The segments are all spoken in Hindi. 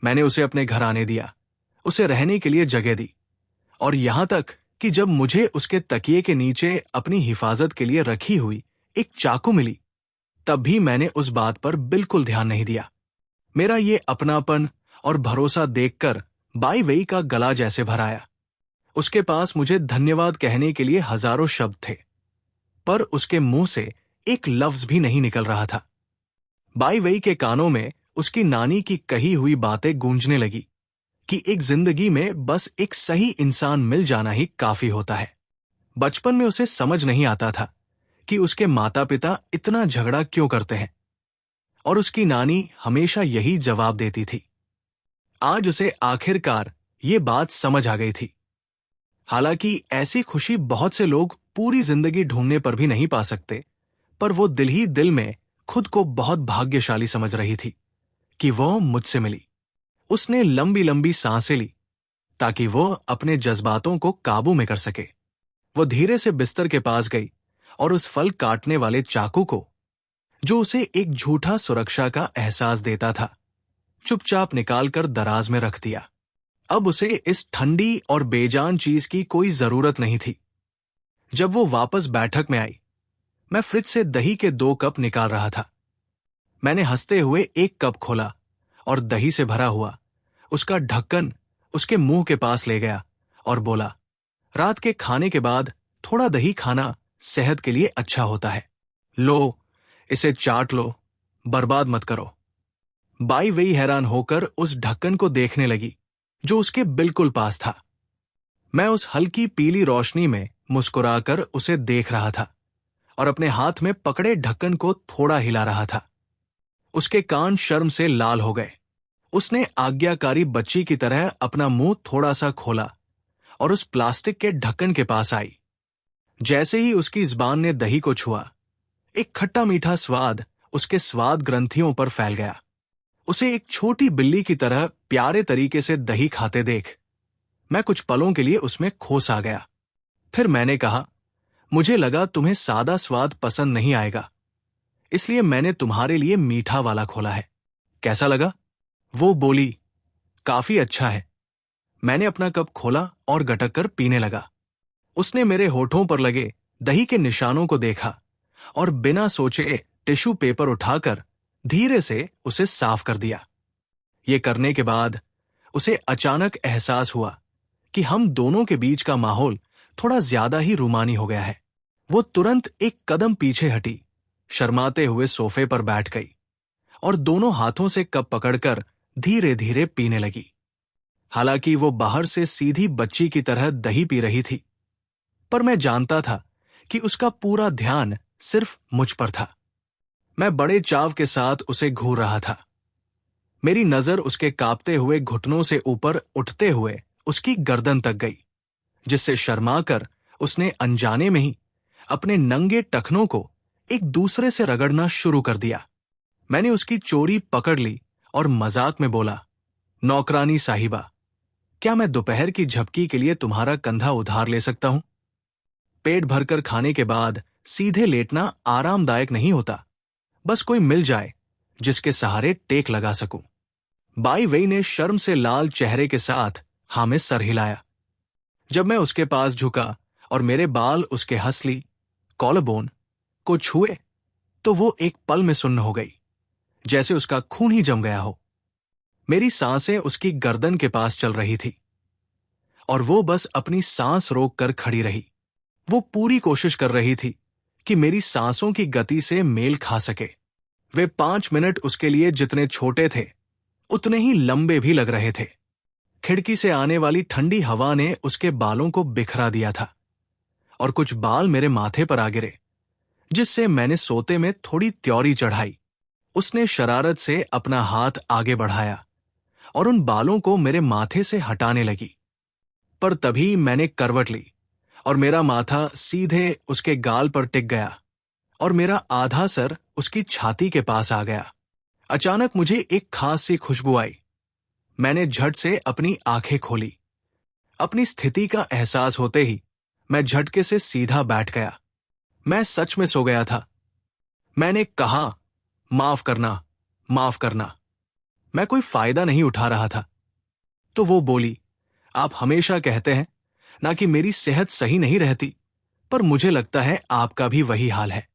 मैंने उसे अपने घर आने दिया, उसे रहने के लिए जगह दी, और यहां तक कि जब मुझे उसके तकिए के नीचे अपनी हिफाजत के लिए रखी हुई एक चाकू मिली, तब भी मैंने उस बात पर बिल्कुल ध्यान नहीं दिया। मेरा ये अपनापन और भरोसा देखकर बाई वेई का गला जैसे भर आया। उसके पास मुझे धन्यवाद कहने के लिए हजारों शब्द थे, पर उसके मुंह से एक लफ्ज भी नहीं निकल रहा था। बाई वेई के कानों में उसकी नानी की कही हुई बातें गूंजने लगी कि एक जिंदगी में बस एक सही इंसान मिल जाना ही काफी होता है। बचपन में उसे समझ नहीं आता था कि उसके माता पिता इतना झगड़ा क्यों करते हैं, और उसकी नानी हमेशा यही जवाब देती थी। आज उसे आखिरकार ये बात समझ आ गई थी। हालांकि ऐसी खुशी बहुत से लोग पूरी जिंदगी ढूंढने पर भी नहीं पा सकते, पर वो दिल ही दिल में खुद को बहुत भाग्यशाली समझ रही थी कि वो मुझसे मिली। उसने लंबी लंबी सांसें ली ताकि वो अपने जज्बातों को काबू में कर सके। वो धीरे से बिस्तर के पास गई और उस फल काटने वाले चाकू को, जो उसे एक झूठा सुरक्षा का एहसास देता था, चुपचाप निकालकर दराज में रख दिया। अब उसे इस ठंडी और बेजान चीज की कोई जरूरत नहीं थी। जब वो वापस बैठक में आई, मैं फ्रिज से दही के 2 कप निकाल रहा था। मैंने हंसते हुए एक कप खोला और दही से भरा हुआ उसका ढक्कन उसके मुंह के पास ले गया और बोला, रात के खाने के बाद थोड़ा दही खाना सेहत के लिए अच्छा होता है। लो, इसे चाट लो, बर्बाद मत करो। बाई वेई हैरान होकर उस ढक्कन को देखने लगी जो उसके बिल्कुल पास था। मैं उस हल्की पीली रोशनी में मुस्कुराकर उसे देख रहा था और अपने हाथ में पकड़े ढक्कन को थोड़ा हिला रहा था। उसके कान शर्म से लाल हो गए। उसने आज्ञाकारी बच्ची की तरह अपना मुंह थोड़ा सा खोला और उस प्लास्टिक के ढक्कन के पास आई। जैसे ही उसकी जुबान ने दही को छुआ, एक खट्टा मीठा स्वाद उसके स्वाद ग्रंथियों पर फैल गया। उसे एक छोटी बिल्ली की तरह प्यारे तरीके से दही खाते देख मैं कुछ पलों के लिए उसमें खोस आ गया। फिर मैंने कहा, मुझे लगा तुम्हें सादा स्वाद पसंद नहीं आएगा, इसलिए मैंने तुम्हारे लिए मीठा वाला खोला है। कैसा लगा? वो बोली, काफी अच्छा है। मैंने अपना कप खोला और गटक कर पीने लगा। उसने मेरे होठों पर लगे दही के निशानों को देखा और बिना सोचे टिश्यू पेपर उठाकर धीरे से उसे साफ कर दिया। ये करने के बाद उसे अचानक एहसास हुआ कि हम दोनों के बीच का माहौल थोड़ा ज्यादा ही रूमानी हो गया है। वो तुरंत एक कदम पीछे हटी, शर्माते हुए सोफे पर बैठ गई और दोनों हाथों से कप पकड़कर धीरे धीरे पीने लगी। हालांकि वो बाहर से सीधी बच्ची की तरह दही पी रही थी, पर मैं जानता था कि उसका पूरा ध्यान सिर्फ मुझ पर था। मैं बड़े चाव के साथ उसे घूर रहा था। मेरी नजर उसके कांपते हुए घुटनों से ऊपर उठते हुए उसकी गर्दन तक गई, जिससे शर्माकर उसने अनजाने में ही अपने नंगे टखनों को एक दूसरे से रगड़ना शुरू कर दिया। मैंने उसकी चोरी पकड़ ली और मजाक में बोला, नौकरानी साहिबा, क्या मैं दोपहर की झपकी के लिए तुम्हारा कंधा उधार ले सकता हूं? पेट भरकर खाने के बाद सीधे लेटना आरामदायक नहीं होता, बस कोई मिल जाए जिसके सहारे टेक लगा सकूं। बाई वेई ने शर्म से लाल चेहरे के साथ हाँ में सर हिलाया। जब मैं उसके पास झुका और मेरे बाल उसके हंसली कॉलरबोन को छुए, तो वो एक पल में सुन्न हो गई, जैसे उसका खून ही जम गया हो। मेरी सांसें उसकी गर्दन के पास चल रही थी और वो बस अपनी सांस रोक कर खड़ी रही। वो पूरी कोशिश कर रही थी कि मेरी सांसों की गति से मेल खा सके। वे 5 मिनट उसके लिए जितने छोटे थे, उतने ही लंबे भी लग रहे थे। खिड़की से आने वाली ठंडी हवा ने उसके बालों को बिखरा दिया था और कुछ बाल मेरे माथे पर आ गिरे, जिससे मैंने सोते में थोड़ी त्योरी चढ़ाई। उसने शरारत से अपना हाथ आगे बढ़ाया और उन बालों को मेरे माथे से हटाने लगी, पर तभी मैंने करवट ली और मेरा माथा सीधे उसके गाल पर टिक गया और मेरा आधा सर उसकी छाती के पास आ गया। अचानक मुझे एक खास सी खुशबू आई। मैंने झट से अपनी आंखें खोली। अपनी स्थिति का एहसास होते ही मैं झटके से सीधा बैठ गया। मैं सच में सो गया था। मैंने कहा, माफ करना, माफ करना। मैं कोई फायदा नहीं उठा रहा था। तो वो बोली, आप हमेशा कहते हैं ना कि मेरी सेहत सही नहीं रहती, पर मुझे लगता है आपका भी वही हाल है।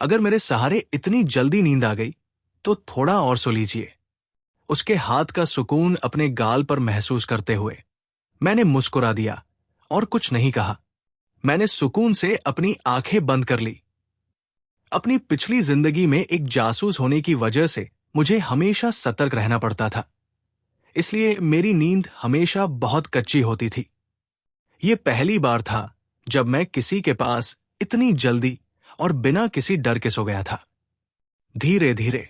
अगर मेरे सहारे इतनी जल्दी नींद आ गई तो थोड़ा और सो लीजिए। उसके हाथ का सुकून अपने गाल पर महसूस करते हुए मैंने मुस्कुरा दिया और कुछ नहीं कहा। मैंने सुकून से अपनी आंखें बंद कर ली। अपनी पिछली जिंदगी में एक जासूस होने की वजह से मुझे हमेशा सतर्क रहना पड़ता था, इसलिए मेरी नींद हमेशा बहुत कच्ची होती थी। ये पहली बार था जब मैं किसी के पास इतनी जल्दी और बिना किसी डर के सो गया था। धीरे धीरे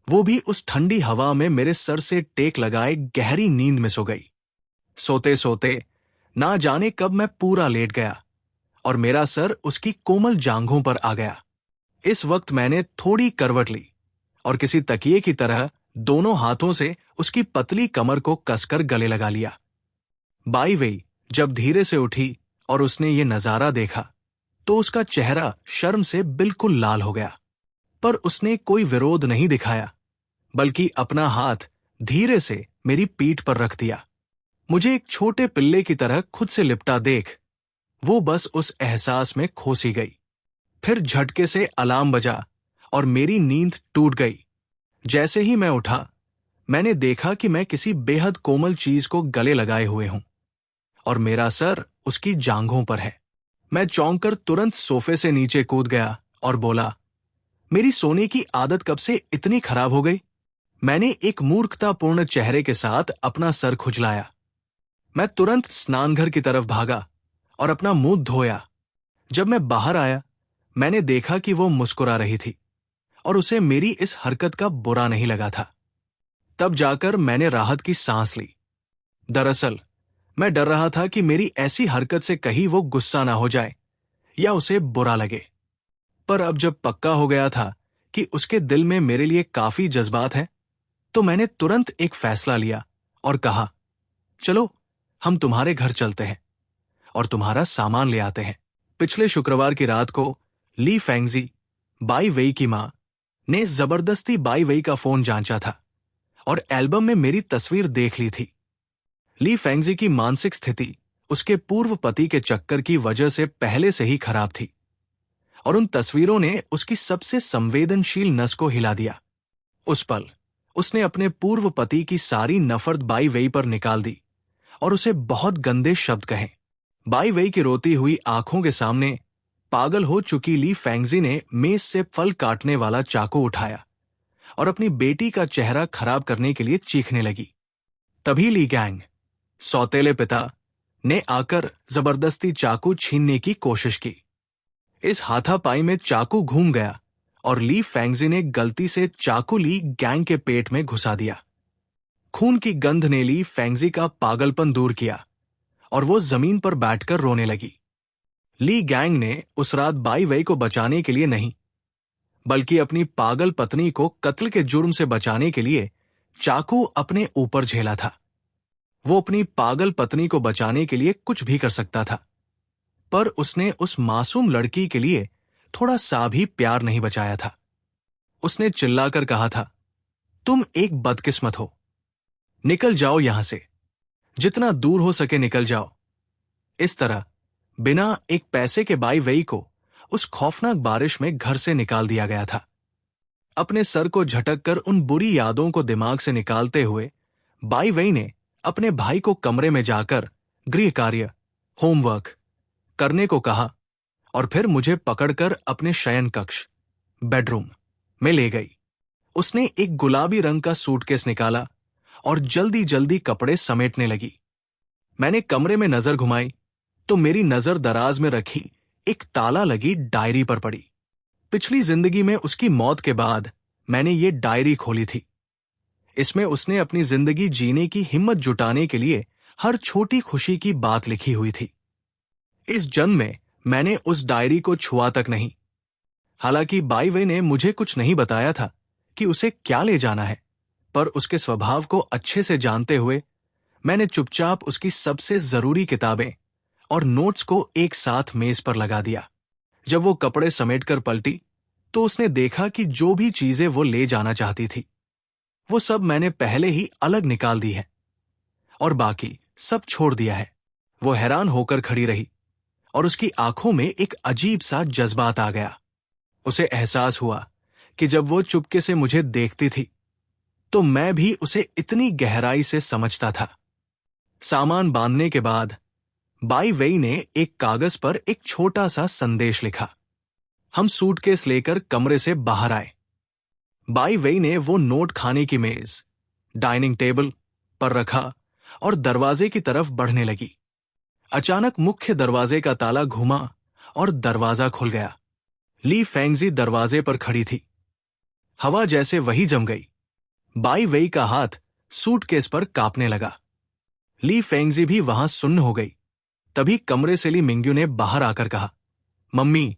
वो भी उस ठंडी हवा में मेरे सर से टेक लगाए गहरी नींद में सो गई। सोते सोते ना जाने कब मैं पूरा लेट गया और मेरा सर उसकी कोमल जांघों पर आ गया। इस वक्त मैंने थोड़ी करवट ली और किसी तकिए की तरह दोनों हाथों से उसकी पतली कमर को कसकर गले लगा लिया। बाई वेई जब धीरे से उठी और उसने ये नजारा देखा तो उसका चेहरा शर्म से बिल्कुल लाल हो गया, पर उसने कोई विरोध नहीं दिखाया, बल्कि अपना हाथ धीरे से मेरी पीठ पर रख दिया। मुझे एक छोटे पिल्ले की तरह खुद से लिपटा देख वो बस उस एहसास में खो सी गई। फिर झटके से अलार्म बजा और मेरी नींद टूट गई। जैसे ही मैं उठा, मैंने देखा कि मैं किसी बेहद कोमल चीज को गले लगाए हुए हूं और मेरा सर उसकी जांघों पर है। मैं चौंक कर तुरंत सोफे से नीचे कूद गया और बोला, मेरी सोने की आदत कब से इतनी खराब हो गई? मैंने एक मूर्खतापूर्ण चेहरे के साथ अपना सर खुजलाया। मैं तुरंत स्नानघर की तरफ भागा और अपना मुंह धोया। जब मैं बाहर आया, मैंने देखा कि वो मुस्कुरा रही थी और उसे मेरी इस हरकत का बुरा नहीं लगा था। तब जाकर मैंने राहत की सांस ली। दरअसल मैं डर रहा था कि मेरी ऐसी हरकत से कहीं वो गुस्सा ना हो जाए या उसे बुरा लगे। पर अब जब पक्का हो गया था कि उसके दिल में मेरे लिए काफी जज्बात हैं, तो मैंने तुरंत एक फैसला लिया और कहा, चलो हम तुम्हारे घर चलते हैं और तुम्हारा सामान ले आते हैं। पिछले शुक्रवार की रात को ली फेंगजी, बाई वेई की मां, ने जबरदस्ती बाई वेई का फोन जांचा था और एल्बम में मेरी तस्वीर देख ली थी। ली फेंगजी की मानसिक स्थिति उसके पूर्व पति के चक्कर की वजह से पहले से ही खराब थी और उन तस्वीरों ने उसकी सबसे संवेदनशील नस को हिला दिया। उस पल उसने अपने पूर्व पति की सारी नफरत बाई वेई पर निकाल दी और उसे बहुत गंदे शब्द कहे। बाई वेई की रोती हुई आंखों के सामने पागल हो चुकी ली फेंगजी ने मेज से फल काटने वाला चाकू उठाया और अपनी बेटी का चेहरा खराब करने के लिए चीखने लगी। तभी ली गैंग, सौतेले पिता, ने आकर जबरदस्ती चाकू छीनने की कोशिश की। इस हाथापाई में चाकू घूम गया और ली फेंगजी ने गलती से चाकू ली गैंग के पेट में घुसा दिया। खून की गंध ने ली फेंगजी का पागलपन दूर किया और वो जमीन पर बैठकर रोने लगी। ली गैंग ने उस रात बाई वेई को बचाने के लिए नहीं, बल्कि अपनी पागल पत्नी को कत्ल के जुर्म से बचाने के लिए चाकू अपने ऊपर झेला था। वो अपनी पागल पत्नी को बचाने के लिए कुछ भी कर सकता था, पर उसने उस मासूम लड़की के लिए थोड़ा सा भी प्यार नहीं बचाया था। उसने चिल्लाकर कहा था, तुम एक बदकिस्मत हो, निकल जाओ यहां से, जितना दूर हो सके निकल जाओ। इस तरह बिना एक पैसे के बाई वेई को उस खौफनाक बारिश में घर से निकाल दिया गया था। अपने सर को झटक कर उन बुरी यादों को दिमाग से निकालते हुए बाई वेई ने अपने भाई को कमरे में जाकर गृह कार्य, होमवर्क करने को कहा और फिर मुझे पकड़कर अपने शयन कक्ष, बेडरूम में ले गई। उसने एक गुलाबी रंग का सूटकेस निकाला और जल्दी जल्दी कपड़े समेटने लगी। मैंने कमरे में नजर घुमाई तो मेरी नजर दराज में रखी एक ताला लगी डायरी पर पड़ी। पिछली जिंदगी में उसकी मौत के बाद मैंने ये डायरी खोली थी। इसमें उसने अपनी जिंदगी जीने की हिम्मत जुटाने के लिए हर छोटी खुशी की बात लिखी हुई थी। इस जन्म में मैंने उस डायरी को छुआ तक नहीं। हालांकि बाई वेई ने मुझे कुछ नहीं बताया था कि उसे क्या ले जाना है, पर उसके स्वभाव को अच्छे से जानते हुए मैंने चुपचाप उसकी सबसे जरूरी किताबें और नोट्स को एक साथ मेज पर लगा दिया। जब वो कपड़े समेटकर पलटी तो उसने देखा कि जो भी चीजें वो ले जाना चाहती थी वो सब मैंने पहले ही अलग निकाल दी है और बाकी सब छोड़ दिया है। वो हैरान होकर खड़ी रही और उसकी आंखों में एक अजीब सा जज्बात आ गया। उसे एहसास हुआ कि जब वो चुपके से मुझे देखती थी तो मैं भी उसे इतनी गहराई से समझता था। सामान बांधने के बाद बाई वेई ने एक कागज पर एक छोटा सा संदेश लिखा। हम सूटकेस लेकर कमरे से बाहर आए। बाई वेई ने वो नोट खाने की मेज, डाइनिंग टेबल पर रखा और दरवाजे की तरफ बढ़ने लगी। अचानक मुख्य दरवाजे का ताला घूमा और दरवाजा खुल गया। ली फेंगजी दरवाजे पर खड़ी थी। हवा जैसे वही जम गई। बाई वेई का हाथ सूटकेस पर कांपने लगा। ली फेंगजी भी वहां सुन्न हो गई। तभी कमरे से ली मिंग्यू ने बाहर आकर कहा, मम्मी,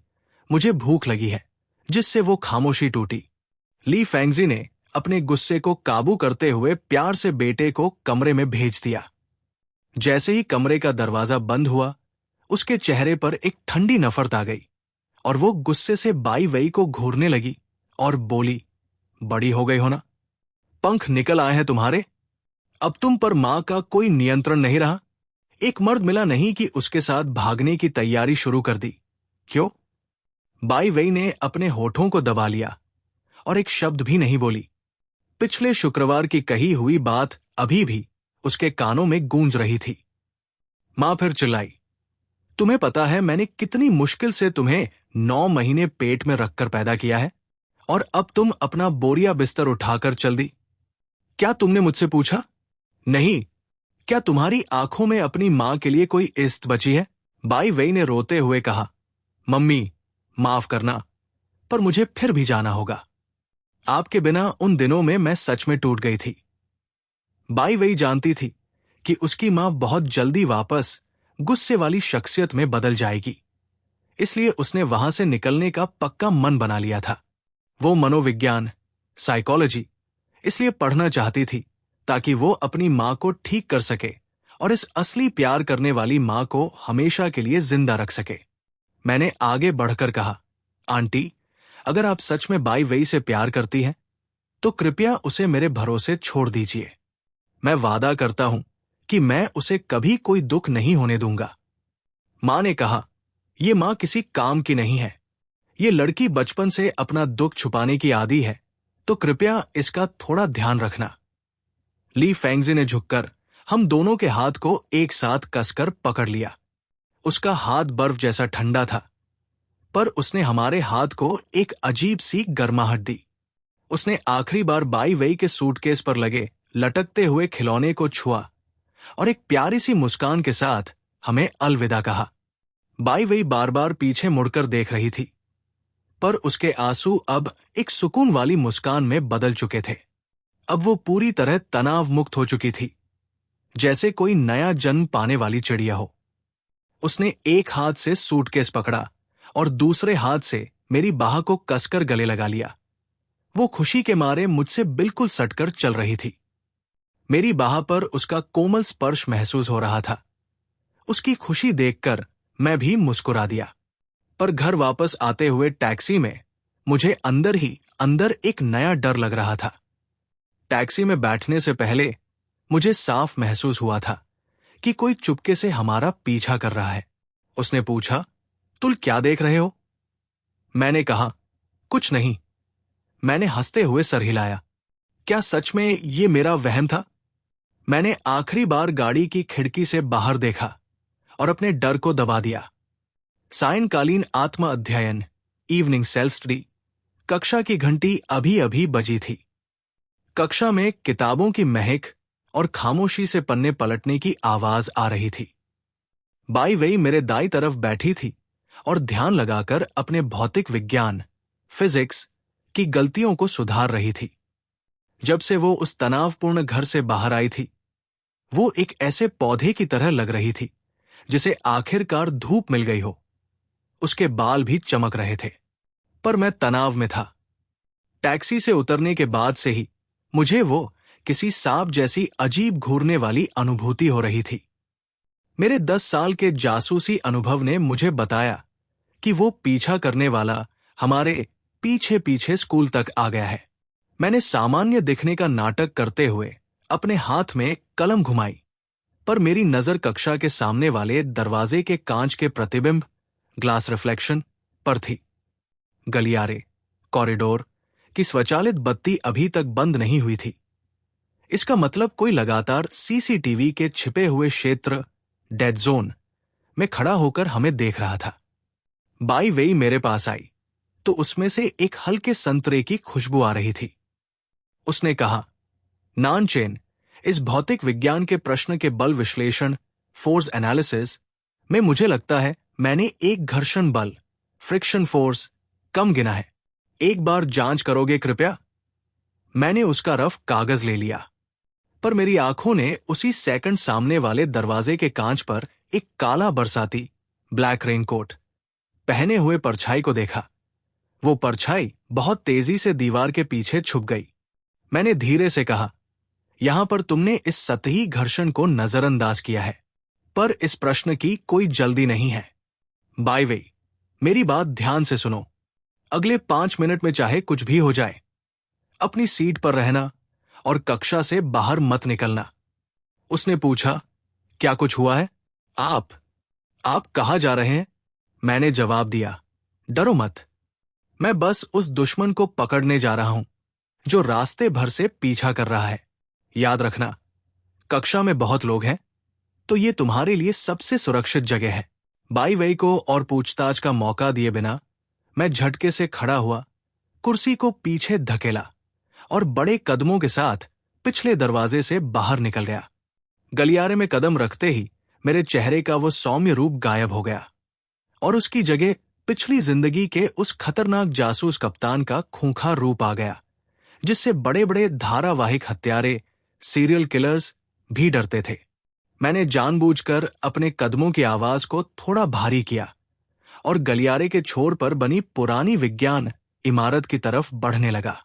मुझे भूख लगी है, जिससे वो खामोशी टूटी। ली फेंगजी ने अपने गुस्से को काबू करते हुए प्यार से बेटे को कमरे में भेज दिया। जैसे ही कमरे का दरवाजा बंद हुआ, उसके चेहरे पर एक ठंडी नफरत आ गई और वो गुस्से से बाई वेई को घूरने लगी और बोली, बड़ी हो गई हो ना? पंख निकल आए हैं तुम्हारे? अब तुम पर मां का कोई नियंत्रण नहीं रहा? एक मर्द मिला नहीं कि उसके साथ भागने की तैयारी शुरू कर दी, क्यों? बाई वेई ने अपने होठों को दबा लिया और एक शब्द भी नहीं बोली। पिछले शुक्रवार की कही हुई बात अभी भी उसके कानों में गूंज रही थी। मां फिर चिल्लाई, तुम्हें पता है मैंने कितनी मुश्किल से तुम्हें 9 महीने पेट में रखकर पैदा किया है और अब तुम अपना बोरिया बिस्तर उठाकर चल दी। क्या तुमने मुझसे पूछा? नहीं। क्या तुम्हारी आंखों में अपनी मां के लिए कोई इज्जत बची है? बाई वेई ने रोते हुए कहा, मम्मी, माफ करना, पर मुझे फिर भी जाना होगा। आपके बिना उन दिनों में मैं सच में टूट गई थी। बाई वेई जानती थी कि उसकी मां बहुत जल्दी वापस गुस्से वाली शख्सियत में बदल जाएगी, इसलिए उसने वहां से निकलने का पक्का मन बना लिया था। वो मनोविज्ञान, साइकोलॉजी इसलिए पढ़ना चाहती थी ताकि वो अपनी मां को ठीक कर सके और इस असली प्यार करने वाली मां को हमेशा के लिए जिंदा रख सके। मैंने आगे बढ़कर कहा, आंटी, अगर आप सच में बाई वेई से प्यार करती हैं तो कृपया उसे मेरे भरोसे छोड़ दीजिए। मैं वादा करता हूं कि मैं उसे कभी कोई दुख नहीं होने दूंगा। मां ने कहा, यह मां किसी काम की नहीं है। ये लड़की बचपन से अपना दुख छुपाने की आदी है, तो कृपया इसका थोड़ा ध्यान रखना। ली फेंगजी ने झुककर हम दोनों के हाथ को एक साथ कसकर पकड़ लिया। उसका हाथ बर्फ जैसा ठंडा था, पर उसने हमारे हाथ को एक अजीब सी गर्माहट दी। उसने आखिरी बार बाई वेई के सूटकेस पर लगे लटकते हुए खिलौने को छुआ और एक प्यारी सी मुस्कान के साथ हमें अलविदा कहा। बाई वेई बार बार पीछे मुड़कर देख रही थी, पर उसके आंसू अब एक सुकून वाली मुस्कान में बदल चुके थे। अब वो पूरी तरह तनाव मुक्त हो चुकी थी, जैसे कोई नया जन्म पाने वाली चिड़िया हो। उसने एक हाथ से सूटकेस पकड़ा और दूसरे हाथ से मेरी बाह को कसकर गले लगा लिया। वो खुशी के मारे मुझसे बिल्कुल सटकर चल रही थी। मेरी बाह पर उसका कोमल स्पर्श महसूस हो रहा था। उसकी खुशी देखकर मैं भी मुस्कुरा दिया। पर घर वापस आते हुए टैक्सी में मुझे अंदर ही अंदर एक नया डर लग रहा था। टैक्सी में बैठने से पहले मुझे साफ महसूस हुआ था कि कोई चुपके से हमारा पीछा कर रहा है। उसने पूछा, तुम क्या देख रहे हो? मैंने कहा, कुछ नहीं। मैंने हंसते हुए सर हिलाया। क्या सच में ये मेरा वहम था? मैंने आखिरी बार गाड़ी की खिड़की से बाहर देखा और अपने डर को दबा दिया। सायंकालीन आत्म अध्ययन, इवनिंग सेल्फ स्टडी, कक्षा की घंटी अभी अभी बजी थी। कक्षा में किताबों की महक और खामोशी से पन्ने पलटने की आवाज आ रही थी। बाई वेई मेरे दाईं तरफ बैठी थी और ध्यान लगाकर अपने भौतिक विज्ञान, फिजिक्स की गलतियों को सुधार रही थी। जब से वो उस तनावपूर्ण घर से बाहर आई थी, वो एक ऐसे पौधे की तरह लग रही थी जिसे आखिरकार धूप मिल गई हो। उसके बाल भी चमक रहे थे, पर मैं तनाव में था। टैक्सी से उतरने के बाद से ही मुझे वो किसी सांप जैसी अजीब घूरने वाली अनुभूति हो रही थी। मेरे 10 साल के जासूसी अनुभव ने मुझे बताया कि वो पीछा करने वाला हमारे पीछे पीछे स्कूल तक आ गया है। मैंने सामान्य दिखने का नाटक करते हुए अपने हाथ में कलम घुमाई, पर मेरी नजर कक्षा के सामने वाले दरवाजे के कांच के प्रतिबिंब, ग्लास रिफ्लेक्शन पर थी। गलियारे, कॉरिडोर की स्वचालित बत्ती अभी तक बंद नहीं हुई थी। इसका मतलब कोई लगातार सीसीटीवी के छिपे हुए क्षेत्र, डेड जोन में खड़ा होकर हमें देख रहा था। बाई वेई मेरे पास आई तो उसमें से एक हल्के संतरे की खुशबू आ रही थी। उसने कहा, नानचेन, इस भौतिक विज्ञान के प्रश्न के बल विश्लेषण, फोर्स एनालिसिस में मुझे लगता है मैंने एक घर्षण बल, फ्रिक्शन फोर्स, कम गिना है। एक बार जांच करोगे कृपया? मैंने उसका रफ कागज ले लिया, पर मेरी आंखों ने उसी सेकंड सामने वाले दरवाजे के कांच पर एक काला बरसाती, ब्लैक रेनकोट पहने हुए परछाई को देखा। वो परछाई बहुत तेजी से दीवार के पीछे छुप गई। मैंने धीरे से कहा, यहां पर तुमने इस सतही घर्षण को नजरअंदाज किया है, पर इस प्रश्न की कोई जल्दी नहीं है। बाय वे, मेरी बात ध्यान से सुनो। अगले 5 मिनट में चाहे कुछ भी हो जाए, अपनी सीट पर रहना और कक्षा से बाहर मत निकलना। उसने पूछा, क्या कुछ हुआ है? आप कहाँ जा रहे हैं? मैंने जवाब दिया, डरो मत, मैं बस उस दुश्मन को पकड़ने जा रहा हूं जो रास्ते भर से पीछा कर रहा है। याद रखना, कक्षा में बहुत लोग हैं, तो ये तुम्हारे लिए सबसे सुरक्षित जगह है। बाई वेई को और पूछताछ का मौका दिए बिना मैं झटके से खड़ा हुआ, कुर्सी को पीछे धकेला और बड़े कदमों के साथ पिछले दरवाजे से बाहर निकल गया। गलियारे में कदम रखते ही मेरे चेहरे का वो सौम्य रूप गायब हो गया और उसकी जगह पिछली जिंदगी के उस खतरनाक जासूस कप्तान का खूंखार रूप आ गया, जिससे बड़े बड़े धारावाहिक हत्यारे, सीरियल किलर्स भी डरते थे। मैंने जानबूझकर अपने कदमों की आवाज को थोड़ा भारी किया और गलियारे के छोर पर बनी पुरानी विज्ञान इमारत की तरफ बढ़ने लगा।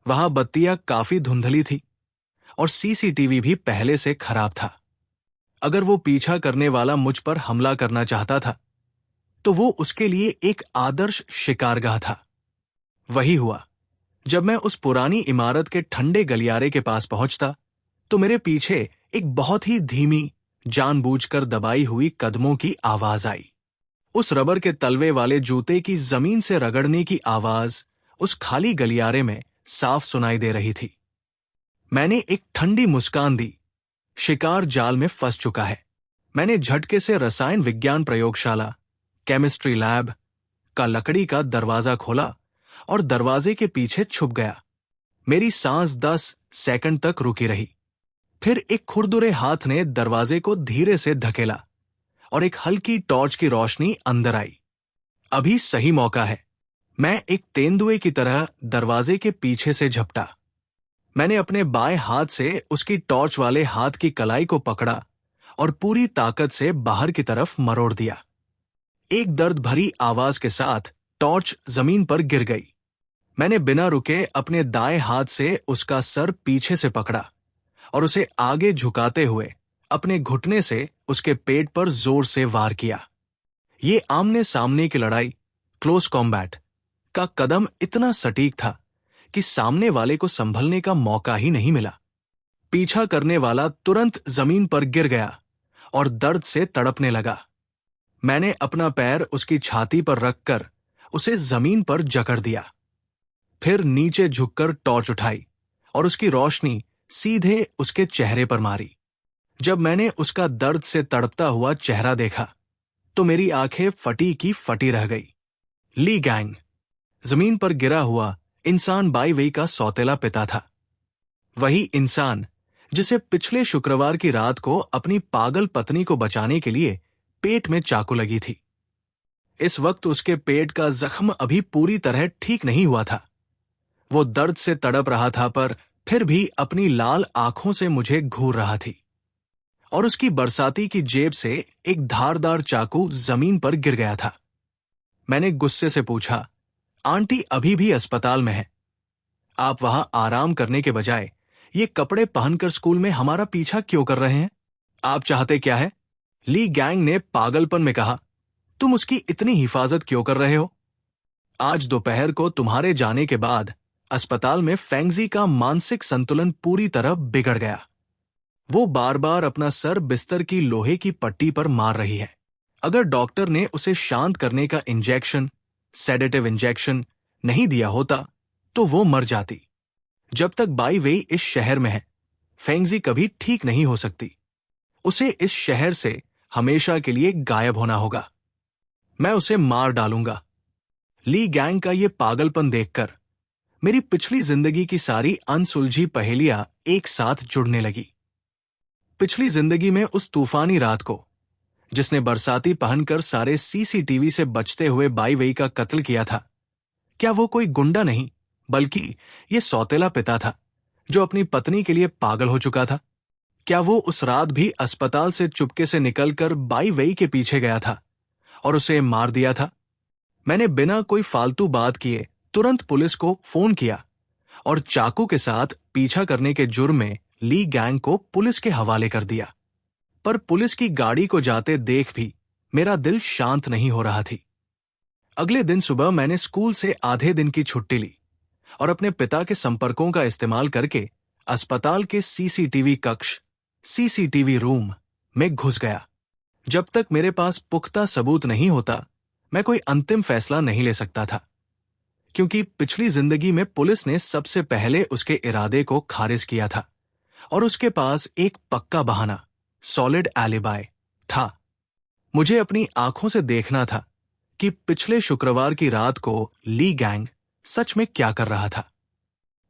वहां बत्तियां काफी धुंधली थी और सीसीटीवी भी पहले से खराब था। अगर वो पीछा करने वाला मुझ पर हमला करना चाहता था, तो वो उसके लिए एक आदर्श शिकारगाह था। वही हुआ। जब मैं उस पुरानी इमारत के ठंडे गलियारे के पास पहुंचता, तो मेरे पीछे एक बहुत ही धीमी, जानबूझकर दबाई हुई कदमों की आवाज आई। उस रबर के तलवे वाले जूते की जमीन से रगड़ने की आवाज उस खाली गलियारे में साफ सुनाई दे रही थी। मैंने एक ठंडी मुस्कान दी। शिकार जाल में फंस चुका है। मैंने झटके से रसायन विज्ञान प्रयोगशाला, केमिस्ट्री लैब का लकड़ी का दरवाजा खोला और दरवाजे के पीछे छुप गया। मेरी सांस 10 सेकंड तक रुकी रही। फिर एक खुरदुरे हाथ ने दरवाजे को धीरे से धकेला और एक हल्की टॉर्च की रोशनी अंदर आई। अभी सही मौका है। मैं एक तेंदुए की तरह दरवाजे के पीछे से झपटा। मैंने अपने बाएं हाथ से उसकी टॉर्च वाले हाथ की कलाई को पकड़ा और पूरी ताकत से बाहर की तरफ मरोड़ दिया। एक दर्द भरी आवाज के साथ टॉर्च जमीन पर गिर गई। मैंने बिना रुके अपने दाएं हाथ से उसका सर पीछे से पकड़ा और उसे आगे झुकाते हुए अपने घुटने से उसके पेट पर जोर से वार किया। ये आमने सामने की लड़ाई, क्लोज कॉम्बैट का कदम इतना सटीक था कि सामने वाले को संभलने का मौका ही नहीं मिला। पीछा करने वाला तुरंत जमीन पर गिर गया और दर्द से तड़पने लगा। मैंने अपना पैर उसकी छाती पर रखकर उसे जमीन पर जकड़ दिया। फिर नीचे झुककर टॉर्च उठाई और उसकी रोशनी सीधे उसके चेहरे पर मारी। जब मैंने उसका दर्द से तड़पता हुआ चेहरा देखा, तो मेरी आंखें फटी की फटी रह गई। ली गैंग, जमीन पर गिरा हुआ इंसान बाई वेई का सौतेला पिता था। वही इंसान जिसे पिछले शुक्रवार की रात को अपनी पागल पत्नी को बचाने के लिए पेट में चाकू लगी थी। इस वक्त उसके पेट का जख्म अभी पूरी तरह ठीक नहीं हुआ था। वो दर्द से तड़प रहा था, पर फिर भी अपनी लाल आंखों से मुझे घूर रहा थी और उसकी बरसाती की जेब से एक धारदार चाकू जमीन पर गिर गया था। मैंने गुस्से से पूछा, आंटी अभी भी अस्पताल में है। आप वहां आराम करने के बजाय ये कपड़े पहनकर स्कूल में हमारा पीछा क्यों कर रहे हैं? आप चाहते क्या है? ली गैंग ने पागलपन में कहा। तुम उसकी इतनी हिफाजत क्यों कर रहे हो? आज दोपहर को तुम्हारे जाने के बाद अस्पताल में फेंगजी का मानसिक संतुलन पूरी तरह बिगड़ गया। वो बार बार अपना सर बिस्तर की लोहे की पट्टी पर मार रही है। अगर डॉक्टर ने उसे शांत करने का इंजेक्शन, सेडेटिव इंजेक्शन नहीं दिया होता तो वो मर जाती। जब तक बाई वेई इस शहर में है, फेंगजी कभी ठीक नहीं हो सकती। उसे इस शहर से हमेशा के लिए गायब होना होगा। मैं उसे मार डालूंगा। ली गैंग का ये पागलपन देखकर मेरी पिछली जिंदगी की सारी अनसुलझी पहेलियां एक साथ जुड़ने लगी। पिछली जिंदगी में उस तूफानी रात को, जिसने बरसाती पहनकर सारे सीसीटीवी से बचते हुए बाई वेई का कत्ल किया था, क्या वो कोई गुंडा नहीं बल्कि ये सौतेला पिता था जो अपनी पत्नी के लिए पागल हो चुका था? क्या वो उस रात भी अस्पताल से चुपके से निकलकर बाई वेई के पीछे गया था और उसे मार दिया था? मैंने बिना कोई फालतू बात किए तुरंत पुलिस को फोन किया और चाकू के साथ पीछा करने के जुर्म में ली गैंग को पुलिस के हवाले कर दिया। पर पुलिस की गाड़ी को जाते देख भी मेरा दिल शांत नहीं हो रहा थी। अगले दिन सुबह मैंने स्कूल से आधे दिन की छुट्टी ली और अपने पिता के संपर्कों का इस्तेमाल करके अस्पताल के सीसीटीवी कक्ष, सीसीटीवी रूम में घुस गया। जब तक मेरे पास पुख्ता सबूत नहीं होता, मैं कोई अंतिम फैसला नहीं ले सकता था, क्योंकि पिछली जिंदगी में पुलिस ने सबसे पहले उसके इरादे को खारिज किया था और उसके पास एक पक्का बहाना, सॉलिड एलिबाई था। मुझे अपनी आंखों से देखना था कि पिछले शुक्रवार की रात को ली गैंग सच में क्या कर रहा था।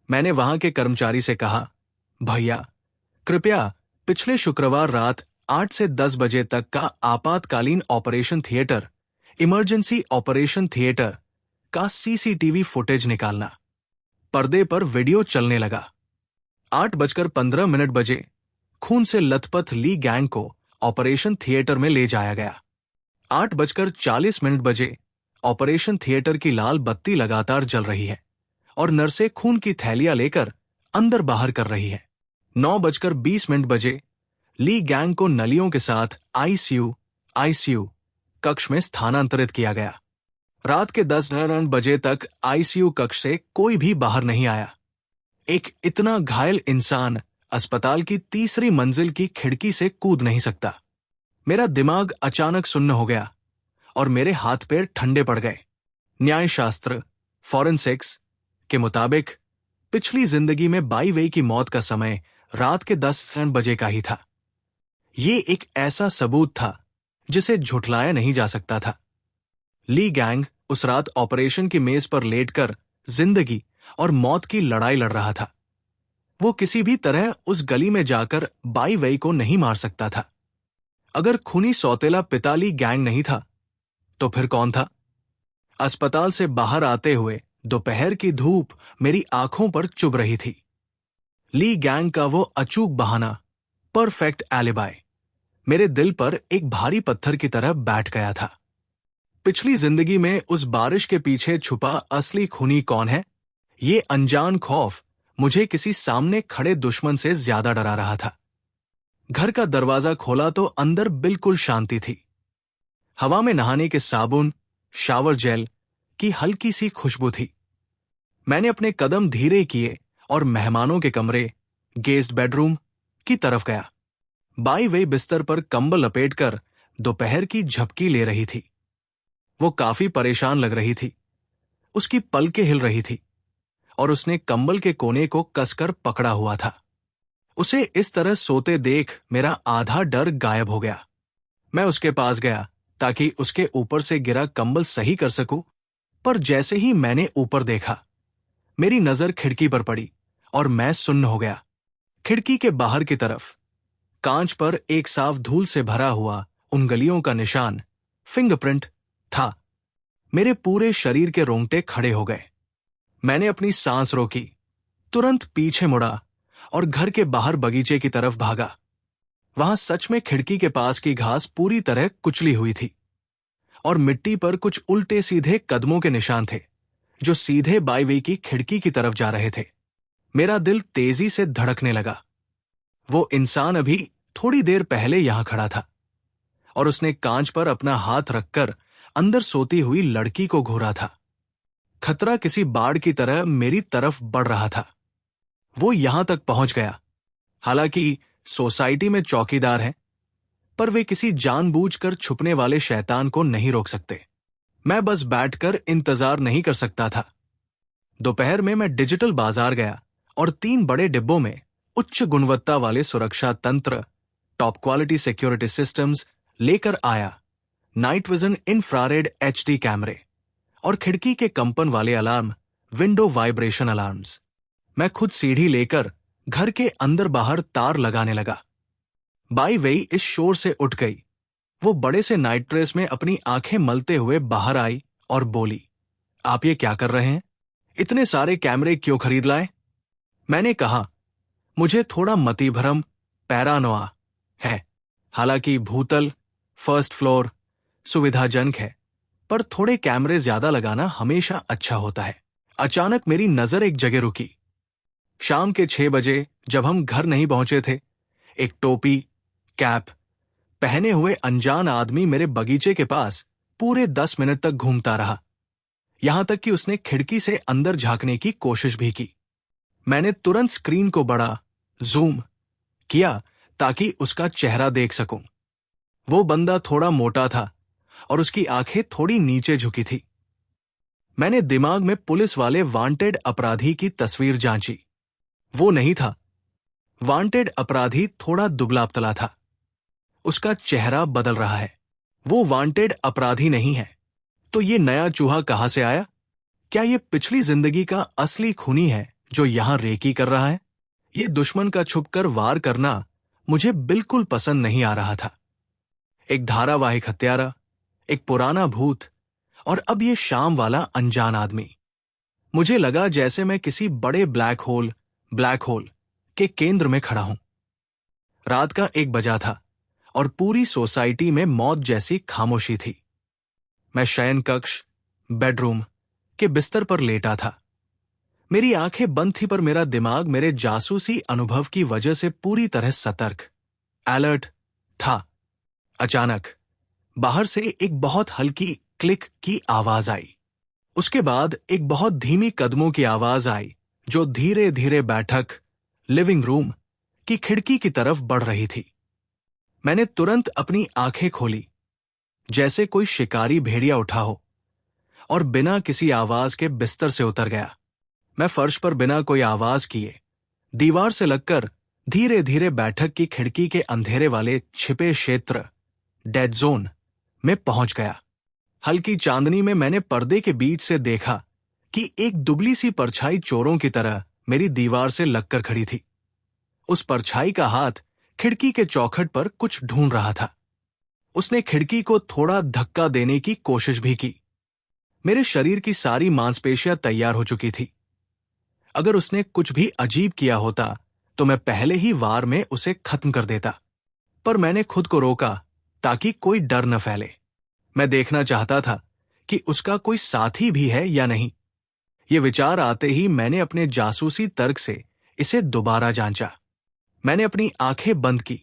मैंने वहां के कर्मचारी से कहा, भैया कृपया पिछले शुक्रवार रात 8 से 10 बजे तक का आपातकालीन operation theatre, emergency operation theatre का सीसीटीवी फुटेज निकालना। पर्दे पर वीडियो चलने लगा। 8:15 बजे खून से लथपथ ली गैंग को ऑपरेशन थिएटर में ले जाया गया। 8:40 बजे ऑपरेशन थिएटर की लाल बत्ती लगातार जल रही है और नर्सें खून की थैलियां लेकर अंदर बाहर कर रही है। 9:20 बजे ली गैंग को नलियों के साथ आईसीयू कक्ष में स्थानांतरित किया गया। रात के 10 बजे तक आईसीयू कक्ष से कोई भी बाहर नहीं आया। एक इतना घायल इंसान अस्पताल की तीसरी मंजिल की खिड़की से कूद नहीं सकता। मेरा दिमाग अचानक सुन्न हो गया और मेरे हाथ पैर ठंडे पड़ गए। न्यायशास्त्र, फॉरेंसिक्स के मुताबिक पिछली जिंदगी में बाई वेई की मौत का समय रात के 10 बजे का ही था। ये एक ऐसा सबूत था जिसे झुठलाया नहीं जा सकता था। ली गैंग उस रात ऑपरेशन की मेज पर लेटकर जिंदगी और मौत की लड़ाई लड़ रहा था। वो किसी भी तरह उस गली में जाकर बाई वेई को नहीं मार सकता था। अगर खूनी सौतेला पिता ली गैंग नहीं था तो फिर कौन था? अस्पताल से बाहर आते हुए दोपहर की धूप मेरी आंखों पर चुभ रही थी। ली गैंग का वो अचूक बहाना, परफेक्ट एलिबाई, मेरे दिल पर एक भारी पत्थर की तरह बैठ गया था। पिछली जिंदगी में उस बारिश के पीछे छुपा असली खूनी कौन है? ये अनजान खौफ मुझे किसी सामने खड़े दुश्मन से ज्यादा डरा रहा था। घर का दरवाजा खोला तो अंदर बिल्कुल शांति थी। हवा में नहाने के साबुन, शावर जेल की हल्की सी खुशबू थी। मैंने अपने कदम धीरे किए और मेहमानों के कमरे, गेस्ट बेडरूम की तरफ गया। बाई वेई बिस्तर पर कंबल लपेटकर दोपहर की झपकी ले रही थी। वो काफी परेशान लग रही थी। उसकी पलकें हिल रही थी और उसने कंबल के कोने को कसकर पकड़ा हुआ था। उसे इस तरह सोते देख मेरा आधा डर गायब हो गया। मैं उसके पास गया ताकि उसके ऊपर से गिरा कंबल सही कर सकूं, पर जैसे ही मैंने ऊपर देखा, मेरी नजर खिड़की पर पड़ी और मैं सुन्न हो गया। खिड़की के बाहर की तरफ कांच पर एक साफ धूल से भरा हुआ उंगलियों का निशान, फिंगरप्रिंट था। मेरे पूरे शरीर के रोंगटे खड़े हो गए। मैंने अपनी सांस रोकी, तुरंत पीछे मुड़ा और घर के बाहर बगीचे की तरफ भागा। वहां सच में खिड़की के पास की घास पूरी तरह कुचली हुई थी और मिट्टी पर कुछ उल्टे सीधे कदमों के निशान थे जो सीधे बाई वेई की खिड़की की तरफ जा रहे थे। मेरा दिल तेजी से धड़कने लगा। वो इंसान अभी थोड़ी देर पहले यहां खड़ा था और उसने कांच पर अपना हाथ रखकर अंदर सोती हुई लड़की को घूरा था। खतरा किसी बाढ़ की तरह मेरी तरफ बढ़ रहा था। वो यहां तक पहुंच गया। हालांकि सोसाइटी में चौकीदार हैं, पर वे किसी जानबूझकर छुपने वाले शैतान को नहीं रोक सकते। मैं बस बैठकर इंतजार नहीं कर सकता था। दोपहर में मैं डिजिटल बाजार गया और 3 बड़े डिब्बों में उच्च गुणवत्ता वाले सुरक्षा तंत्र, टॉप क्वालिटी सिक्योरिटी सिस्टम्स लेकर आया। नाइट विजन इंफ्रारेड HD कैमरे और खिड़की के कंपन वाले अलार्म, विंडो वाइब्रेशन अलार्म्स। मैं खुद सीढ़ी लेकर घर के अंदर बाहर तार लगाने लगा। बाई वेई इस शोर से उठ गई। वो बड़े से नाइट ड्रेस में अपनी आंखें मलते हुए बाहर आई और बोली, आप ये क्या कर रहे हैं? इतने सारे कैमरे क्यों खरीद लाए? मैंने कहा, मुझे थोड़ा मतिभ्रम, पैरानोआ है। हालांकि भूतल, फर्स्ट फ्लोर सुविधाजनक है, पर थोड़े कैमरे ज्यादा लगाना हमेशा अच्छा होता है। अचानक मेरी नजर एक जगह रुकी। शाम के 6 बजे जब हम घर नहीं पहुंचे थे, एक टोपी, कैप पहने हुए अनजान आदमी मेरे बगीचे के पास पूरे 10 मिनट तक घूमता रहा। यहां तक कि उसने खिड़की से अंदर झांकने की कोशिश भी की। मैंने तुरंत स्क्रीन को बड़ा जूम किया ताकि उसका चेहरा देख सकूं। वो बंदा थोड़ा मोटा था और उसकी आंखें थोड़ी नीचे झुकी थी। मैंने दिमाग में पुलिस वाले वांटेड अपराधी की तस्वीर जांची। वो नहीं था। वांटेड अपराधी थोड़ा दुबला-पतला था। उसका चेहरा बदल रहा है। वो वांटेड अपराधी नहीं है। तो ये नया चूहा कहां से आया? क्या ये पिछली जिंदगी का असली खूनी है जो यहां रेकी कर रहा है? ये दुश्मन का छुपकर वार करना मुझे बिल्कुल पसंद नहीं आ रहा था। एक धारावाहिक हत्यारा, एक पुराना भूत और अब ये शाम वाला अनजान आदमी। मुझे लगा जैसे मैं किसी बड़े ब्लैक होल के केंद्र में खड़ा हूं। रात का 1 बजा था और पूरी सोसाइटी में मौत जैसी खामोशी थी। मैं शयन कक्ष, बेडरूम के बिस्तर पर लेटा था। मेरी आंखें बंद थी, पर मेरा दिमाग मेरे जासूसी अनुभव की वजह से पूरी तरह सतर्क, अलर्ट था। अचानक बाहर से एक बहुत हल्की क्लिक की आवाज आई। उसके बाद एक बहुत धीमी कदमों की आवाज आई जो धीरे धीरे बैठक, लिविंग रूम की खिड़की की तरफ बढ़ रही थी। मैंने तुरंत अपनी आंखें खोली, जैसे कोई शिकारी भेड़िया उठा हो, और बिना किसी आवाज के बिस्तर से उतर गया। मैं फर्श पर बिना कोई आवाज किए दीवार से लगकर धीरे धीरे बैठक की खिड़की के अंधेरे वाले छिपे क्षेत्र, डेड जोन में पहुंच गया। हल्की चांदनी में मैंने पर्दे के बीच से देखा कि एक दुबली सी परछाई चोरों की तरह मेरी दीवार से लगकर खड़ी थी। उस परछाई का हाथ खिड़की के चौखट पर कुछ ढूंढ रहा था। उसने खिड़की को थोड़ा धक्का देने की कोशिश भी की। मेरे शरीर की सारी मांसपेशियां तैयार हो चुकी थी। अगर उसने कुछ भी अजीब किया होता तो मैं पहले ही वार में उसे खत्म कर देता, पर मैंने खुद को रोका ताकि कोई डर न फैले। मैं देखना चाहता था कि उसका कोई साथी भी है या नहीं। ये विचार आते ही मैंने अपने जासूसी तर्क से इसे दोबारा जांचा। मैंने अपनी आंखें बंद की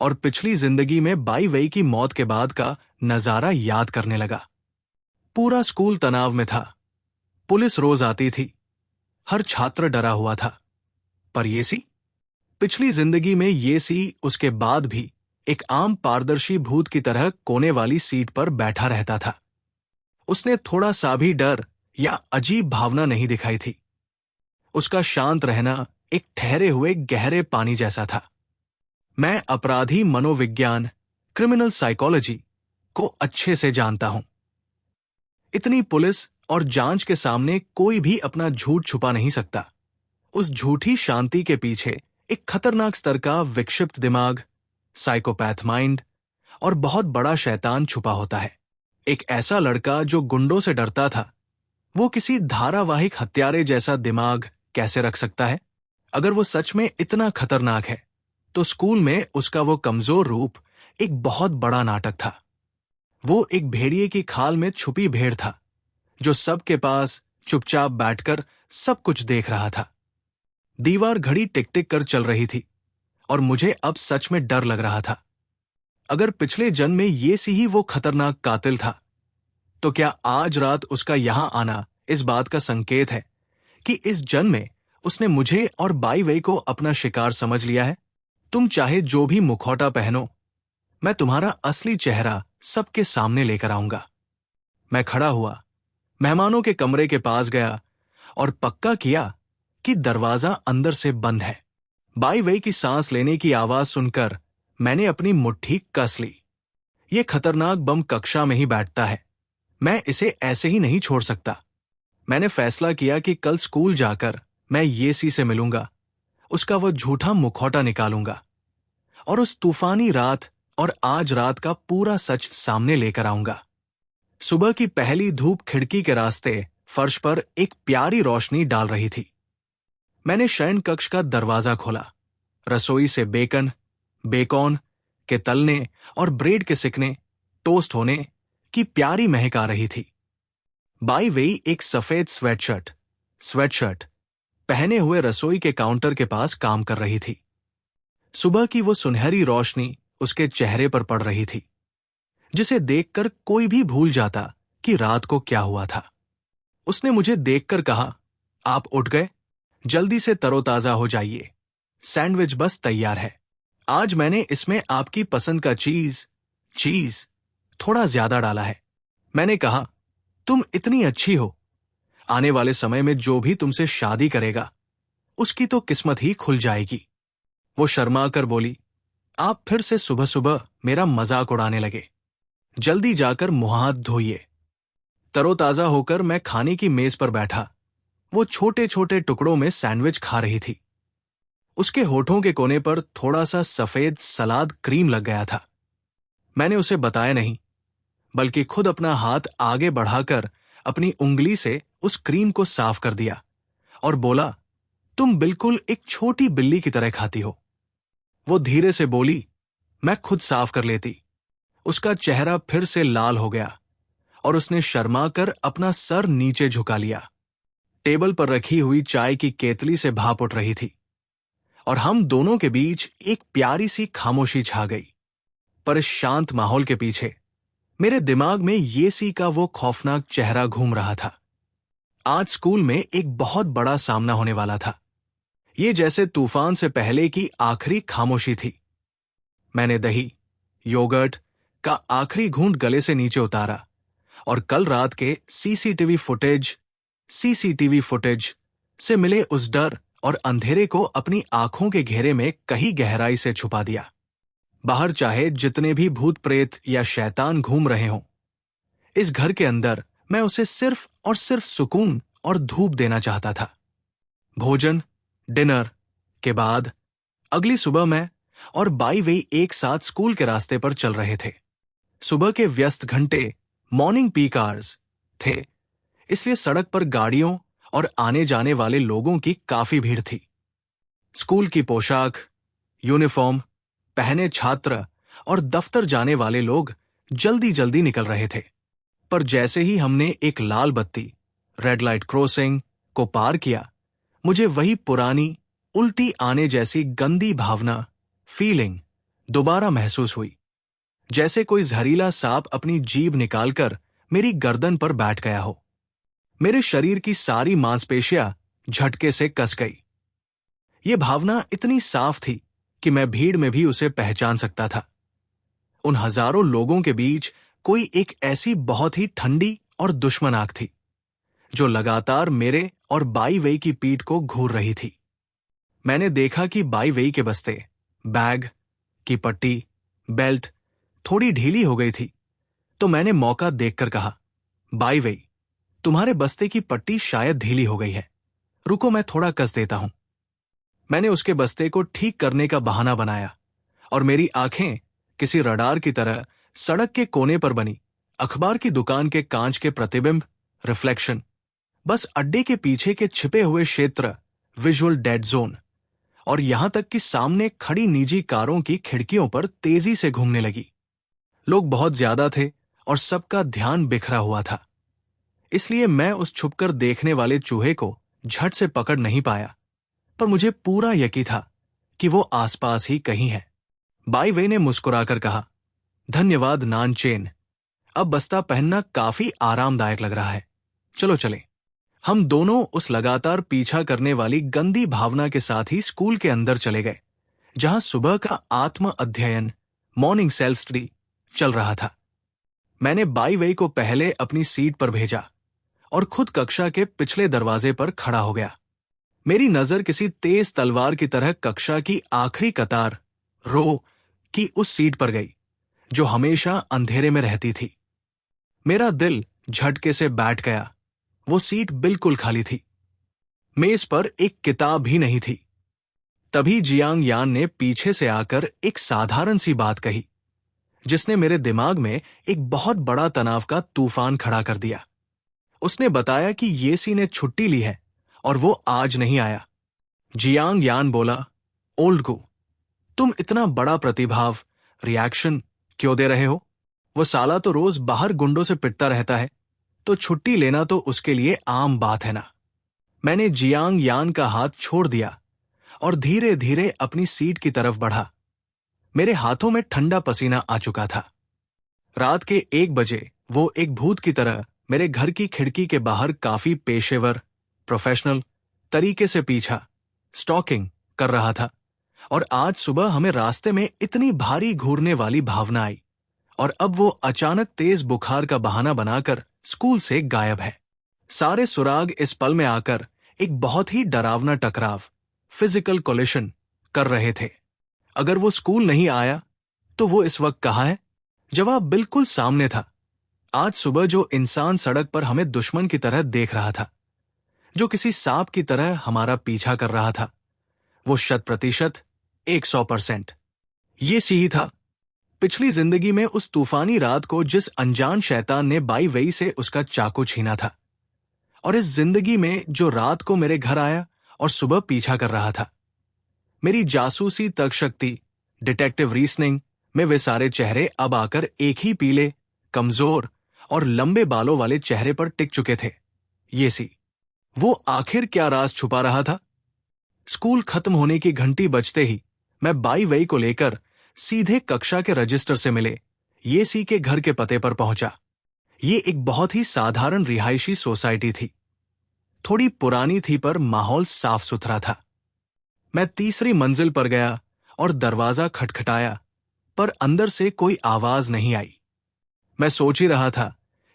और पिछली जिंदगी में बाई वेई की मौत के बाद का नजारा याद करने लगा। पूरा स्कूल तनाव में था। पुलिस रोज आती थी। हर छात्र डरा हुआ था। पर ये सी, पिछली जिंदगी में ये सी उसके बाद भी एक आम पारदर्शी भूत की तरह कोने वाली सीट पर बैठा रहता था। उसने थोड़ा सा भी डर या अजीब भावना नहीं दिखाई थी। उसका शांत रहना एक ठहरे हुए गहरे पानी जैसा था। मैं अपराधी मनोविज्ञान, क्रिमिनल साइकोलॉजी को अच्छे से जानता हूं। इतनी पुलिस और जांच के सामने कोई भी अपना झूठ छुपा नहीं सकता। उस झूठी शांति के पीछे एक खतरनाक स्तर का विक्षिप्त दिमाग, साइकोपैथ माइंड और बहुत बड़ा शैतान छुपा होता है। एक ऐसा लड़का जो गुंडों से डरता था, वो किसी धारावाहिक हत्यारे जैसा दिमाग कैसे रख सकता है? अगर वो सच में इतना खतरनाक है, तो स्कूल में उसका वो कमजोर रूप एक बहुत बड़ा नाटक था। वो एक भेड़िए की खाल में छुपी भेड़ था, जो सबके पास चुपचाप बैठकर सब कुछ देख रहा था। दीवार घड़ी टिक टिक कर चल रही थी और मुझे अब सच में डर लग रहा था। अगर पिछले जन्म में ये सी ही वो खतरनाक कातिल था, तो क्या आज रात उसका यहां आना इस बात का संकेत है कि इस जन्म में उसने मुझे और बाई वई को अपना शिकार समझ लिया है। तुम चाहे जो भी मुखौटा पहनो, मैं तुम्हारा असली चेहरा सबके सामने लेकर आऊंगा। मैं खड़ा हुआ, मेहमानों के कमरे के पास गया और पक्का किया कि दरवाजा अंदर से बंद है। बाई वई की सांस लेने की आवाज सुनकर मैंने अपनी मुट्ठी कस ली। यह खतरनाक बम कक्षा में ही बैठता है, मैं इसे ऐसे ही नहीं छोड़ सकता। मैंने फैसला किया कि कल स्कूल जाकर मैं येसी से मिलूंगा, उसका वह झूठा मुखौटा निकालूंगा और उस तूफानी रात और आज रात का पूरा सच सामने लेकर आऊंगा। सुबह की पहली धूप खिड़की के रास्ते फर्श पर एक प्यारी रोशनी डाल रही थी। मैंने शयन कक्ष का दरवाजा खोला। रसोई से बेकन, बेकॉन के तलने और ब्रेड के सिकने, टोस्ट होने की प्यारी महक आ रही थी। बाई वेई एक सफेद स्वेटशर्ट पहने हुए रसोई के काउंटर के पास काम कर रही थी। सुबह की वो सुनहरी रोशनी उसके चेहरे पर पड़ रही थी, जिसे देखकर कोई भी भूल जाता कि रात को क्या हुआ था। उसने मुझे देखकर कहा, आप उठ गए? जल्दी से तरोताजा हो जाइए, सैंडविच बस तैयार है। आज मैंने इसमें आपकी पसंद का चीज थोड़ा ज्यादा डाला है। मैंने कहा, तुम इतनी अच्छी हो, आने वाले समय में जो भी तुमसे शादी करेगा उसकी तो किस्मत ही खुल जाएगी। वो शर्मा कर बोली, आप फिर से सुबह सुबह मेरा मजाक उड़ाने लगे। जल्दी जाकर मुंह हाथ धोइए। तरोताजा होकर मैं खाने की मेज पर बैठा। वो छोटे छोटे टुकड़ों में सैंडविच खा रही थी। उसके होठों के कोने पर थोड़ा सा सफेद सलाद क्रीम लग गया था। मैंने उसे बताया नहीं, बल्कि खुद अपना हाथ आगे बढ़ाकर अपनी उंगली से उस क्रीम को साफ कर दिया और बोला, तुम बिल्कुल एक छोटी बिल्ली की तरह खाती हो। वो धीरे से बोली, मैं खुद साफ कर लेती। उसका चेहरा फिर से लाल हो गया और उसने शर्मा कर अपना सर नीचे झुका लिया। टेबल पर रखी हुई चाय की केतली से भाप उठ रही थी और हम दोनों के बीच एक प्यारी सी खामोशी छा गई। पर इस शांत माहौल के पीछे मेरे दिमाग में येसी का वो खौफनाक चेहरा घूम रहा था। आज स्कूल में एक बहुत बड़ा सामना होने वाला था। ये जैसे तूफान से पहले की आखिरी खामोशी थी। मैंने दही, योगर्ट का आखिरी घूंट गले से नीचे उतारा और कल रात के सीसीटीवी फुटेज से मिले उस डर और अंधेरे को अपनी आंखों के घेरे में कहीं गहराई से छुपा दिया। बाहर चाहे जितने भी भूत प्रेत या शैतान घूम रहे हों, इस घर के अंदर मैं उसे सिर्फ और सिर्फ सुकून और धूप देना चाहता था। भोजन, डिनर के बाद अगली सुबह मैं और बाई वेई एक साथ स्कूल के रास्ते पर चल रहे थे। सुबह के व्यस्त घंटे मॉर्निंग पीक आवर्स थे, इसलिए सड़क पर गाड़ियों और आने जाने वाले लोगों की काफी भीड़ थी। स्कूल की पोशाक, यूनिफॉर्म पहने छात्र और दफ्तर जाने वाले लोग जल्दी जल्दी निकल रहे थे। पर जैसे ही हमने एक लाल बत्ती, रेड लाइट क्रॉसिंग को पार किया, मुझे वही पुरानी उल्टी आने जैसी गंदी भावना, फीलिंग दोबारा महसूस हुई, जैसे कोई जहरीला सांप अपनी जीभ निकालकर मेरी गर्दन पर बैठ गया हो। मेरे शरीर की सारी मांसपेशियां झटके से कस गई। ये भावना इतनी साफ थी कि मैं भीड़ में भी उसे पहचान सकता था। उन हजारों लोगों के बीच कोई एक ऐसी बहुत ही ठंडी और दुश्मन आंख थी, जो लगातार मेरे और बाई वेई की पीठ को घूर रही थी। मैंने देखा कि बाई वेई के बस्ते, बैग की पट्टी, बेल्ट थोड़ी ढीली हो गई थी, तो मैंने मौका देखकर कहा, बाई वेई, तुम्हारे बस्ते की पट्टी शायद ढीली हो गई है, रुको मैं थोड़ा कस देता हूं। मैंने उसके बस्ते को ठीक करने का बहाना बनाया और मेरी आंखें किसी रडार की तरह सड़क के कोने पर बनी अखबार की दुकान के कांच के प्रतिबिंब, रिफ्लेक्शन, बस अड्डे के पीछे के छिपे हुए क्षेत्र, विजुअल डेड जोन, और यहां तक कि सामने खड़ी निजी कारों की खिड़कियों पर तेजी से घूमने लगी। लोग बहुत ज्यादा थे और सबका ध्यान बिखरा हुआ था, इसलिए मैं उस छुपकर देखने वाले चूहे को झट से पकड़ नहीं पाया, पर मुझे पूरा यकीन था कि वो आसपास ही कहीं है। बाई वेई ने मुस्कुराकर कहा, धन्यवाद नानचेन, अब बस्ता पहनना काफी आरामदायक लग रहा है, चलो चलें। हम दोनों उस लगातार पीछा करने वाली गंदी भावना के साथ ही स्कूल के अंदर चले गए, जहां सुबह का आत्म अध्ययन, मॉर्निंग सेल्फ स्टडी चल रहा था। मैंने बाई वेई को पहले अपनी सीट पर भेजा और खुद कक्षा के पिछले दरवाजे पर खड़ा हो गया। मेरी नजर किसी तेज तलवार की तरह कक्षा की आखिरी कतार, रो की उस सीट पर गई जो हमेशा अंधेरे में रहती थी। मेरा दिल झटके से बैठ गया। वो सीट बिल्कुल खाली थी। मेज पर एक किताब भी नहीं थी। तभी जियांग यान ने पीछे से आकर एक साधारण सी बात कही, जिसने मेरे दिमाग में एक बहुत बड़ा तनाव का तूफान खड़ा कर दिया। उसने बताया कि येसी ने छुट्टी ली है और वो आज नहीं आया। जियांग यान बोला, ओल्ड गु, तुम इतना बड़ा प्रतिभाव, रिएक्शन क्यों दे रहे हो? वो साला तो रोज बाहर गुंडों से पिटता रहता है, तो छुट्टी लेना तो उसके लिए आम बात है ना। मैंने जियांग यान का हाथ छोड़ दिया और धीरे धीरे अपनी सीट की तरफ बढ़ा। मेरे हाथों में ठंडा पसीना आ चुका था। रात के 1 बजे वो एक भूत की तरह मेरे घर की खिड़की के बाहर काफी पेशेवर, प्रोफेशनल तरीके से पीछा, स्टॉकिंग कर रहा था। और आज सुबह हमें रास्ते में इतनी भारी घूरने वाली भावना आई, और अब वो अचानक तेज बुखार का बहाना बनाकर स्कूल से गायब है। सारे सुराग इस पल में आकर एक बहुत ही डरावना टकराव, फिजिकल कोलिशन कर रहे थे। अगर वो स्कूल नहीं आया तो वो इस वक्त कहाँ है? जवाब बिल्कुल सामने था। आज सुबह जो इंसान सड़क पर हमें दुश्मन की तरह देख रहा था, जो किसी सांप की तरह हमारा पीछा कर रहा था, वो 100%, 100% ये सी ही था। पिछली जिंदगी में उस तूफानी रात को जिस अनजान शैतान ने बाई वेई से उसका चाकू छीना था, और इस जिंदगी में जो रात को मेरे घर आया और सुबह पीछा कर रहा था। मेरी जासूसी तर्क शक्ति, डिटेक्टिव रीजनिंग में वे सारे चेहरे अब आकर एक ही पीले, कमजोर और लंबे बालों वाले चेहरे पर टिक चुके थे। ये सी वो आखिर क्या राज छुपा रहा था? स्कूल खत्म होने की घंटी बजते ही मैं बाई वेई को लेकर सीधे कक्षा के रजिस्टर से मिले ये सी के घर के पते पर पहुंचा। ये एक बहुत ही साधारण रिहायशी सोसाइटी थी। थोड़ी पुरानी थी पर माहौल साफ सुथरा था। मैं तीसरी मंजिल पर गया और दरवाजा खटखटाया, पर अंदर से कोई आवाज नहीं आई। मैं सोच ही रहा था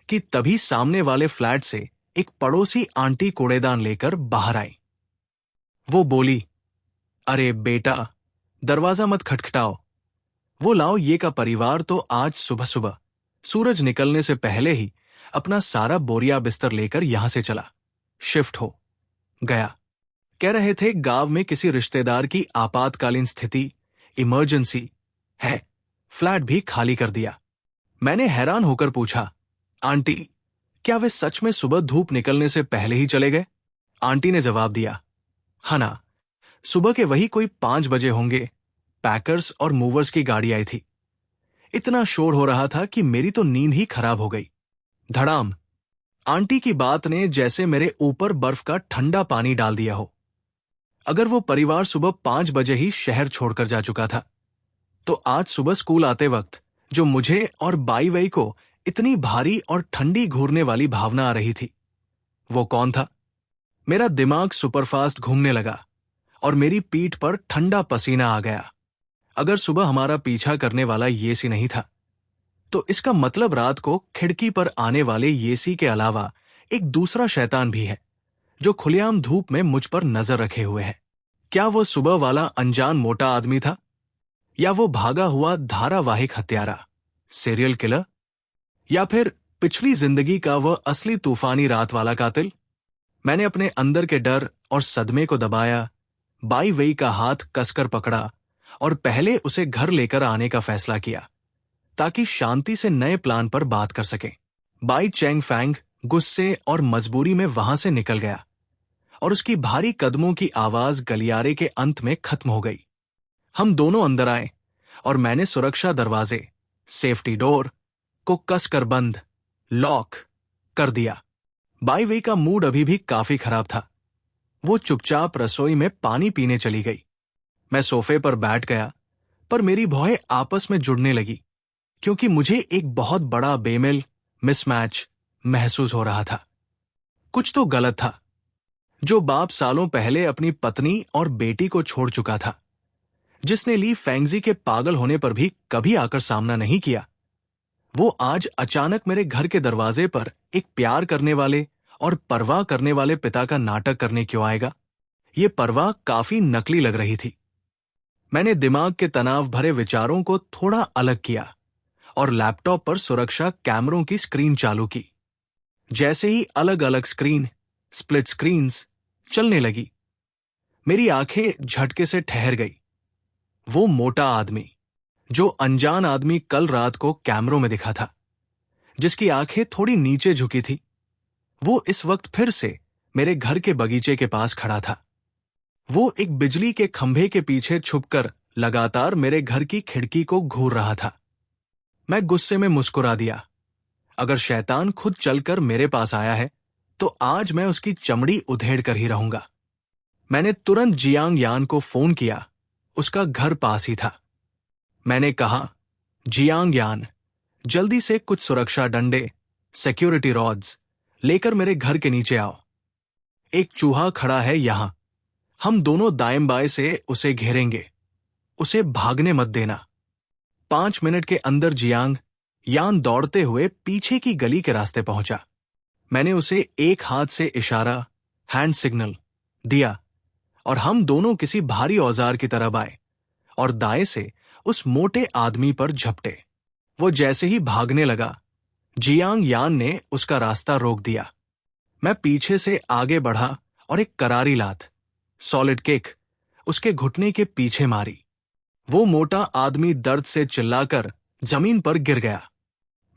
कि तभी सामने वाले फ्लैट से एक पड़ोसी आंटी कूड़ेदान लेकर बाहर आई। वो बोली, अरे बेटा, दरवाजा मत खटखटाओ। वो लाओ ये का परिवार तो आज सुबह सुबह सूरज निकलने से पहले ही अपना सारा बोरिया बिस्तर लेकर यहां से चला, शिफ्ट हो गया। कह रहे थे गांव में किसी रिश्तेदार की आपातकालीन स्थिति, इमरजेंसी है, फ्लैट भी खाली कर दिया। मैंने हैरान होकर पूछा, आंटी, क्या वे सच में सुबह धूप निकलने से पहले ही चले गए? आंटी ने जवाब दिया, हाँ ना, सुबह के वही कोई 5 बजे होंगे। पैकर्स और मूवर्स की गाड़ी आई थी। इतना शोर हो रहा था कि मेरी तो नींद ही खराब हो गई। धड़ाम, आंटी की बात ने जैसे मेरे ऊपर बर्फ का ठंडा पानी डाल दिया हो। अगर वो परिवार सुबह 5 बजे ही शहर छोड़कर जा चुका था, तो आज सुबह स्कूल आते वक्त जो मुझे और बाई वेई को इतनी भारी और ठंडी घूरने वाली भावना आ रही थी, वो कौन था? मेरा दिमाग सुपरफास्ट घूमने लगा और मेरी पीठ पर ठंडा पसीना आ गया। अगर सुबह हमारा पीछा करने वाला येसी नहीं था, तो इसका मतलब रात को खिड़की पर आने वाले येसी के अलावा एक दूसरा शैतान भी है, जो खुलेआम धूप में मुझ पर नजर रखे हुए है। क्या वो सुबह वाला अनजान मोटा आदमी था, या वो भागा हुआ धारावाहिक हत्यारा, सीरियल किलर, या फिर पिछली जिंदगी का वह असली तूफानी रात वाला कातिल? मैंने अपने अंदर के डर और सदमे को दबाया, बाई वेई का हाथ कसकर पकड़ा और पहले उसे घर लेकर आने का फैसला किया, ताकि शांति से नए प्लान पर बात कर सके। बाई चैंग फैंग गुस्से और मजबूरी में वहां से निकल गया और उसकी भारी कदमों की आवाज गलियारे के अंत में खत्म हो गई। हम दोनों अंदर आए और मैंने सुरक्षा दरवाजे, सेफ्टी डोर को कसकर बंद, लॉक कर दिया। बाई वेई का मूड अभी भी काफी खराब था। वो चुपचाप रसोई में पानी पीने चली गई। मैं सोफे पर बैठ गया, पर मेरी भौहें आपस में जुड़ने लगी, क्योंकि मुझे एक बहुत बड़ा बेमेल, मिसमैच महसूस हो रहा था। कुछ तो गलत था। जो बाप सालों पहले अपनी पत्नी और बेटी को छोड़ चुका था, जिसने ली फेंगजी के पागल होने पर भी कभी आकर सामना नहीं किया, वो आज अचानक मेरे घर के दरवाजे पर एक प्यार करने वाले और परवाह करने वाले पिता का नाटक करने क्यों आएगा? ये परवाह काफी नकली लग रही थी। मैंने दिमाग के तनाव भरे विचारों को थोड़ा अलग किया और लैपटॉप पर सुरक्षा कैमरों की स्क्रीन चालू की। जैसे ही अलग अलग स्क्रीन, स्प्लिट स्क्रीन्स चलने लगी, मेरी आंखें झटके से ठहर गई। वो मोटा आदमी, जो अनजान आदमी कल रात को कैमरों में दिखा था, जिसकी आंखें थोड़ी नीचे झुकी थी, वो इस वक्त फिर से मेरे घर के बगीचे के पास खड़ा था। वो एक बिजली के खंभे के पीछे छुपकर लगातार मेरे घर की खिड़की को घूर रहा था। मैं गुस्से में मुस्कुरा दिया। अगर शैतान खुद चलकर मेरे पास आया है, तो आज मैं उसकी चमड़ी उधेड़ कर ही रहूंगा। मैंने तुरंत जियांग यान को फोन किया। उसका घर पास ही था। मैंने कहा, जियांग यान, जल्दी से कुछ सुरक्षा डंडे, सिक्योरिटी रॉड्स लेकर मेरे घर के नीचे आओ। एक चूहा खड़ा है यहां। हम दोनों दाएं बाएं से उसे घेरेंगे। उसे भागने मत देना। 5 मिनट के अंदर जियांग यान दौड़ते हुए पीछे की गली के रास्ते पहुंचा। मैंने उसे एक हाथ से इशारा, हैंड सिग्नल दिया और हम दोनों किसी भारी औजार की तरह आए और दाएं से उस मोटे आदमी पर झपटे। वो जैसे ही भागने लगा, जियांग यान ने उसका रास्ता रोक दिया। मैं पीछे से आगे बढ़ा और एक करारी लात, सॉलिड किक, उसके घुटने के पीछे मारी। वो मोटा आदमी दर्द से चिल्लाकर जमीन पर गिर गया।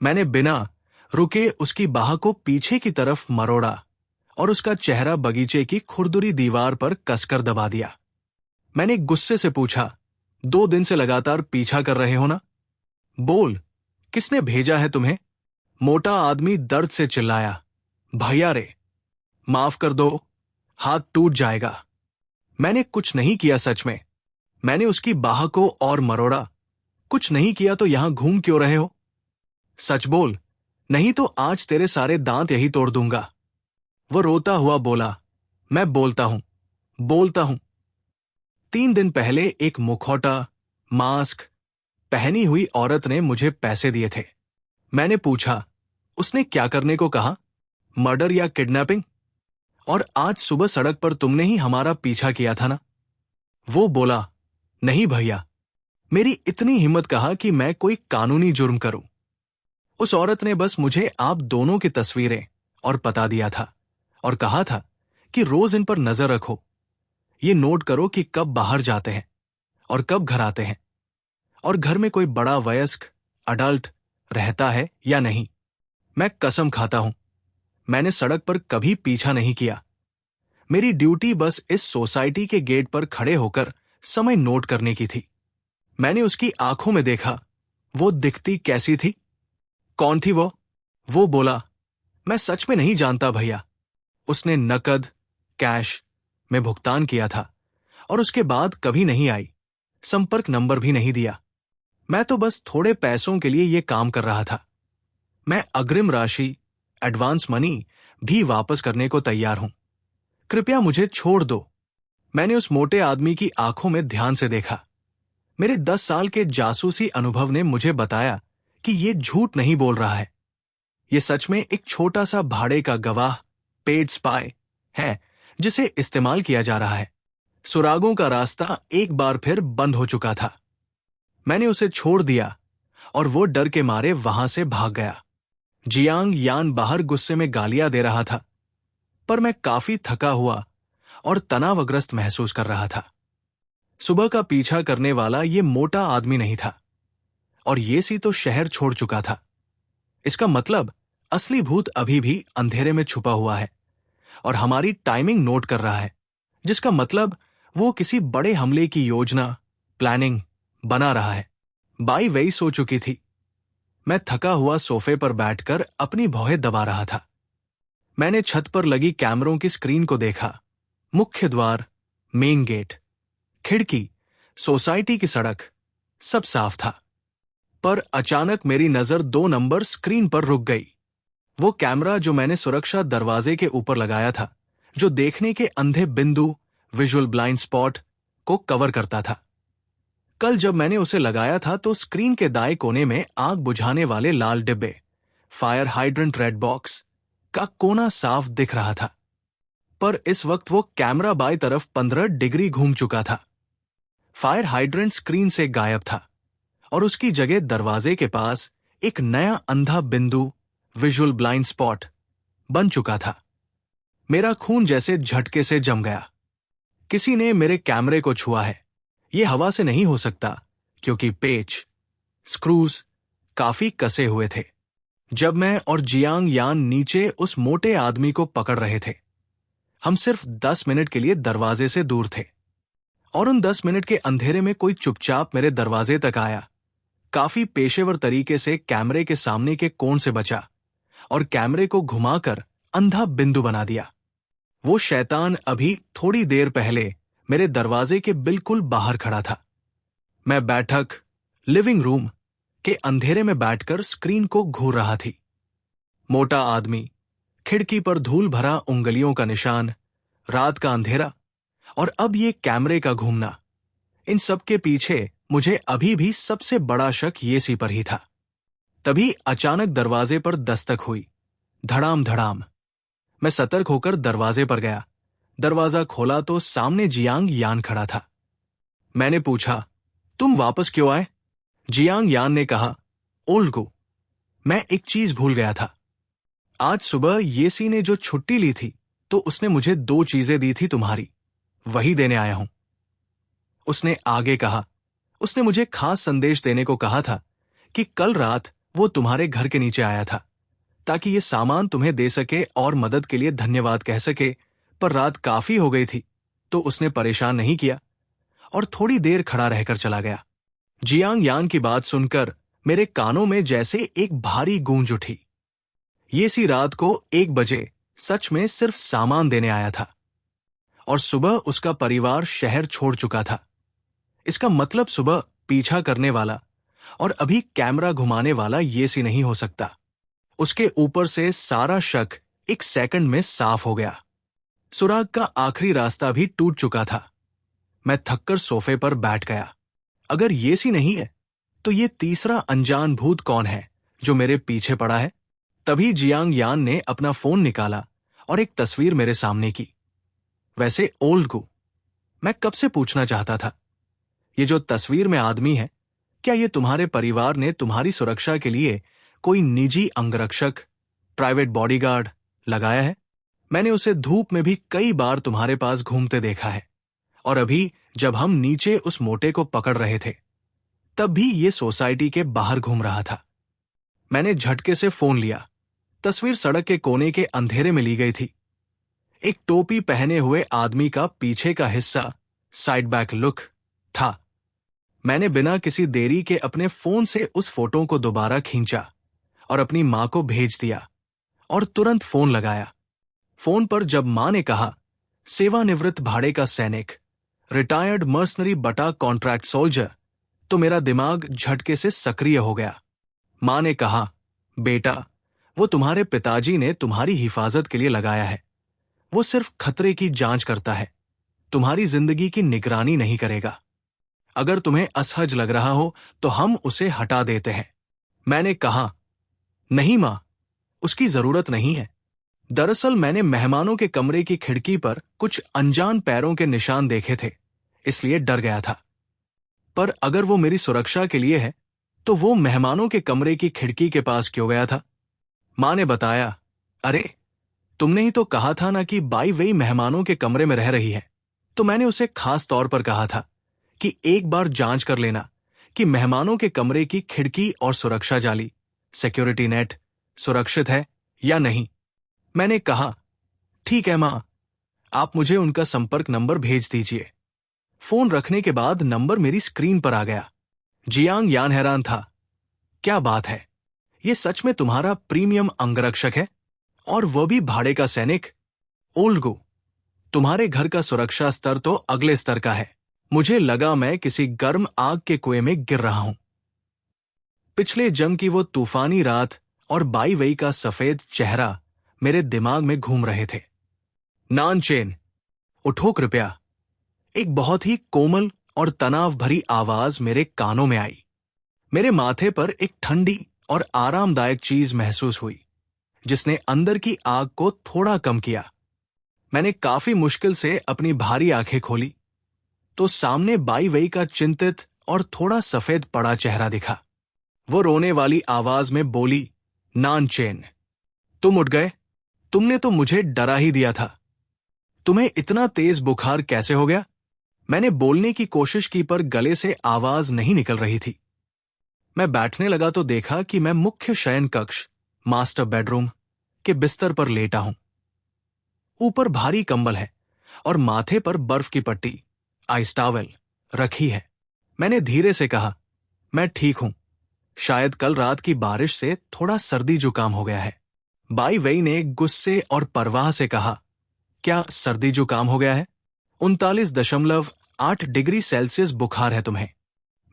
मैंने बिना रुके उसकी बाह को पीछे की तरफ मरोड़ा और उसका चेहरा बगीचे की खुरदुरी दीवार पर कसकर दबा दिया। मैंने गुस्से से पूछा, 2 दिन से लगातार पीछा कर रहे हो ना? बोल, किसने भेजा है तुम्हें? मोटा आदमी दर्द से चिल्लाया, भैया रे, माफ कर दो, हाथ टूट जाएगा। मैंने कुछ नहीं किया सच में। मैंने उसकी बाह को और मरोड़ा। कुछ नहीं किया तो यहां घूम क्यों रहे हो? सच बोल, नहीं तो आज तेरे सारे दांत यही तोड़ दूंगा। वो रोता हुआ बोला, मैं बोलता हूं। 3 दिन पहले एक मुखौटा, मास्क पहनी हुई औरत ने मुझे पैसे दिए थे। मैंने पूछा, उसने क्या करने को कहा? मर्डर या किडनैपिंग? और आज सुबह सड़क पर तुमने ही हमारा पीछा किया था ना? वो बोला, नहीं भैया, मेरी इतनी हिम्मत कहा कि मैं कोई कानूनी जुर्म करूं। उस औरत ने बस मुझे आप दोनों की तस्वीरें और पता दिया था और कहा था कि रोज इन पर नजर रखो। ये नोट करो कि कब बाहर जाते हैं और कब घर आते हैं, और घर में कोई बड़ा वयस्क अडल्ट रहता है या नहीं। मैं कसम खाता हूं, मैंने सड़क पर कभी पीछा नहीं किया। मेरी ड्यूटी बस इस सोसाइटी के गेट पर खड़े होकर समय नोट करने की थी। मैंने उसकी आंखों में देखा, वो दिखती कैसी थी? कौन थी वो? वो बोला, मैं सच में नहीं जानता भैया। उसने नकद, कैश में भुगतान किया था और उसके बाद कभी नहीं आई। संपर्क नंबर भी नहीं दिया। मैं तो बस थोड़े पैसों के लिए ये काम कर रहा था। मैं अग्रिम राशि, एडवांस मनी भी वापस करने को तैयार हूं। कृपया मुझे छोड़ दो। मैंने उस मोटे आदमी की आंखों में ध्यान से देखा। मेरे 10 साल के जासूसी अनुभव ने मुझे बताया कि ये झूठ नहीं बोल रहा है। ये सच में एक छोटा सा भाड़े का गवाह, पेड स्पाई है जिसे इस्तेमाल किया जा रहा है। सुरागों का रास्ता एक बार फिर बंद हो चुका था। मैंने उसे छोड़ दिया और वो डर के मारे वहां से भाग गया। जियांग यान बाहर गुस्से में गालियां दे रहा था, पर मैं काफी थका हुआ और तनावग्रस्त महसूस कर रहा था। सुबह का पीछा करने वाला ये मोटा आदमी नहीं था और ये सी तो शहर छोड़ चुका था। इसका मतलब असली भूत अभी भी अंधेरे में छुपा हुआ है और हमारी टाइमिंग नोट कर रहा है, जिसका मतलब वो किसी बड़े हमले की योजना, प्लानिंग बना रहा है। बाई वही सो चुकी थी। मैं थका हुआ सोफे पर बैठकर अपनी भौहें दबा रहा था। मैंने छत पर लगी कैमरों की स्क्रीन को देखा। मुख्य द्वार, मेन गेट, खिड़की, सोसाइटी की सड़क, सब साफ था। पर अचानक मेरी नजर 2 नंबर स्क्रीन पर रुक गई। वो कैमरा जो मैंने सुरक्षा दरवाजे के ऊपर लगाया था, जो देखने के अंधे बिंदु, विजुअल ब्लाइंड स्पॉट को कवर करता था। कल जब मैंने उसे लगाया था तो स्क्रीन के दाएं कोने में आग बुझाने वाले लाल डिब्बे, फायर हाइड्रेंट रेड बॉक्स का कोना साफ दिख रहा था। पर इस वक्त वो कैमरा बाईं तरफ 15 डिग्री घूम चुका था। फायर हाइड्रेंट स्क्रीन से गायब था और उसकी जगह दरवाजे के पास एक नया अंधा बिंदु, विजुअल ब्लाइंड स्पॉट बन चुका था। मेरा खून जैसे झटके से जम गया। किसी ने मेरे कैमरे को छुआ है। यह हवा से नहीं हो सकता, क्योंकि पेच, स्क्रूज काफी कसे हुए थे। जब मैं और जियांग यान नीचे उस मोटे आदमी को पकड़ रहे थे, हम सिर्फ 10 मिनट के लिए दरवाजे से दूर थे और उन 10 मिनट के अंधेरे में कोई चुपचाप मेरे दरवाजे तक आया, काफी पेशेवर तरीके से कैमरे के सामने के कोण से बचा और कैमरे को घुमाकर अंधा बिंदु बना दिया। वो शैतान अभी थोड़ी देर पहले मेरे दरवाजे के बिल्कुल बाहर खड़ा था। मैं बैठक, लिविंग रूम के अंधेरे में बैठकर स्क्रीन को घूर रहा थी। मोटा आदमी, खिड़की पर धूल भरा उंगलियों का निशान, रात का अंधेरा और अब ये कैमरे का घूमना, इन सब के पीछे मुझे अभी भी सबसे बड़ा शक येसी पर ही था। तभी अचानक दरवाजे पर दस्तक हुई, धड़ाम धड़ाम। मैं सतर्क होकर दरवाजे पर गया। दरवाजा खोला तो सामने जियांग यान खड़ा था। मैंने पूछा, तुम वापस क्यों आए? जियांग यान ने कहा, ओल्ड, मैं एक चीज भूल गया था। आज सुबह येसी ने जो छुट्टी ली थी तो उसने मुझे 2 चीजें दी थी तुम्हारी, वही देने आया हूं। उसने आगे कहा, उसने मुझे खास संदेश देने को कहा था कि कल रात वो तुम्हारे घर के नीचे आया था ताकि ये सामान तुम्हें दे सके और मदद के लिए धन्यवाद कह सके, पर रात काफी हो गई थी तो उसने परेशान नहीं किया और थोड़ी देर खड़ा रहकर चला गया। जियांग यान की बात सुनकर मेरे कानों में जैसे एक भारी गूंज उठी। ये सी रात को 1 बजे सच में सिर्फ सामान देने आया था और सुबह उसका परिवार शहर छोड़ चुका था। इसका मतलब सुबह पीछा करने वाला और अभी कैमरा घुमाने वाला ये सी नहीं हो सकता। उसके ऊपर से सारा शक 1 सेकंड में साफ हो गया। सुराग का आखिरी रास्ता भी टूट चुका था। मैं थककर सोफे पर बैठ गया। अगर ये सी नहीं है तो ये तीसरा अनजान भूत कौन है जो मेरे पीछे पड़ा है? तभी जियांग यान ने अपना फोन निकाला और एक तस्वीर मेरे सामने की। वैसे ओल्ड को मैं कब से पूछना चाहता था, ये जो तस्वीर में आदमी है, क्या ये तुम्हारे परिवार ने तुम्हारी सुरक्षा के लिए कोई निजी अंगरक्षक, प्राइवेट बॉडीगार्ड लगाया है? मैंने उसे धूप में भी कई बार तुम्हारे पास घूमते देखा है और अभी जब हम नीचे उस मोटे को पकड़ रहे थे तब भी ये सोसाइटी के बाहर घूम रहा था। मैंने झटके से फोन लिया। तस्वीर सड़क के कोने के अंधेरे में ली गई थी। एक टोपी पहने हुए आदमी का पीछे का हिस्सा, साइड बैक लुक था। मैंने बिना किसी देरी के अपने फोन से उस फोटो को दोबारा खींचा और अपनी मां को भेज दिया और तुरंत फोन लगाया। फोन पर जब मां ने कहा, सेवानिवृत्त भाड़े का सैनिक, रिटायर्ड मर्सनरी बटा कॉन्ट्रैक्ट सोल्जर, तो मेरा दिमाग झटके से सक्रिय हो गया। मां ने कहा, बेटा, वो तुम्हारे पिताजी ने तुम्हारी हिफाजत के लिए लगाया है। वो सिर्फ खतरे की जांच करता है, तुम्हारी जिंदगी की निगरानी नहीं करेगा। अगर तुम्हें असहज लग रहा हो तो हम उसे हटा देते हैं। मैंने कहा, नहीं मां, उसकी जरूरत नहीं है। दरअसल मैंने मेहमानों के कमरे की खिड़की पर कुछ अनजान पैरों के निशान देखे थे, इसलिए डर गया था। पर अगर वो मेरी सुरक्षा के लिए है तो वो मेहमानों के कमरे की खिड़की के पास क्यों गया था? मां ने बताया, अरे तुमने ही तो कहा था ना कि बाई वही मेहमानों के कमरे में रह रही है, तो मैंने उसे खास तौर पर कहा था कि एक बार जांच कर लेना कि मेहमानों के कमरे की खिड़की और सुरक्षा जाली, सिक्योरिटी नेट सुरक्षित है या नहीं। मैंने कहा, ठीक है मां, आप मुझे उनका संपर्क नंबर भेज दीजिए। फोन रखने के बाद नंबर मेरी स्क्रीन पर आ गया। जियांग यान हैरान था। क्या बात है, ये सच में तुम्हारा प्रीमियम अंगरक्षक है और वह भी भाड़े का सैनिक? ओल्डगो, तुम्हारे घर का सुरक्षा स्तर तो अगले स्तर का है। मुझे लगा मैं किसी गर्म आग के कुएं में गिर रहा हूं। पिछले जंग की वो तूफानी रात और बाई वेई का सफेद चेहरा मेरे दिमाग में घूम रहे थे। नानचेन, उठो कृपया। एक बहुत ही कोमल और तनाव भरी आवाज मेरे कानों में आई। मेरे माथे पर एक ठंडी और आरामदायक चीज महसूस हुई, जिसने अंदर की आग को थोड़ा कम किया। मैंने काफी मुश्किल से अपनी भारी आंखें खोली, तो सामने बाई वेई का चिंतित और थोड़ा सफेद पड़ा चेहरा दिखा। वो रोने वाली आवाज में बोली, नानचेन, तुम उठ गए? तुमने तो मुझे डरा ही दिया था। तुम्हें इतना तेज बुखार कैसे हो गया? मैंने बोलने की कोशिश की, पर गले से आवाज नहीं निकल रही थी। मैं बैठने लगा तो देखा कि मैं मुख्य शयन कक्ष, मास्टर बेडरूम के बिस्तर पर लेटा हूं। ऊपर भारी कंबल है और माथे पर बर्फ की पट्टी, आइस टॉवेल रखी है। मैंने धीरे से कहा, मैं ठीक हूं। शायद कल रात की बारिश से थोड़ा सर्दी जुकाम हो गया है। बाई वेई ने गुस्से और परवाह से कहा, क्या सर्दी जुकाम हो गया है? 39.8 डिग्री सेल्सियस बुखार है तुम्हें।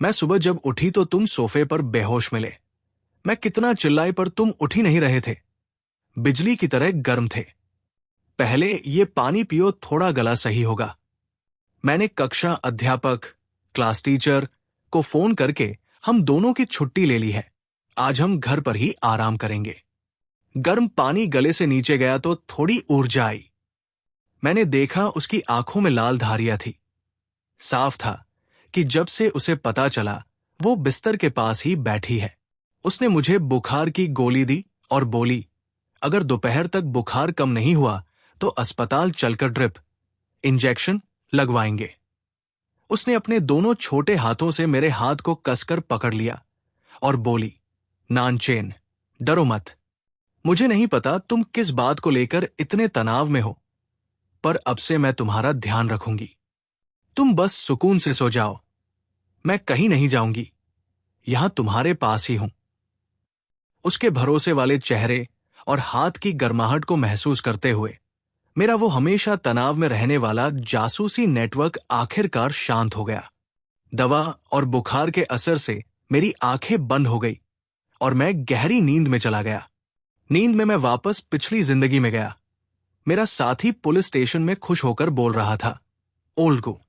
मैं सुबह जब उठी तो तुम सोफे पर बेहोश मिले। मैं कितना चिल्लाई पर तुम उठ ही नहीं रहे थे। बिजली की तरह गर्म थे। पहले ये पानी पियो, थोड़ा गला सही होगा। मैंने कक्षा अध्यापक, क्लास टीचर को फोन करके हम दोनों की छुट्टी ले ली है। आज हम घर पर ही आराम करेंगे। गर्म पानी गले से नीचे गया तो थोड़ी ऊर्जा आई। मैंने देखा उसकी आंखों में लाल धारियां थी। साफ था कि जब से उसे पता चला वो बिस्तर के पास ही बैठी है। उसने मुझे बुखार की गोली दी और बोली, अगर दोपहर तक बुखार कम नहीं हुआ तो अस्पताल चलकर ड्रिप इंजेक्शन लगवाएंगे। उसने अपने दोनों छोटे हाथों से मेरे हाथ को कसकर पकड़ लिया और बोली, नानचेन, डरो मत। मुझे नहीं पता तुम किस बात को लेकर इतने तनाव में हो, पर अब से मैं तुम्हारा ध्यान रखूंगी। तुम बस सुकून से सो जाओ। मैं कहीं नहीं जाऊंगी, यहां तुम्हारे पास ही हूं। उसके भरोसे वाले चेहरे और हाथ की गर्माहट को महसूस करते हुए मेरा वो हमेशा तनाव में रहने वाला जासूसी नेटवर्क आखिरकार शांत हो गया। दवा और बुखार के असर से मेरी आंखें बंद हो गई और मैं गहरी नींद में चला गया। नींद में मैं वापस पिछली जिंदगी में गया। मेरा साथी पुलिस स्टेशन में खुश होकर बोल रहा था, ओल्गो,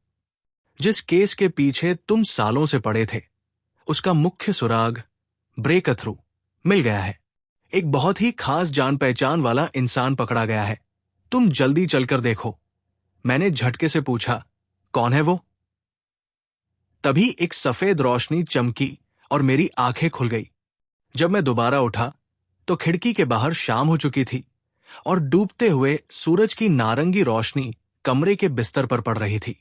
जिस केस के पीछे तुम सालों से पड़े थे, उसका मुख्य सुराग, ब्रेक थ्रू, मिल गया है। एक बहुत ही खास जान पहचान वाला इंसान पकड़ा गया है। तुम जल्दी चलकर देखो। मैंने झटके से पूछा, कौन है वो? तभी एक सफेद रोशनी चमकी और मेरी आंखें खुल गई। जब मैं दोबारा उठा तो खिड़की के बाहर शाम हो चुकी थी और डूबते हुए सूरज की नारंगी रोशनी कमरे के बिस्तर पर पड़ रही थी।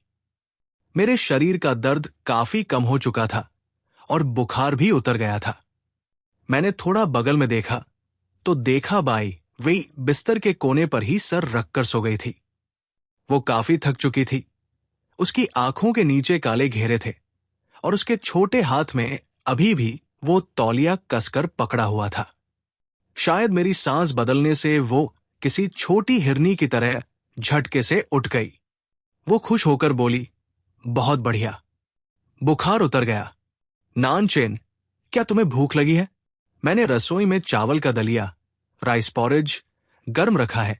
मेरे शरीर का दर्द काफी कम हो चुका था और बुखार भी उतर गया था। मैंने थोड़ा बगल में देखा तो देखा बाई वेई बिस्तर के कोने पर ही सर रखकर सो गई थी। वो काफी थक चुकी थी। उसकी आंखों के नीचे काले घेरे थे और उसके छोटे हाथ में अभी भी वो तौलिया कसकर पकड़ा हुआ था। शायद मेरी सांस बदलने से वो किसी छोटी हिरनी की तरह झटके से उठ गई। वो खुश होकर बोली, बहुत बढ़िया, बुखार उतर गया। नानचेन, क्या तुम्हें भूख लगी है? मैंने रसोई में चावल का दलिया, राइस पॉरेज गर्म रखा है,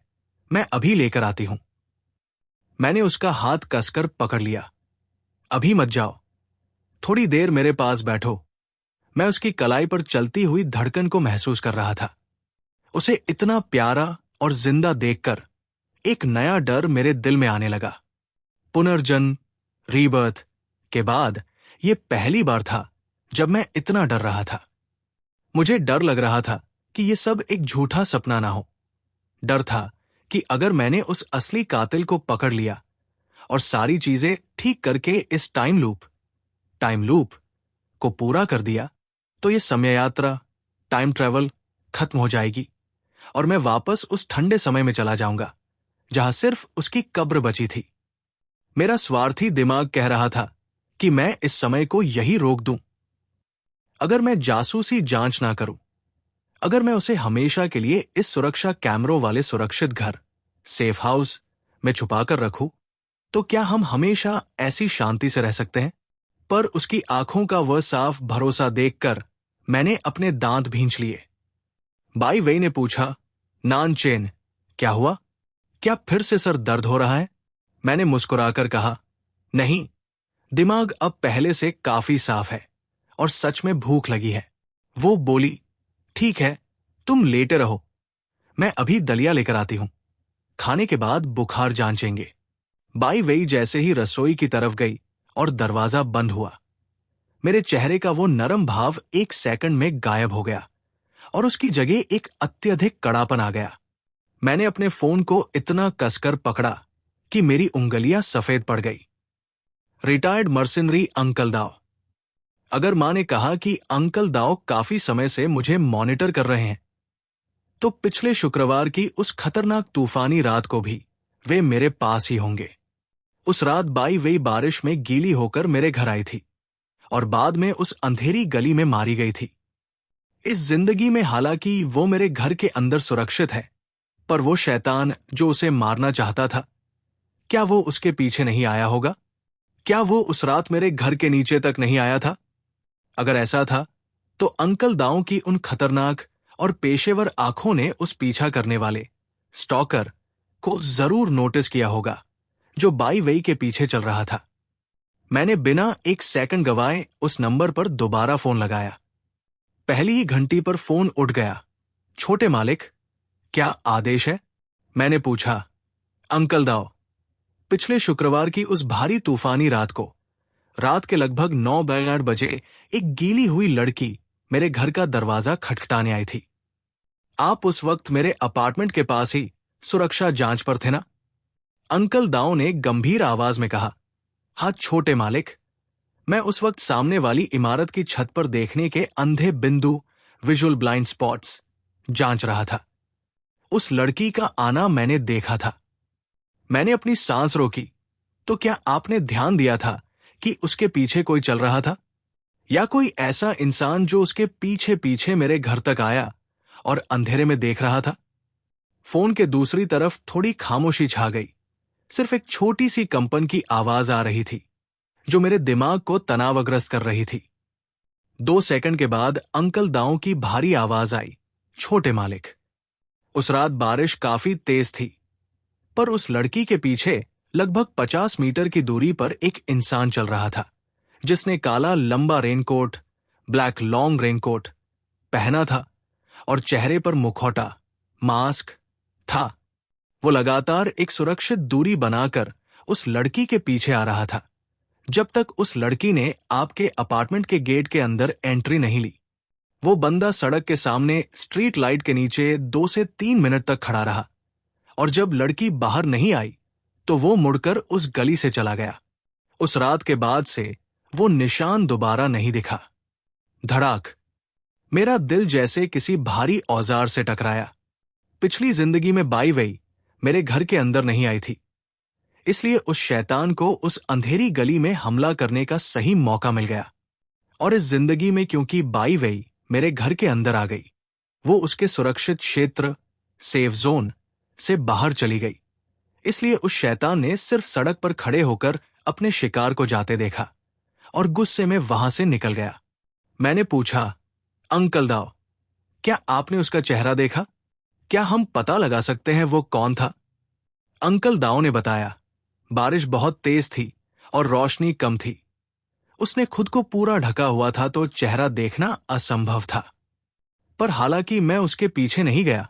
मैं अभी लेकर आती हूं। मैंने उसका हाथ कसकर पकड़ लिया। अभी मत जाओ, थोड़ी देर मेरे पास बैठो। मैं उसकी कलाई पर चलती हुई धड़कन को महसूस कर रहा था। उसे इतना प्यारा और जिंदा देखकर एक नया डर मेरे दिल में आने लगा। पुनर्जन्म, रीबर्थ के बाद यह पहली बार था जब मैं इतना डर रहा था। मुझे डर लग रहा था कि यह सब एक झूठा सपना ना हो। डर था कि अगर मैंने उस असली कातिल को पकड़ लिया और सारी चीजें ठीक करके इस टाइम लूप को पूरा कर दिया तो ये समय यात्रा, टाइम ट्रेवल खत्म हो जाएगी और मैं वापस उस ठंडे समय में चला जाऊंगा जहां सिर्फ उसकी कब्र बची थी। मेरा स्वार्थी दिमाग कह रहा था कि मैं इस समय को यही रोक दूं। अगर मैं जासूसी जांच ना करूं, अगर मैं उसे हमेशा के लिए इस सुरक्षा कैमरों वाले सुरक्षित घर, सेफ हाउस में छुपाकर रखूं, तो क्या हम हमेशा ऐसी शांति से रह सकते हैं? पर उसकी आंखों का वह साफ भरोसा देखकर मैंने अपने दांत भींच लिए। बाई वेई ने पूछा, नानचेन, क्या हुआ? क्या फिर से सर दर्द हो रहा है? मैंने मुस्कुराकर कहा, नहीं, दिमाग अब पहले से काफी साफ है और सच में भूख लगी है। वो बोली, ठीक है, तुम लेटे रहो, मैं अभी दलिया लेकर आती हूं। खाने के बाद बुखार जांचेंगे। बाई वेई जैसे ही रसोई की तरफ गई और दरवाजा बंद हुआ, मेरे चेहरे का वो नरम भाव 1 सेकंड में गायब हो गया और उसकी जगह एक अत्यधिक कड़ापन आ गया। मैंने अपने फोन को इतना कसकर पकड़ा कि मेरी उंगलियां सफेद पड़ गई। रिटायर्ड मर्सिनरी अंकल दाव। अगर मां ने कहा कि अंकल दाव काफी समय से मुझे मॉनिटर कर रहे हैं, तो पिछले शुक्रवार की उस खतरनाक तूफानी रात को भी वे मेरे पास ही होंगे। उस रात बाई वेई बारिश में गीली होकर मेरे घर आई थी और बाद में उस अंधेरी गली में मारी गई थी। इस जिंदगी में हालांकि वो मेरे घर के अंदर सुरक्षित है, पर वो शैतान जो उसे मारना चाहता था, क्या वो उसके पीछे नहीं आया होगा? क्या वो उस रात मेरे घर के नीचे तक नहीं आया था? अगर ऐसा था, तो अंकल दाऊ की उन खतरनाक और पेशेवर आंखों ने उस पीछा करने वाले स्टॉकर को जरूर नोटिस किया होगा, जो बाई वेई के पीछे चल रहा था। मैंने बिना 1 सेकंड गवाए उस नंबर पर दोबारा फोन लगाया। पहली ही घंटी पर फोन उठ गया। छोटे मालिक, क्या आदेश है? मैंने पूछा। अंकल दाओ, पिछले शुक्रवार की उस भारी तूफानी रात को रात के लगभग 9 बजे एक गीली हुई लड़की मेरे घर का दरवाजा खटखटाने आई थी। आप उस वक्त मेरे अपार्टमेंट के पास ही सुरक्षा जांच पर थे ना? अंकल दाओ ने गंभीर आवाज में कहा। हाँ छोटे मालिक, मैं उस वक्त सामने वाली इमारत की छत पर देखने के अंधे बिंदु, विजुअल ब्लाइंड स्पॉट्स, जांच रहा था। उस लड़की का आना मैंने देखा था। मैंने अपनी सांस रोकी, तो क्या आपने ध्यान दिया था कि उसके पीछे कोई चल रहा था, या कोई ऐसा इंसान जो उसके पीछे पीछे मेरे घर तक आया और अंधेरे में देख रहा था? फोन के दूसरी तरफ थोड़ी खामोशी छा गई। सिर्फ एक छोटी सी कंपन की आवाज आ रही थी, जो मेरे दिमाग को तनावग्रस्त कर रही थी। 2 सेकंड के बाद अंकल दाऊ की भारी आवाज आई। छोटे मालिक, उस रात बारिश काफी तेज थी, पर उस लड़की के पीछे लगभग 50 मीटर की दूरी पर एक इंसान चल रहा था, जिसने काला लंबा रेनकोट, ब्लैक लॉन्ग रेनकोट पहना था और चेहरे पर मुखौटा, मास्क था। वो लगातार एक सुरक्षित दूरी बनाकर उस लड़की के पीछे आ रहा था, जब तक उस लड़की ने आपके अपार्टमेंट के गेट के अंदर एंट्री नहीं ली। वो बंदा सड़क के सामने स्ट्रीट लाइट के नीचे 2 से 3 मिनट तक खड़ा रहा, और जब लड़की बाहर नहीं आई तो वो मुड़कर उस गली से चला गया। उस रात के बाद से वो निशान दोबारा नहीं दिखा। धड़ाक, मेरा दिल जैसे किसी भारी औजार से टकराया। पिछली जिंदगी में बाई वेई मेरे घर के अंदर नहीं आई थी, इसलिए उस शैतान को उस अंधेरी गली में हमला करने का सही मौका मिल गया। और इस जिंदगी में क्योंकि बाई वेई मेरे घर के अंदर आ गई, वो उसके सुरक्षित क्षेत्र, सेफ जोन से बाहर चली गई, इसलिए उस शैतान ने सिर्फ सड़क पर खड़े होकर अपने शिकार को जाते देखा और गुस्से में वहां से निकल गया। मैंने पूछा, अंकल दाओ, क्या आपने उसका चेहरा देखा? क्या हम पता लगा सकते हैं वो कौन था? अंकल दाओ ने बताया, बारिश बहुत तेज थी और रोशनी कम थी। उसने खुद को पूरा ढका हुआ था, तो चेहरा देखना असंभव था। पर हालांकि मैं उसके पीछे नहीं गया,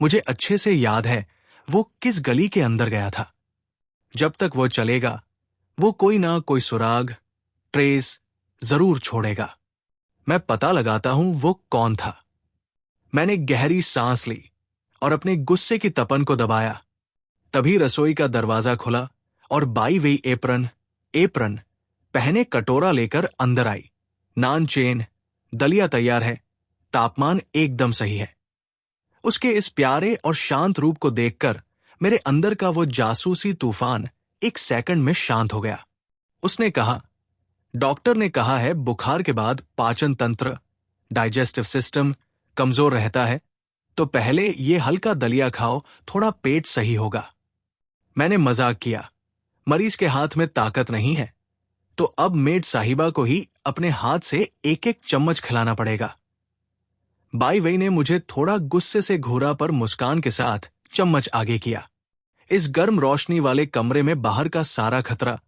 मुझे अच्छे से याद है वो किस गली के अंदर गया था। जब तक वो चलेगा, वो कोई ना कोई सुराग, ट्रेस जरूर छोड़ेगा। मैं पता लगाता हूं वो कौन था। मैंने गहरी सांस ली और अपने गुस्से की तपन को दबाया। तभी रसोई का दरवाजा खुला और बाई वेई एप्रन पहने कटोरा लेकर अंदर आई। नान चेन, दलिया तैयार है, तापमान एकदम सही है। उसके इस प्यारे और शांत रूप को देखकर मेरे अंदर का वो जासूसी तूफान 1 सेकंड में शांत हो गया। उसने कहा, डॉक्टर ने कहा है बुखार के बाद पाचन तंत्र, डाइजेस्टिव सिस्टम कमजोर रहता है, तो पहले ये हल्का दलिया खाओ, थोड़ा पेट सही होगा। मैंने मजाक किया, मरीज के हाथ में ताकत नहीं है, तो अब मेड साहिबा को ही अपने हाथ से एक एक चम्मच खिलाना पड़ेगा। बाई वई ने मुझे थोड़ा गुस्से से घूरा पर मुस्कान के साथ चम्मच आगे किया। इस गर्म रोशनी वाले कमरे में बाहर का सारा खतरा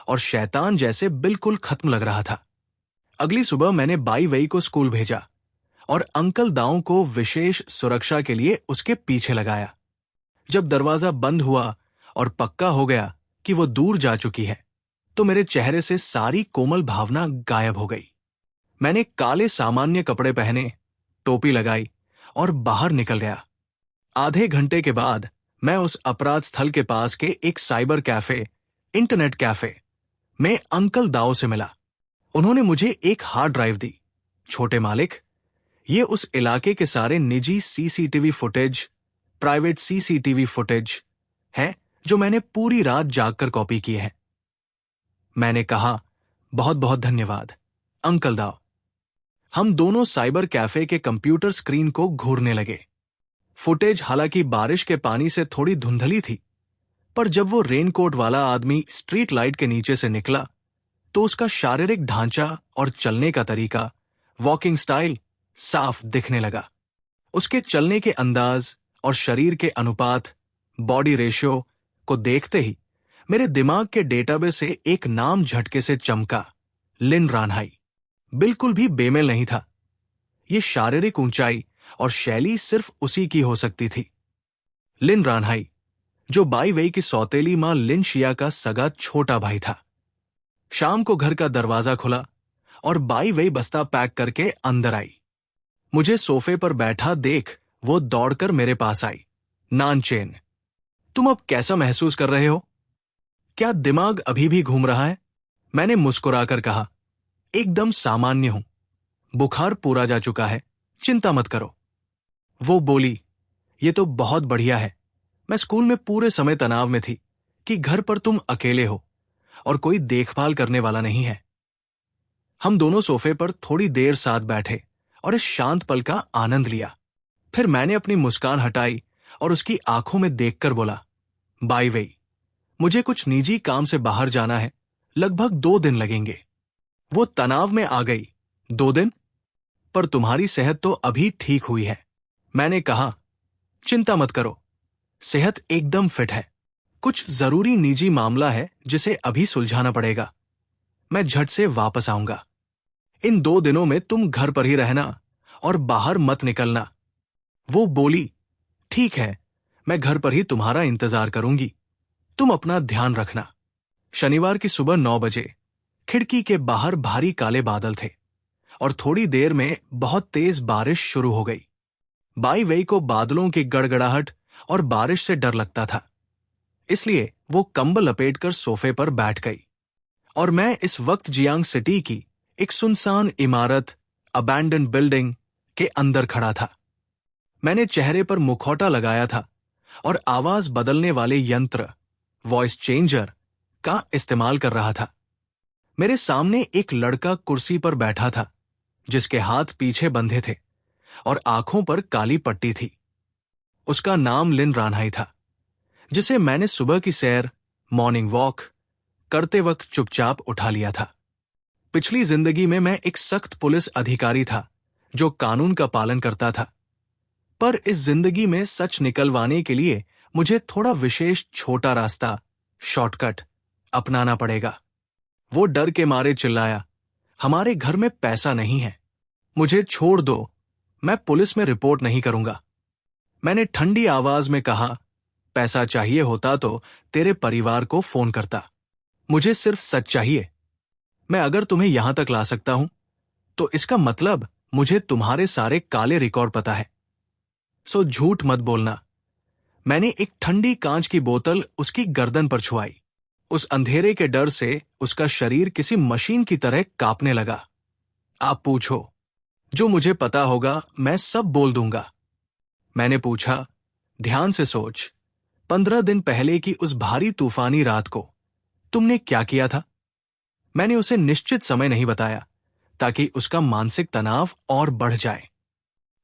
और शैतान जैसे बिल्कुल खत्म लग रहा था। अगली सुबह मैंने बाई वई को स्कूल भेजा और अंकल दाऊ को विशेष सुरक्षा के लिए उसके पीछे लगाया। जब दरवाजा बंद हुआ और पक्का हो गया कि वो दूर जा चुकी है, तो मेरे चेहरे से सारी कोमल भावना गायब हो गई। मैंने काले सामान्य कपड़े पहने, टोपी लगाई और बाहर निकल गया। आधे घंटे के बाद मैं उस अपराध स्थल के पास के एक साइबर कैफे, इंटरनेट कैफे में अंकल दाऊ से मिला। उन्होंने मुझे एक हार्ड ड्राइव दी। छोटे मालिक, ये उस इलाके के सारे निजी CCTV footage, private CCTV footage है जो मैंने पूरी रात जागकर कॉपी किए हैं। मैंने कहा, बहुत बहुत धन्यवाद अंकल दाऊ। हम दोनों साइबर कैफे के कंप्यूटर स्क्रीन को घूरने लगे। फुटेज हालांकि बारिश के पानी से थोड़ी धुंधली थी, पर जब वो रेनकोट वाला आदमी स्ट्रीट लाइट के नीचे से निकला तो उसका शारीरिक ढांचा और चलने का तरीका, वॉकिंग स्टाइल साफ दिखने लगा। उसके चलने के अंदाज और शरीर के अनुपात, बॉडी रेशियो को देखते ही मेरे दिमाग के डेटाबेस से एक नाम झटके से चमका, लिन रानहाई। बिल्कुल भी बेमेल नहीं था। ये शारीरिक ऊंचाई और शैली सिर्फ उसी की हो सकती थी। लिन रानहाई, जो बाई वई की सौतेली मां लिन शिया का सगा छोटा भाई था। शाम को घर का दरवाजा खुला और बाई वई बस्ता पैक करके अंदर आई। मुझे सोफे पर बैठा देख वो दौड़कर मेरे पास आई। नानचेन, तुम अब कैसा महसूस कर रहे हो? क्या दिमाग अभी भी घूम रहा है? मैंने मुस्कुराकर कहा, एकदम सामान्य हूं। बुखार पूरा जा चुका है, चिंता मत करो। वो बोली, ये तो बहुत बढ़िया है। मैं स्कूल में पूरे समय तनाव में थी कि घर पर तुम अकेले हो और कोई देखभाल करने वाला नहीं है। हम दोनों सोफे पर थोड़ी देर साथ बैठे और इस शांत पल का आनंद लिया। फिर मैंने अपनी मुस्कान हटाई और उसकी आंखों में देखकर बोला, बाई वई, मुझे कुछ निजी काम से बाहर जाना है, लगभग 2 दिन लगेंगे। वो तनाव में आ गई। 2 दिन? पर तुम्हारी सेहत तो अभी ठीक हुई है। मैंने कहा, चिंता मत करो, सेहत एकदम फिट है। कुछ जरूरी निजी मामला है जिसे अभी सुलझाना पड़ेगा। मैं झट से वापस आऊंगा। इन 2 दिनों में तुम घर पर ही रहना और बाहर मत निकलना। वो बोली, ठीक है, मैं घर पर ही तुम्हारा इंतजार करूंगी। तुम अपना ध्यान रखना। शनिवार की सुबह 9 बजे खिड़की के बाहर भारी काले बादल थे और थोड़ी देर में बहुत तेज बारिश शुरू हो गई। बाई वई को बादलों की गड़गड़ाहट और बारिश से डर लगता था, इसलिए वो कंबल लपेटकर सोफे पर बैठ गई और मैं इस वक्त जियांग सिटी की एक सुनसान इमारत, अबैंडन बिल्डिंग के अंदर खड़ा था। मैंने चेहरे पर मुखौटा लगाया था और आवाज बदलने वाले यंत्र, वॉइस चेंजर का इस्तेमाल कर रहा था। मेरे सामने एक लड़का कुर्सी पर बैठा था जिसके हाथ पीछे बंधे थे और आंखों पर काली पट्टी थी। उसका नाम लिन रानहाई था, जिसे मैंने सुबह की सैर, मॉर्निंग वॉक करते वक्त चुपचाप उठा लिया था। पिछली जिंदगी में मैं एक सख्त पुलिस अधिकारी था जो कानून का पालन करता था, पर इस जिंदगी में सच निकलवाने के लिए मुझे थोड़ा विशेष छोटा रास्ता, शॉर्टकट अपनाना पड़ेगा। वो डर के मारे चिल्लाया, हमारे घर में पैसा नहीं है, मुझे छोड़ दो, मैं पुलिस में रिपोर्ट नहीं करूंगा। मैंने ठंडी आवाज में कहा, पैसा चाहिए होता तो तेरे परिवार को फोन करता, मुझे सिर्फ सच चाहिए। मैं अगर तुम्हें यहां तक ला सकता हूं तो इसका मतलब मुझे तुम्हारे सारे काले रिकॉर्ड पता है, सो झूठ मत बोलना। मैंने एक ठंडी कांच की बोतल उसकी गर्दन पर छुआई। उस अंधेरे के डर से उसका शरीर किसी मशीन की तरह कांपने लगा। आप पूछो, जो मुझे पता होगा मैं सब बोल दूंगा। मैंने पूछा, ध्यान से सोच, 15 दिन पहले की उस भारी तूफानी रात को तुमने क्या किया था? मैंने उसे निश्चित समय नहीं बताया ताकि उसका मानसिक तनाव और बढ़ जाए।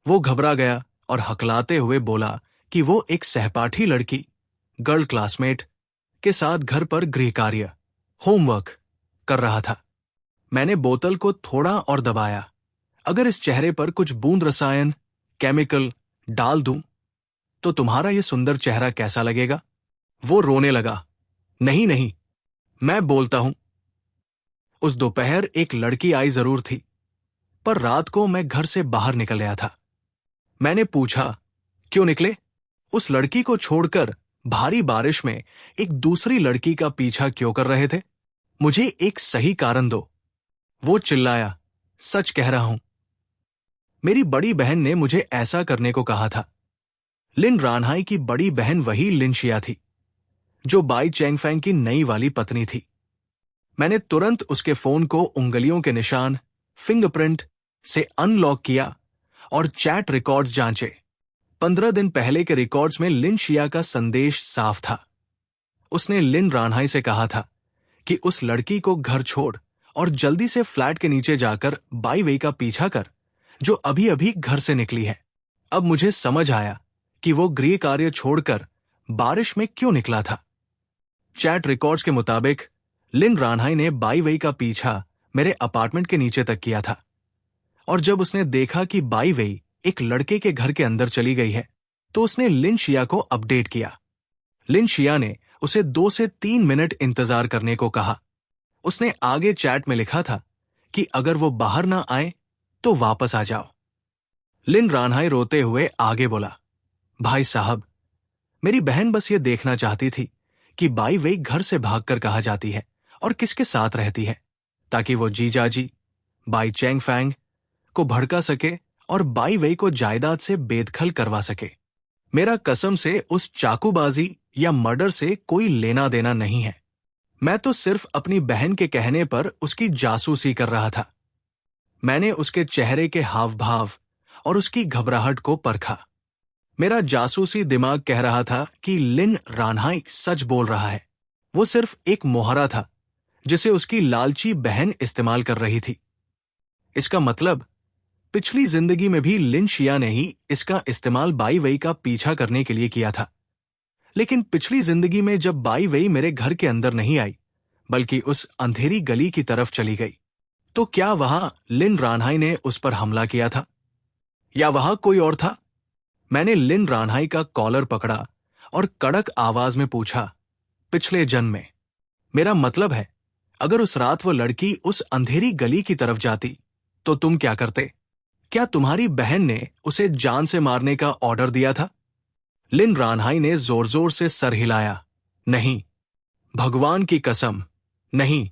वो घबरा गया और हकलाते हुए बोला कि वो एक सहपाठी लड़की, गर्ल क्लासमेट के साथ घर पर गृह कार्य, होमवर्क कर रहा था। मैंने बोतल को थोड़ा और दबाया। अगर इस चेहरे पर कुछ बूंद रसायन केमिकल डाल दूं तो तुम्हारा ये सुंदर चेहरा कैसा लगेगा? वो रोने लगा। नहीं नहीं, मैं बोलता हूं। उस दोपहर एक लड़की आई जरूर थी, पर रात को मैं घर से बाहर निकल गया था। मैंने पूछा, क्यों निकले? उस लड़की को छोड़कर भारी बारिश में एक दूसरी लड़की का पीछा क्यों कर रहे थे? मुझे एक सही कारण दो। वो चिल्लाया, सच कह रहा हूं। मेरी बड़ी बहन ने मुझे ऐसा करने को कहा था। लिन रानहाई की बड़ी बहन वही लिन शिया थी, जो बाई चैंगफैंग की नई वाली पत्नी थी। मैंने तुरंत उसके फोन को उंगलियों के निशान, फिंगरप्रिंट से अनलॉक किया और चैट रिकॉर्ड्स जांचे। 15 दिन पहले के रिकॉर्ड्स में लिन शिया का संदेश साफ था। उसने लिन रानहाई से कहा था कि उस लड़की को घर छोड़ और जल्दी से फ्लैट के नीचे जाकर बाई वेई का पीछा कर, जो अभी अभी घर से निकली है। अब मुझे समझ आया कि वो गृह कार्य छोड़कर बारिश में क्यों निकला था। चैट रिकॉर्ड्स के मुताबिक लिन रानहाई ने बाई वेई का पीछा मेरे अपार्टमेंट के नीचे तक किया था, और जब उसने देखा कि बाई वेई एक लड़के के घर के अंदर चली गई है, तो उसने लिन शिया को अपडेट किया। लिन शिया ने उसे 2 से 3 मिनट इंतजार करने को कहा। उसने आगे चैट में लिखा था कि अगर वो बाहर ना आए तो वापस आ जाओ। लिन रानहाई रोते हुए आगे बोला, भाई साहब, मेरी बहन बस ये देखना चाहती थी कि बाई वेई घर से भागकर कहाँ जाती है और किसके साथ रहती है, ताकि वो जीजाजी बाई चैंगफैंग को भड़का सके और बाई वेई को जायदाद से बेदखल करवा सके। मेरा कसम से उस चाकूबाजी या मर्डर से कोई लेना देना नहीं है। मैं तो सिर्फ अपनी बहन के कहने पर उसकी जासूसी कर रहा था। मैंने उसके चेहरे के हाव भाव और उसकी घबराहट को परखा। मेरा जासूसी दिमाग कह रहा था कि लिन रानहाई सच बोल रहा है। वो सिर्फ एक मोहरा था जिसे उसकी लालची बहन इस्तेमाल कर रही थी। इसका मतलब पिछली जिंदगी में भी लिन शिया ने ही इसका इस्तेमाल बाई वेई का पीछा करने के लिए किया था। लेकिन पिछली जिंदगी में जब बाई वेई मेरे घर के अंदर नहीं आई, बल्कि उस अंधेरी गली की तरफ चली गई, तो क्या वहां लिन रानहाई ने उस पर हमला किया था, या वहां कोई और था? मैंने लिन रानहाई का कॉलर पकड़ा और कड़क आवाज में पूछा, पिछले जन्म में? मेरा मतलब है, अगर उस रात वो लड़की उस अंधेरी गली की तरफ जाती तो तुम क्या करते? क्या तुम्हारी बहन ने उसे जान से मारने का ऑर्डर दिया था? लिन रानहाई ने जोर जोर से सर हिलाया। नहीं, भगवान की कसम, नहीं।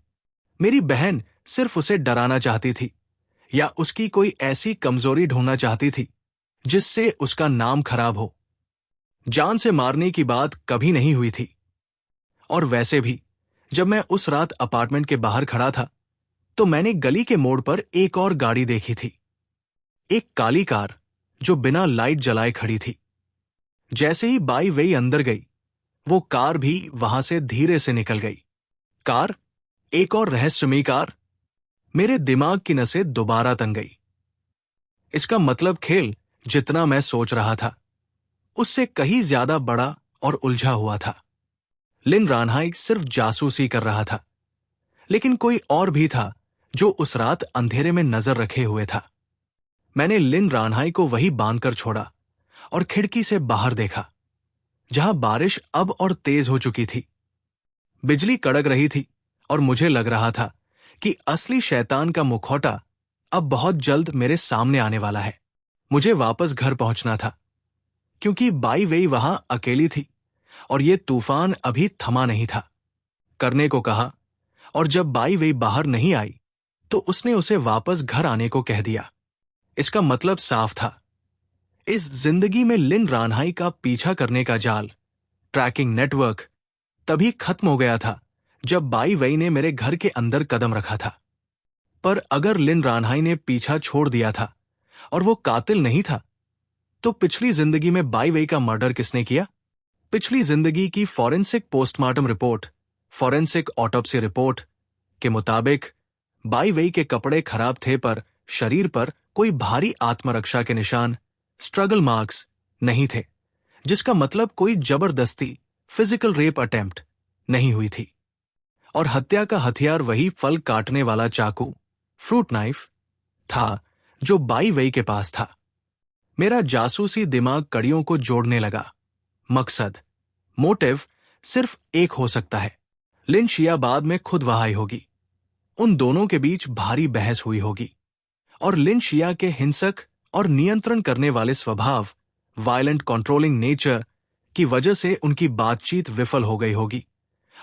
मेरी बहन सिर्फ उसे डराना चाहती थी, या उसकी कोई ऐसी कमजोरी ढूंढना चाहती थी जिससे उसका नाम खराब हो। जान से मारने की बात कभी नहीं हुई थी। और वैसे भी जब मैं उस रात अपार्टमेंट के बाहर खड़ा था, तो मैंने गली के मोड़ पर एक और गाड़ी देखी थी, एक काली कार जो बिना लाइट जलाए खड़ी थी। जैसे ही बाई वेई अंदर गई, वो कार भी वहां से धीरे से निकल गई। कार? एक और रहस्यमयी कार? मेरे दिमाग की नसें दोबारा तन गई। इसका मतलब खेल जितना मैं सोच रहा था, उससे कहीं ज्यादा बड़ा और उलझा हुआ था। लिन रानहाई सिर्फ जासूसी कर रहा था, लेकिन कोई और भी था जो उस रात अंधेरे में नजर रखे हुए था। मैंने लिन रानहाई को वही बांधकर छोड़ा और खिड़की से बाहर देखा, जहां बारिश अब और तेज हो चुकी थी। बिजली कड़क रही थी और मुझे लग रहा था कि असली शैतान का मुखौटा अब बहुत जल्द मेरे सामने आने वाला है। मुझे वापस घर पहुंचना था, क्योंकि बाई वेई वहां अकेली थी और ये तूफान अभी थमा नहीं था। करने को कहा, और जब बाई वेई बाहर नहीं आई तो उसने उसे वापस घर आने को कह दिया। इसका मतलब साफ था, इस जिंदगी में लिन रानहाई का पीछा करने का जाल, ट्रैकिंग नेटवर्क, तभी खत्म हो गया था जब बाई वेई ने मेरे घर के अंदर कदम रखा था। पर अगर लिन रानहाई ने पीछा छोड़ दिया था और वो कातिल नहीं था, तो पिछली जिंदगी में बाई वेई का मर्डर किसने किया? पिछली जिंदगी की forensic postmortem report, forensic autopsy report के मुताबिक बाई वेई के कपड़े खराब थे, पर शरीर पर कोई भारी आत्मरक्षा के निशान, स्ट्रगल मार्क्स नहीं थे, जिसका मतलब कोई जबरदस्ती फिजिकल रेप अटेम्प्ट नहीं हुई थी। और हत्या का हथियार वही फल काटने वाला चाकू, फ्रूट नाइफ, था जो बाई वेई के पास था। मेरा जासूसी दिमाग कड़ियों को जोड़ने लगा। मकसद, मोटिव सिर्फ एक हो सकता है। लिन शिया बाद में खुद वहां होगी। उन दोनों के बीच भारी बहस हुई होगी और लिन शिया के हिंसक और नियंत्रण करने वाले स्वभाव, वायलेंट कंट्रोलिंग नेचर की वजह से उनकी बातचीत विफल हो गई होगी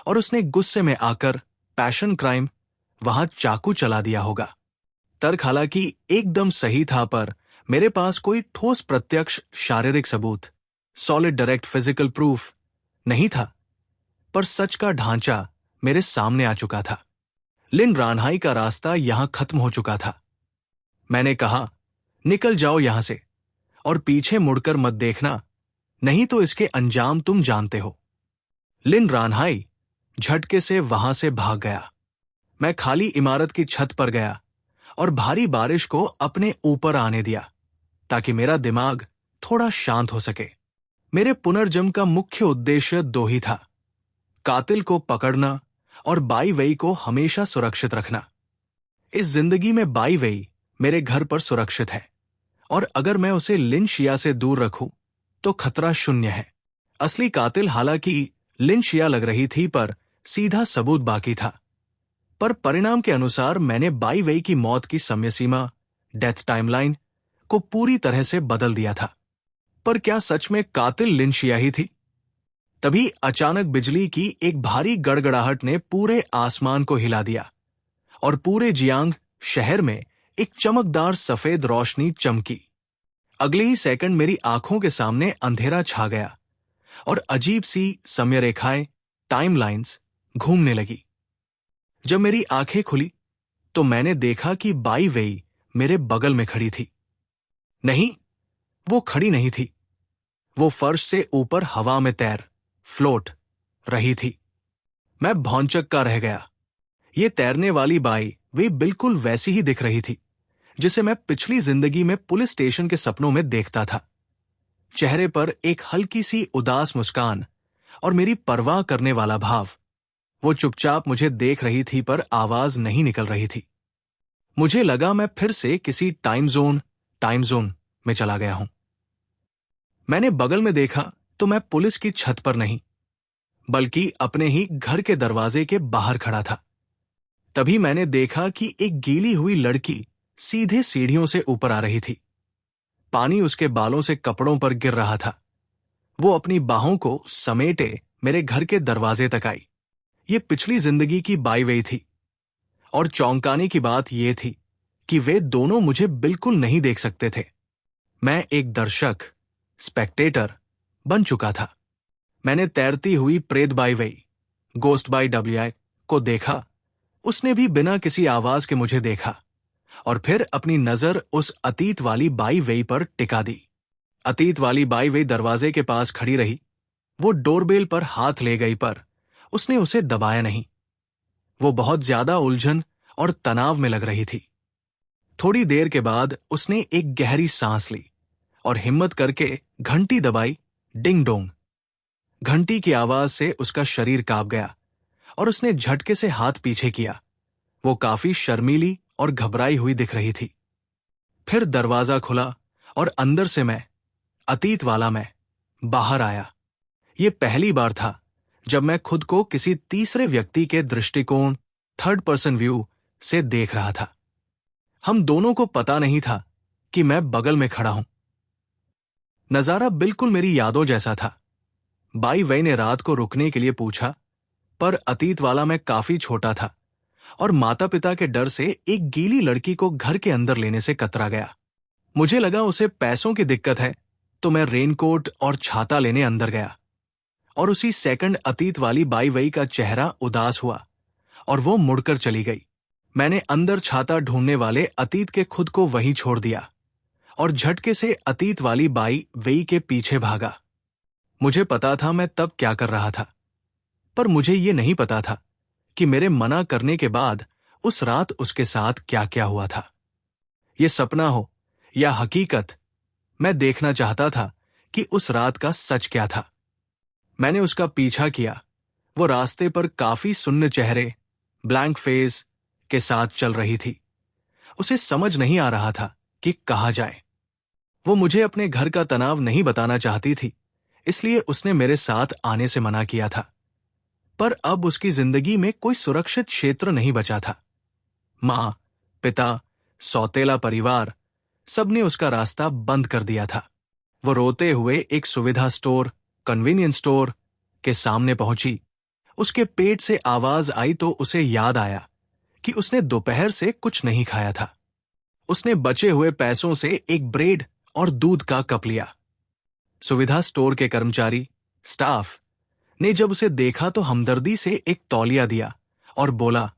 और उसने गुस्से में आकर पैशन क्राइम वहां चाकू चला दिया होगा। तर्क हालांकि एकदम सही था, पर मेरे पास कोई ठोस प्रत्यक्ष शारीरिक सबूत, सॉलिड डायरेक्ट फिजिकल प्रूफ नहीं था। पर सच का ढांचा मेरे सामने आ चुका था। लिन रानहाई का रास्ता यहां खत्म हो चुका था। मैंने कहा, निकल जाओ यहां से और पीछे मुड़कर मत देखना, नहीं तो इसके अंजाम तुम जानते हो। लिन रानहाई झटके से वहां से भाग गया। मैं खाली इमारत की छत पर गया और भारी बारिश को अपने ऊपर आने दिया ताकि मेरा दिमाग थोड़ा शांत हो सके। मेरे पुनर्जन्म का मुख्य उद्देश्य दो ही था, कातिल को पकड़ना और बाई वेई को हमेशा सुरक्षित रखना। इस जिंदगी में बाई वेई मेरे घर पर सुरक्षित है और अगर मैं उसे लिन शिया से दूर रखूं तो खतरा शून्य है। असली कातिल हालांकि लिन शिया लग रही थी, पर सीधा सबूत बाकी था। पर परिणाम के अनुसार मैंने बाई वेई की मौत की समय सीमा, डेथ टाइमलाइन को पूरी तरह से बदल दिया था। पर क्या सच में कातिल लिन शिया ही थी? तभी अचानक बिजली की एक भारी गड़गड़ाहट ने पूरे आसमान को हिला दिया और पूरे जियांग शहर में एक चमकदार सफेद रोशनी चमकी। अगले ही सेकंड मेरी आंखों के सामने अंधेरा छा गया और अजीब सी समय रेखाएं, टाइमलाइंस घूमने लगी। जब मेरी आंखें खुली तो मैंने देखा कि बाई वेई मेरे बगल में खड़ी थी। नहीं, वो खड़ी नहीं थी। वो फर्श से ऊपर हवा में फ्लोट रही थी। मैं भौंचक्का रह गया। ये तैरने वाली बाई वे बिल्कुल वैसी ही दिख रही थी जिसे मैं पिछली जिंदगी में पुलिस स्टेशन के सपनों में देखता था। चेहरे पर एक हल्की सी उदास मुस्कान और मेरी परवाह करने वाला भाव। वो चुपचाप मुझे देख रही थी, पर आवाज नहीं निकल रही थी। मुझे लगा मैं फिर से किसी टाइम जोन में चला गया हूं। मैंने बगल में देखा तो मैं पुलिस की छत पर नहीं, बल्कि अपने ही घर के दरवाजे के बाहर खड़ा था। तभी मैंने देखा कि एक गीली हुई लड़की सीधे सीढ़ियों से ऊपर आ रही थी। पानी उसके बालों से कपड़ों पर गिर रहा था। वो अपनी बाहों को समेटे मेरे घर के दरवाजे तक आई। ये पिछली जिंदगी की बाई वेई थी और चौंकाने की बात यह थी कि वे दोनों मुझे बिल्कुल नहीं देख सकते थे। मैं एक दर्शक, स्पेक्टेटर बन चुका था। मैंने तैरती हुई प्रेत बाई वेई, गोस्ट बाई डब्ल्यूआई को देखा। उसने भी बिना किसी आवाज के मुझे देखा और फिर अपनी नजर उस अतीत वाली बाई वेई पर टिका दी। अतीत वाली बाई वेई दरवाजे के पास खड़ी रही। वो डोरबेल पर हाथ ले गई, पर उसने उसे दबाया नहीं। वो बहुत ज्यादा उलझन और तनाव में लग रही थी। थोड़ी देर के बाद उसने एक गहरी सांस ली और हिम्मत करके घंटी दबाई। Ding dong. घंटी की आवाज से उसका शरीर कांप गया और उसने झटके से हाथ पीछे किया। वो काफी शर्मीली और घबराई हुई दिख रही थी। फिर दरवाजा खुला और अंदर से मैं, अतीत वाला मैं, बाहर आया। ये पहली बार था जब मैं खुद को किसी तीसरे व्यक्ति के दृष्टिकोण, थर्ड पर्सन व्यू से देख रहा था। हम दोनों को पता नहीं था कि मैं बगल में खड़ा हूं। नजारा बिल्कुल मेरी यादों जैसा था। बाई वेई ने रात को रुकने के लिए पूछा, पर अतीत वाला मैं काफी छोटा था और माता पिता के डर से एक गीली लड़की को घर के अंदर लेने से कतरा गया। मुझे लगा उसे पैसों की दिक्कत है, तो मैं रेनकोट और छाता लेने अंदर गया और उसी सेकंड अतीत वाली बाई वेई का चेहरा उदास हुआ और वो मुड़कर चली गई। मैंने अंदर छाता ढूंढने वाले अतीत के खुद को वहीं छोड़ दिया और झटके से अतीत वाली बाई वेई के पीछे भागा। मुझे पता था मैं तब क्या कर रहा था, पर मुझे ये नहीं पता था कि मेरे मना करने के बाद उस रात उसके साथ क्या क्या हुआ था। ये सपना हो या हकीकत, मैं देखना चाहता था कि उस रात का सच क्या था। मैंने उसका पीछा किया। वो रास्ते पर काफी सुन्न चेहरे, ब्लैंक फेस के साथ चल रही थी। उसे समझ नहीं आ रहा था कि कहाँ जाए। वो मुझे अपने घर का तनाव नहीं बताना चाहती थी, इसलिए उसने मेरे साथ आने से मना किया था। पर अब उसकी जिंदगी में कोई सुरक्षित क्षेत्र नहीं बचा था। मां, पिता, सौतेला परिवार, सबने उसका रास्ता बंद कर दिया था। वो रोते हुए एक सुविधा स्टोर, कन्वीनियंस स्टोर के सामने पहुंची। उसके पेट से आवाज आई तो उसे याद आया कि उसने दोपहर से कुछ नहीं खाया था। उसने बचे हुए पैसों से एक ब्रेड और दूध का कप लिया। सुविधा स्टोर के कर्मचारी, स्टाफ ने जब उसे देखा तो हमदर्दी से एक तौलिया दिया और बोला,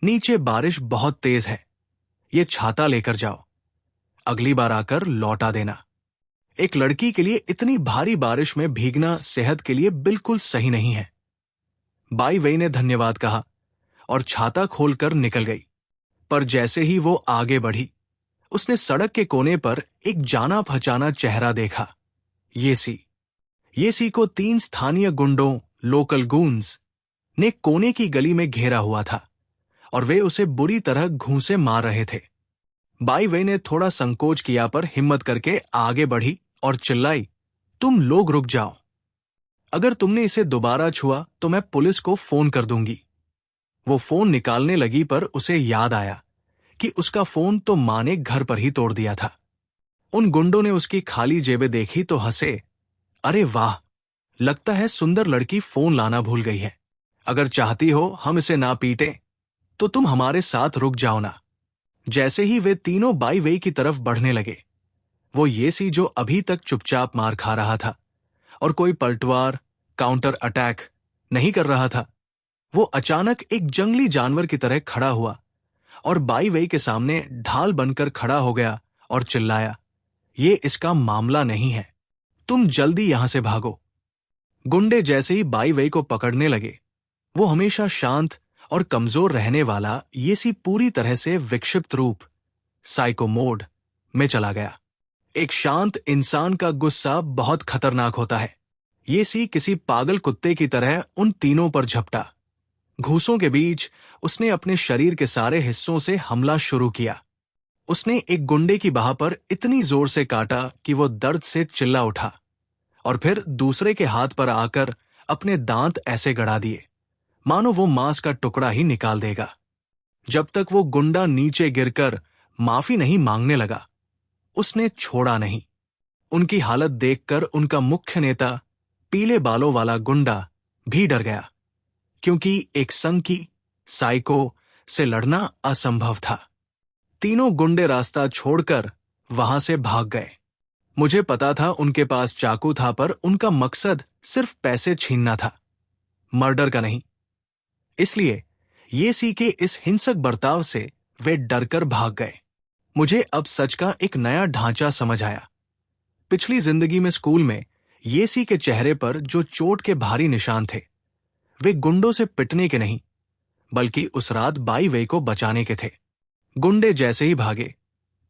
नीचे बारिश बहुत तेज है, ये छाता लेकर जाओ, अगली बार आकर लौटा देना। एक लड़की के लिए इतनी भारी बारिश में भीगना सेहत के लिए बिल्कुल सही नहीं है। बाई वेई ने धन्यवाद कहा और छाता खोलकर निकल गई। पर जैसे ही वो आगे बढ़ी, उसने सड़क के कोने पर एक जाना पहचाना चेहरा देखा। येसी को 3 स्थानीय गुंडों, लोकल गूंस, ने कोने की गली में घेरा हुआ था और वे उसे बुरी तरह घूंसे मार रहे थे। बाई वेई ने थोड़ा संकोच किया पर हिम्मत करके आगे बढ़ी और चिल्लाई, तुम लोग रुक जाओ। अगर तुमने इसे दोबारा छुआ तो मैं पुलिस को फोन कर दूंगी। वो फोन निकालने लगी पर उसे याद आया कि उसका फोन तो मां ने घर पर ही तोड़ दिया था। उन गुंडों ने उसकी खाली जेबें देखी तो हंसे, अरे वाह, लगता है सुंदर लड़की फोन लाना भूल गई है। अगर चाहती हो हम इसे ना पीटें तो तुम हमारे साथ रुक जाओ ना। जैसे ही वे तीनों बाई वेई की तरफ बढ़ने लगे, वो येसी जो अभी तक चुपचाप मार खा रहा था और कोई पलटवार, काउंटर अटैक नहीं कर रहा था, वो अचानक एक जंगली जानवर की तरह खड़ा हुआ और बाई वेई के सामने ढाल बनकर खड़ा हो गया और चिल्लाया, ये इसका मामला नहीं है, तुम जल्दी यहां से भागो। गुंडे जैसे ही बाई वेई को पकड़ने लगे, वो हमेशा शांत और कमजोर रहने वाला येसी पूरी तरह से विक्षिप्त रूप, साइको मोड में चला गया। एक शांत इंसान का गुस्सा बहुत खतरनाक होता है। येसी किसी पागल कुत्ते की तरह उन तीनों पर झपटा। घूसों के बीच उसने अपने शरीर के सारे हिस्सों से हमला शुरू किया। उसने एक गुंडे की बाह पर इतनी जोर से काटा कि वो दर्द से चिल्ला उठा और फिर दूसरे के हाथ पर आकर अपने दांत ऐसे गड़ा दिए मानो वो मांस का टुकड़ा ही निकाल देगा। जब तक वो गुंडा नीचे गिरकर माफी नहीं मांगने लगा, उसने छोड़ा नहीं। उनकी हालत देखकर उनका मुख्य नेता, पीले बालों वाला गुंडा, भी डर गया, क्योंकि एक संकी साइको से लड़ना असंभव था। तीनों गुंडे रास्ता छोड़कर वहां से भाग गए। मुझे पता था उनके पास चाकू था, पर उनका मकसद सिर्फ पैसे छीनना था, मर्डर का नहीं। इसलिए येसी के इस हिंसक बर्ताव से वे डरकर भाग गए। मुझे अब सच का एक नया ढांचा समझ आया। पिछली जिंदगी में स्कूल में येसी के चेहरे पर जो चोट के भारी निशान थे, वे गुंडों से पिटने के नहीं, बल्कि उस रात बाई वेई को बचाने के थे। गुंडे जैसे ही भागे,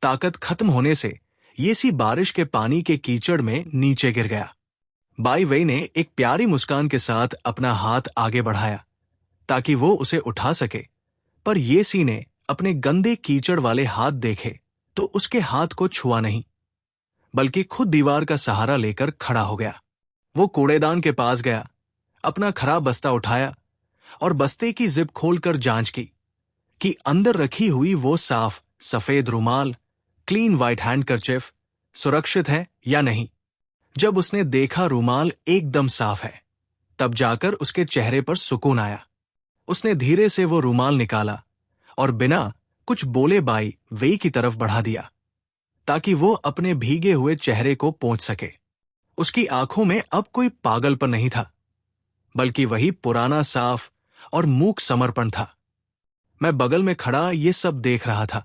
ताकत खत्म होने से येसी बारिश के पानी के कीचड़ में नीचे गिर गया। बाई वेई ने एक प्यारी मुस्कान के साथ अपना हाथ आगे बढ़ाया ताकि वो उसे उठा सके, पर येसी ने अपने गंदे कीचड़ वाले हाथ देखे तो उसके हाथ को छुआ नहीं, बल्कि खुद दीवार का सहारा लेकर खड़ा हो गया। वो कूड़ेदान के पास गया, अपना खराब बस्ता उठाया और बस्ते की जिप खोलकर जांच की कि अंदर रखी हुई वो साफ सफेद रुमाल, क्लीन व्हाइट हैंडकरचिफ सुरक्षित है या नहीं। जब उसने देखा रुमाल एकदम साफ है, तब जाकर उसके चेहरे पर सुकून आया। उसने धीरे से वो रुमाल निकाला और बिना कुछ बोले बाई वेई की तरफ बढ़ा दिया ताकि वो अपने भीगे हुए चेहरे को पोंछ सके। उसकी आंखों में अब कोई पागलपन नहीं था, बल्कि वही पुराना साफ और मूक समर्पण था। मैं बगल में खड़ा ये सब देख रहा था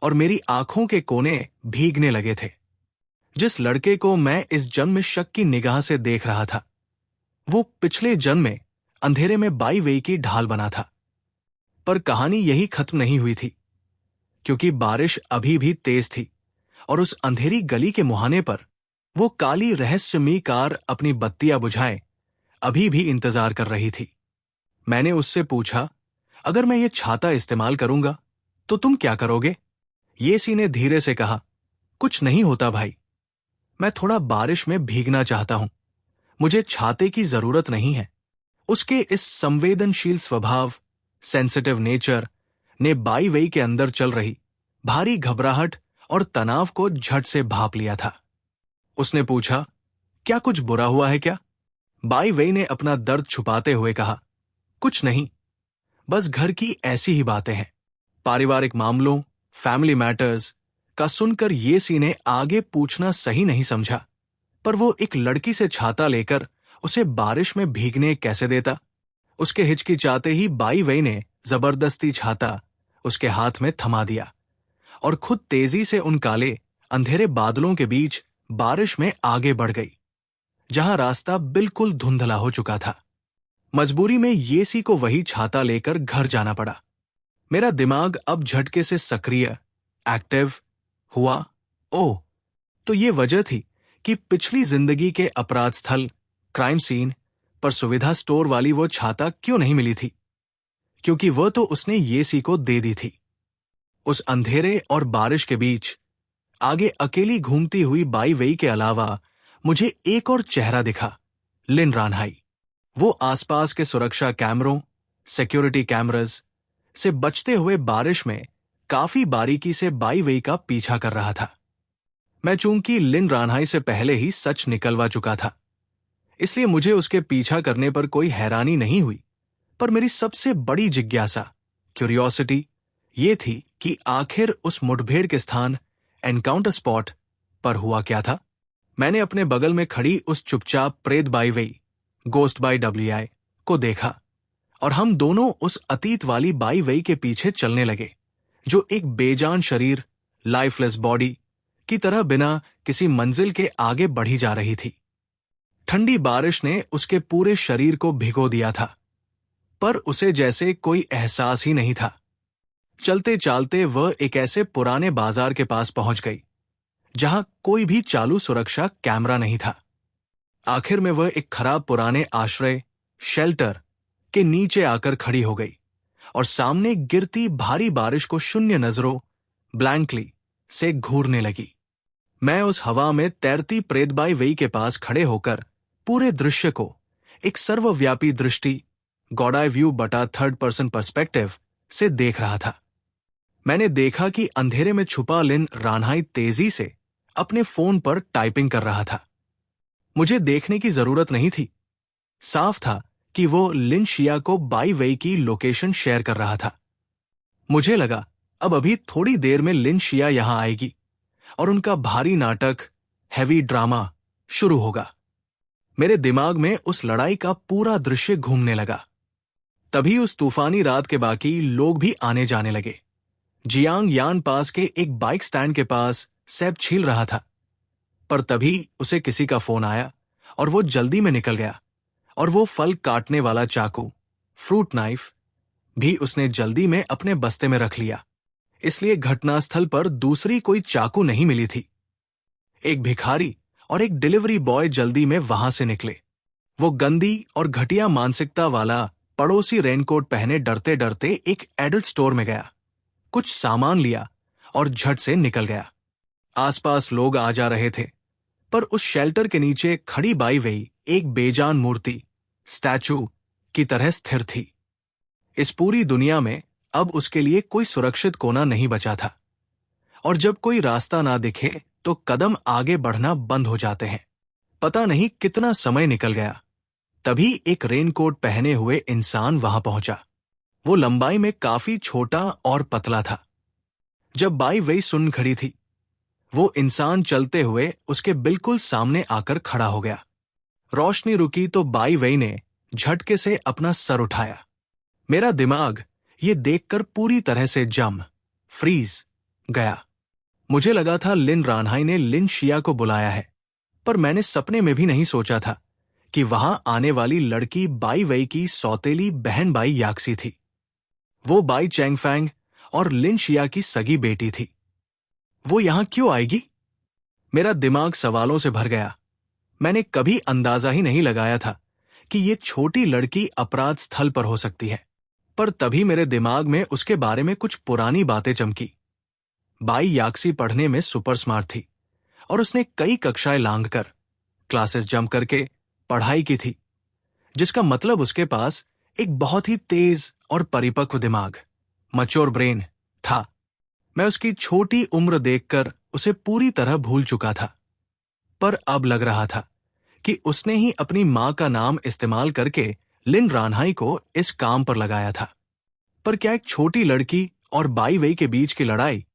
और मेरी आंखों के कोने भीगने लगे थे। जिस लड़के को मैं इस जन्म में शक की निगाह से देख रहा था, वो पिछले जन्म में अंधेरे में बाई वेई की ढाल बना था। पर कहानी यही खत्म नहीं हुई थी, क्योंकि बारिश अभी भी तेज थी और उस अंधेरी गली के मुहाने पर वो काली रहस्यमयी कार अपनी बत्तियां बुझाए अभी भी इंतजार कर रही थी। मैंने उससे पूछा, अगर मैं ये छाता इस्तेमाल करूंगा तो तुम क्या करोगे? येसी ने धीरे से कहा, कुछ नहीं होता भाई, मैं थोड़ा बारिश में भीगना चाहता हूं, मुझे छाते की जरूरत नहीं है। उसके इस संवेदनशील स्वभाव, सेंसिटिव नेचर ने बाई वेई के अंदर चल रही भारी घबराहट और तनाव को झट से भांप लिया था। उसने पूछा, क्या कुछ बुरा हुआ है क्या? बाई वेई ने अपना दर्द छुपाते हुए कहा, कुछ नहीं, बस घर की ऐसी ही बातें हैं। पारिवारिक मामलों, फैमिली मैटर्स का सुनकर ये सी ने आगे पूछना सही नहीं समझा, पर वो एक लड़की से छाता लेकर उसे बारिश में भीगने कैसे देता? उसके हिचकिचाते ही बाई वेई ने जबरदस्ती छाता उसके हाथ में थमा दिया और खुद तेजी से उन काले अंधेरे बादलों के बीच बारिश में आगे बढ़ गई, जहां रास्ता बिल्कुल धुंधला हो चुका था। मजबूरी में येसी को वही छाता लेकर घर जाना पड़ा। मेरा दिमाग अब झटके से सक्रिय, एक्टिव हुआ। ओह, तो ये वजह थी कि पिछली जिंदगी के अपराध स्थल, क्राइम सीन पर सुविधा स्टोर वाली वो छाता क्यों नहीं मिली थी, क्योंकि वह तो उसने येसी को दे दी थी। उस अंधेरे और बारिश के बीच आगे अकेली घूमती हुई बाई वेई के अलावा मुझे एक और चेहरा दिखा, लिन रानहाई। वो आसपास के सुरक्षा कैमरों, सिक्योरिटी कैमरास से बचते हुए बारिश में काफी बारीकी से बाई वेई का पीछा कर रहा था। मैं चूंकि लिन रानहाई से पहले ही सच निकलवा चुका था, इसलिए मुझे उसके पीछा करने पर कोई हैरानी नहीं हुई, पर मेरी सबसे बड़ी जिज्ञासा, क्यूरियोसिटी, ये थी कि आखिर उस मुठभेड़ के स्थान, एनकाउंटर स्पॉट पर हुआ क्या था। मैंने अपने बगल में खड़ी उस चुपचाप प्रेत बाई वेई, गोस्ट बाई WI को देखा और हम दोनों उस अतीत वाली बाई वेई के पीछे चलने लगे, जो एक बेजान शरीर, लाइफलेस बॉडी की तरह बिना किसी मंजिल के आगे बढ़ी जा रही थी। ठंडी बारिश ने उसके पूरे शरीर को भिगो दिया था, पर उसे जैसे कोई एहसास ही नहीं था। चलते चलते वह एक ऐसे पुराने बाजार के पास पहुंच गई, जहां कोई भी चालू सुरक्षा कैमरा नहीं था। आखिर में वह एक खराब पुराने आश्रय, शेल्टर के नीचे आकर खड़ी हो गई और सामने गिरती भारी बारिश को शून्य नजरों, ब्लैंकली से घूरने लगी। मैं उस हवा में तैरती प्रेतबाई वेई के पास खड़े होकर पूरे दृश्य को एक सर्वव्यापी दृष्टि, गॉड आई व्यू बटा थर्ड पर्सन पर्सपेक्टिव से देख रहा था। मैंने देखा कि अंधेरे में छुपा लिन रानहाई तेजी से अपने फोन पर टाइपिंग कर रहा था। मुझे देखने की जरूरत नहीं थी, साफ था कि वो लिन शिया को बाई वेई की लोकेशन शेयर कर रहा था। मुझे लगा अब अभी थोड़ी देर में लिन शिया यहां आएगी और उनका भारी नाटक, हैवी ड्रामा शुरू होगा। मेरे दिमाग में उस लड़ाई का पूरा दृश्य घूमने लगा। तभी उस तूफानी रात के बाकी लोग भी आने जाने लगे। जियांग यान पास के एक बाइक स्टैंड के पास सेब छील रहा था, पर तभी उसे किसी का फोन आया और वो जल्दी में निकल गया, और वो फल काटने वाला चाकू, फ्रूट नाइफ भी उसने जल्दी में अपने बस्ते में रख लिया, इसलिए घटनास्थल पर दूसरी कोई चाकू नहीं मिली थी। एक भिखारी और एक डिलीवरी बॉय जल्दी में वहां से निकले। वो गंदी और घटिया मानसिकता वाला पड़ोसी रेनकोट पहने डरते डरते एक एडल्ट स्टोर में गया, कुछ सामान लिया और झट से निकल गया। आसपास लोग आ जा रहे थे, पर उस शेल्टर के नीचे खड़ी बाई वेई एक बेजान मूर्ति, स्टैचू की तरह स्थिर थी। इस पूरी दुनिया में अब उसके लिए कोई सुरक्षित कोना नहीं बचा था, और जब कोई रास्ता ना दिखे तो कदम आगे बढ़ना बंद हो जाते हैं। पता नहीं कितना समय निकल गया, तभी एक रेनकोट पहने हुए इंसान वहां पहुंचा। वो लंबाई में काफी छोटा और पतला था। जब बाई वेई सुन खड़ी थी, वो इंसान चलते हुए उसके बिल्कुल सामने आकर खड़ा हो गया। रोशनी रुकी तो बाई वेई ने झटके से अपना सर उठाया। मेरा दिमाग ये देखकर पूरी तरह से फ्रीज गया। मुझे लगा था लिन रानहाई ने लिन शिया को बुलाया है, पर मैंने सपने में भी नहीं सोचा था कि वहां आने वाली लड़की बाई वेई की सौतेली बहन बाई याक्सी थी। वो बाई चैंगफैंग और लिन शिया की सगी बेटी थी। वो यहां क्यों आएगी? मेरा दिमाग सवालों से भर गया। मैंने कभी अंदाजा ही नहीं लगाया था कि ये छोटी लड़की अपराध स्थल पर हो सकती है, पर तभी मेरे दिमाग में उसके बारे में कुछ पुरानी बातें चमकी। बाई याक्सी पढ़ने में सुपर स्मार्ट थी और उसने कई कक्षाएं लांघकर, क्लासेस जंप करके पढ़ाई की थी, जिसका मतलब उसके पास एक बहुत ही तेज और परिपक्व दिमाग, मैच्योर ब्रेन था। मैं उसकी छोटी उम्र देखकर उसे पूरी तरह भूल चुका था, पर अब लग रहा था कि उसने ही अपनी मां का नाम इस्तेमाल करके लिन रानहाई को इस काम पर लगाया था। पर क्या एक छोटी लड़की और बाई वेई के बीच की लड़ाई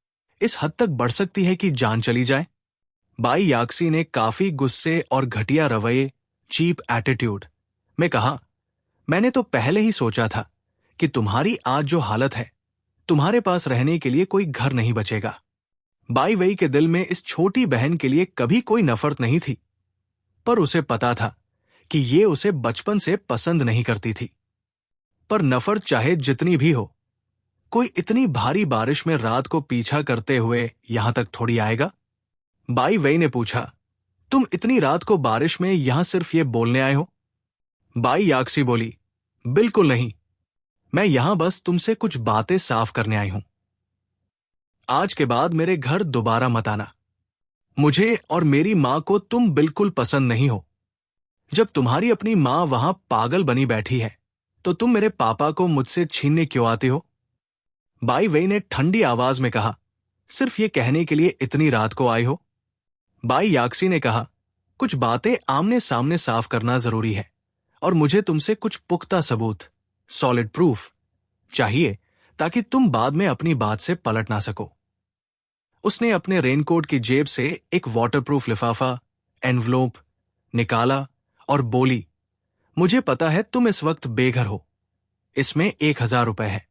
इस हद तक बढ़ सकती है कि जान चली जाए? बाई याक्सी ने काफी गुस्से और घटिया रवैये, चीप एटीट्यूड में कहा, मैंने तो पहले ही सोचा था कि तुम्हारी आज जो हालत है, तुम्हारे पास रहने के लिए कोई घर नहीं बचेगा। बाई वेई के दिल में इस छोटी बहन के लिए कभी कोई नफरत नहीं थी, पर उसे पता था कि ये उसे बचपन से पसंद नहीं करती थी। पर नफरत चाहे जितनी भी हो, कोई इतनी भारी बारिश में रात को पीछा करते हुए यहां तक थोड़ी आएगा? बाई वेई ने पूछा, तुम इतनी रात को बारिश में यहां सिर्फ ये बोलने आए हो? बाई याक्सी बोली, बिल्कुल नहीं, मैं यहां बस तुमसे कुछ बातें साफ करने आई हूं। आज के बाद मेरे घर दोबारा मत आना। मुझे और मेरी मां को तुम बिल्कुल पसंद नहीं हो। जब तुम्हारी अपनी मां वहां पागल बनी बैठी है, तो तुम मेरे पापा को मुझसे छीनने क्यों आते हो? बाई वेई ने ठंडी आवाज में कहा, सिर्फ ये कहने के लिए इतनी रात को आए हो? बाई याक्सी ने कहा, कुछ बातें आमने सामने साफ करना जरूरी है और मुझे तुमसे कुछ पुख्ता सबूत, सॉलिड प्रूफ चाहिए, ताकि तुम बाद में अपनी बात से पलट ना सको। उसने अपने रेनकोट की जेब से एक वाटरप्रूफ लिफाफा, एनवलोप निकाला और बोली, मुझे पता है तुम इस वक्त बेघर हो। इसमें 1000 रुपए है।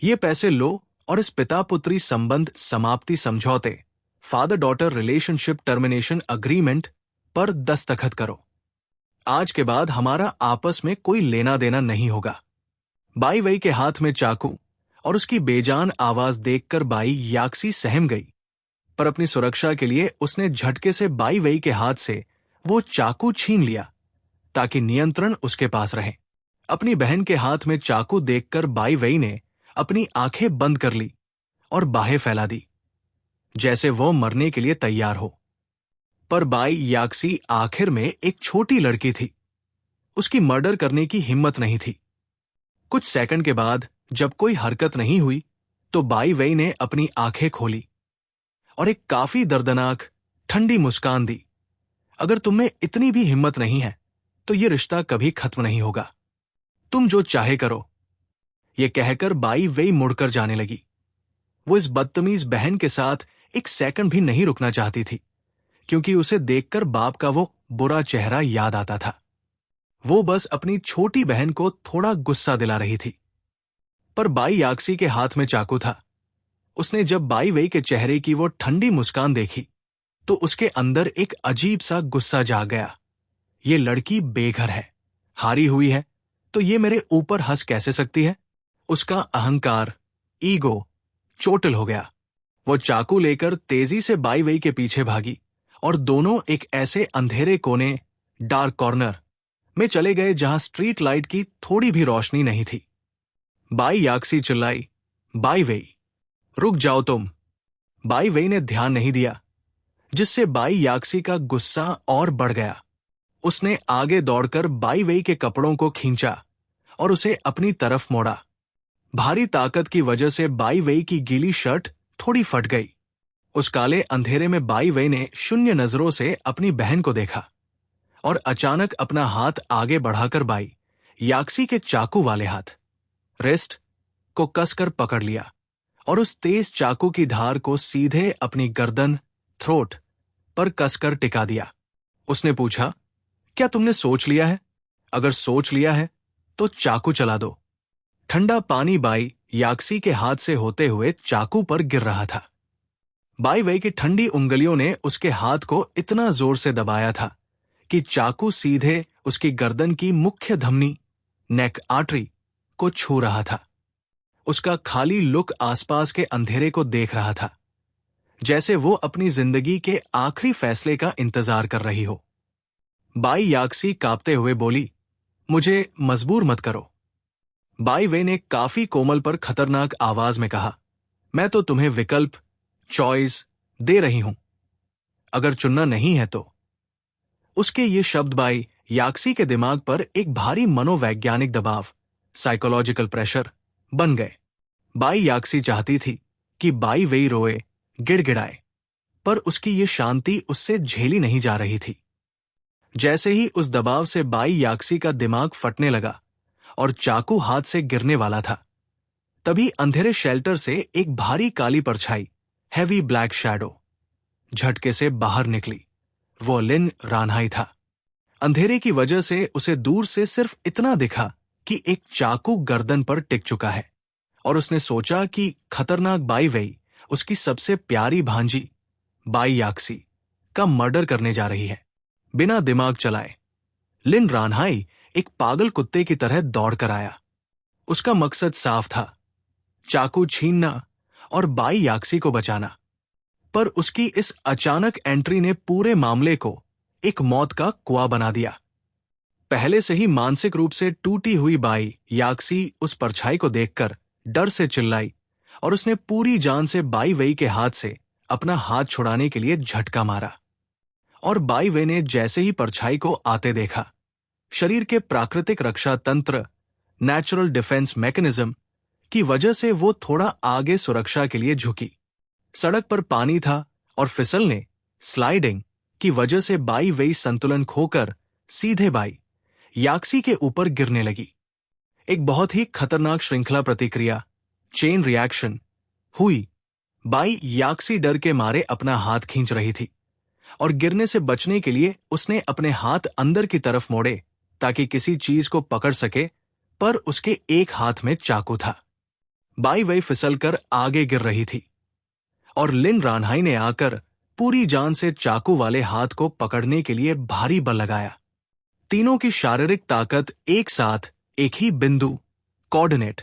ये पैसे लो और इस पिता पुत्री संबंध समाप्ति समझौते, father daughter relationship termination agreement पर दस्तखत करो। आज के बाद हमारा आपस में कोई लेना देना नहीं होगा। बाई वेई के हाथ में चाकू और उसकी बेजान आवाज देखकर बाई याक्सी सहम गई, पर अपनी सुरक्षा के लिए उसने झटके से बाई वेई के हाथ से वो चाकू छीन लिया, ताकि नियंत्रण उसके पास रहे। अपनी बहन के हाथ में चाकू देखकर बाई वेई ने अपनी आंखें बंद कर ली और बाहें फैला दी, जैसे वो मरने के लिए तैयार हो। पर बाई याक्सी आखिर में एक छोटी लड़की थी, उसकी मर्डर करने की हिम्मत नहीं थी। कुछ सेकंड के बाद जब कोई हरकत नहीं हुई, तो बाई वेई ने अपनी आंखें खोली और एक काफी दर्दनाक ठंडी मुस्कान दी। अगर तुम्हें इतनी भी हिम्मत नहीं है, तो ये रिश्ता कभी खत्म नहीं होगा। तुम जो चाहे करो। ये कहकर बाई वेई मुड़कर जाने लगी। वो इस बदतमीज बहन के साथ एक सेकंड भी नहीं रुकना चाहती थी, क्योंकि उसे देखकर बाप का वो बुरा चेहरा याद आता था। वो बस अपनी छोटी बहन को थोड़ा गुस्सा दिला रही थी। पर बाई याक्सी के हाथ में चाकू था। उसने जब बाई वेई के चेहरे की वो ठंडी मुस्कान देखी, तो उसके अंदर एक अजीब सा गुस्सा जाग गया। ये लड़की बेघर है, हारी हुई है, तो ये मेरे ऊपर हंस कैसे सकती है? उसका अहंकार, ईगो चोटिल हो गया। वो चाकू लेकर तेजी से बाई वेई के पीछे भागी और दोनों एक ऐसे अंधेरे कोने, डार्क कॉर्नर में चले गए जहां स्ट्रीट लाइट की थोड़ी भी रोशनी नहीं थी। बाई याक्सी चिल्लाई, बाई वेई, रुक जाओ तुम। बाई वेई ने ध्यान नहीं दिया, जिससे बाई याक्सी का गुस्सा और बढ़ गया। उसने आगे दौड़कर बाई वेई के कपड़ों को खींचा और उसे अपनी तरफ मोड़ा। भारी ताकत की वजह से बाई वेई की गीली शर्ट थोड़ी फट गई। उस काले अंधेरे में बाई वेई ने शून्य नजरों से अपनी बहन को देखा और अचानक अपना हाथ आगे बढ़ाकर बाई याक्सी के चाकू वाले हाथ, रिस्ट को कसकर पकड़ लिया और उस तेज चाकू की धार को सीधे अपनी गर्दन, थ्रोट पर कसकर टिका दिया। उसने पूछा, क्या तुमने सोच लिया है? अगर सोच लिया है तो चाकू चला दो। ठंडा पानी बाई याक्सी के हाथ से होते हुए चाकू पर गिर रहा था। बाई वेई की ठंडी उंगलियों ने उसके हाथ को इतना जोर से दबाया था कि चाकू सीधे उसकी गर्दन की मुख्य धमनी, नेक आर्टरी को छू रहा था। उसका खाली लुक आसपास के अंधेरे को देख रहा था, जैसे वो अपनी जिंदगी के आखिरी फैसले का इंतजार कर रही हो। बाई याक्सी कांपते हुए बोली, मुझे मजबूर मत करो। बाई वेई ने काफी कोमल पर खतरनाक आवाज में कहा, मैं तो तुम्हें विकल्प, चॉइस दे रही हूं। अगर चुनना नहीं है तो। उसके ये शब्द बाई याक्सी के दिमाग पर एक भारी मनोवैज्ञानिक दबाव, साइकोलॉजिकल प्रेशर बन गए। बाई याक्सी चाहती थी कि बाई वेई रोए, गिड़गिड़ाए, पर उसकी ये शांति उससे झेली नहीं जा रही थी। जैसे ही उस दबाव से बाई याक्सी का दिमाग फटने लगा और चाकू हाथ से गिरने वाला था, तभी अंधेरे शेल्टर से एक भारी काली परछाई, हैवी ब्लैक शैडो, झटके से बाहर निकली। वो लिन रानहाई था। अंधेरे की वजह से उसे दूर से सिर्फ इतना दिखा कि एक चाकू गर्दन पर टिक चुका है, और उसने सोचा कि खतरनाक बाई वेई उसकी सबसे प्यारी भांजी बाई याक्सी का मर्डर करने जा रही है। बिना दिमाग चलाए लिन रानहाई एक पागल कुत्ते की तरह दौड़ कर आया। उसका मकसद साफ था, चाकू छीनना और बाई याक्सी को बचाना। पर उसकी इस अचानक एंट्री ने पूरे मामले को एक मौत का कुआं बना दिया। पहले से ही मानसिक रूप से टूटी हुई बाई याक्सी उस परछाई को देखकर डर से चिल्लाई, और उसने पूरी जान से बाई वेई के हाथ से अपना हाथ छुड़ाने के लिए झटका मारा। और बाई वेई ने जैसे ही परछाई को आते देखा, शरीर के प्राकृतिक रक्षा तंत्र, नेचुरल डिफेंस मैकेनिज्म की वजह से वो थोड़ा आगे सुरक्षा के लिए झुकी। सड़क पर पानी था और फिसलने, स्लाइडिंग की वजह से बाई वेई संतुलन खोकर सीधे बाई याक्सी के ऊपर गिरने लगी। एक बहुत ही खतरनाक श्रृंखला प्रतिक्रिया, चेन रिएक्शन हुई। बाई याक्सी डर के मारे अपना हाथ खींच रही थी, और गिरने से बचने के लिए उसने अपने हाथ अंदर की तरफ मोड़े ताकि किसी चीज को पकड़ सके, पर उसके एक हाथ में चाकू था। बाई वेई फिसलकर आगे गिर रही थी, और लिन रानहाई ने आकर पूरी जान से चाकू वाले हाथ को पकड़ने के लिए भारी बल लगाया। तीनों की शारीरिक ताकत एक साथ एक ही बिंदु, कोऑर्डिनेट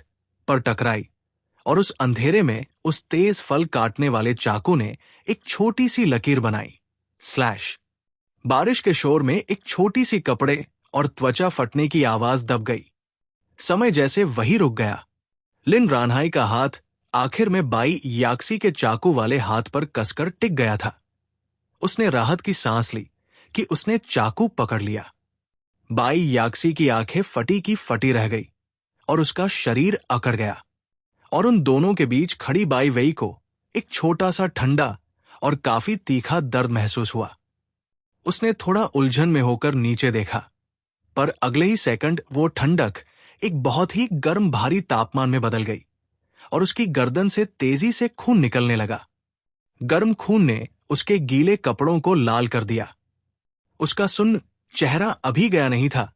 पर टकराई, और उस अंधेरे में उस तेज फल काटने वाले चाकू ने एक छोटी सी लकीर बनाई, स्लैश। बारिश के शोर में एक छोटी सी कपड़े और त्वचा फटने की आवाज दब गई। समय जैसे वही रुक गया। लिन रानहाई का हाथ आखिर में बाई याक्सी के चाकू वाले हाथ पर कसकर टिक गया था। उसने राहत की सांस ली कि उसने चाकू पकड़ लिया। बाई याक्सी की आंखें फटी की फटी रह गई, और उसका शरीर अकड़ गया, और उन दोनों के बीच खड़ी बाई वेई को एक छोटा सा ठंडा और काफी तीखा दर्द महसूस हुआ। उसने थोड़ा उलझन में होकर नीचे देखा, पर अगले ही सेकंड वो ठंडक एक बहुत ही गर्म भारी तापमान में बदल गई, और उसकी गर्दन से तेजी से खून निकलने लगा। गर्म खून ने उसके गीले कपड़ों को लाल कर दिया। उसका सुन्न चेहरा अभी गया नहीं था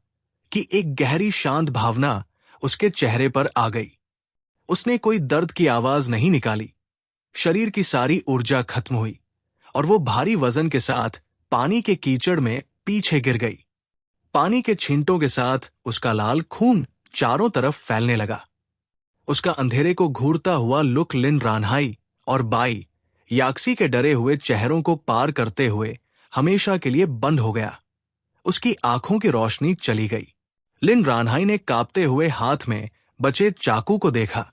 कि एक गहरी शांत भावना उसके चेहरे पर आ गई। उसने कोई दर्द की आवाज नहीं निकाली। शरीर की सारी ऊर्जा खत्म हुई, और वो भारी वजन के साथ पानी के कीचड़ में पीछे गिर गई। पानी के छींटों के साथ उसका लाल खून चारों तरफ फैलने लगा। उसका अंधेरे को घूरता हुआ लुक लिन रानहाई और बाई याक्सी के डरे हुए चेहरों को पार करते हुए हमेशा के लिए बंद हो गया। उसकी आंखों की रोशनी चली गई। लिन रानहाई ने कांपते हुए हाथ में बचे चाकू को देखा,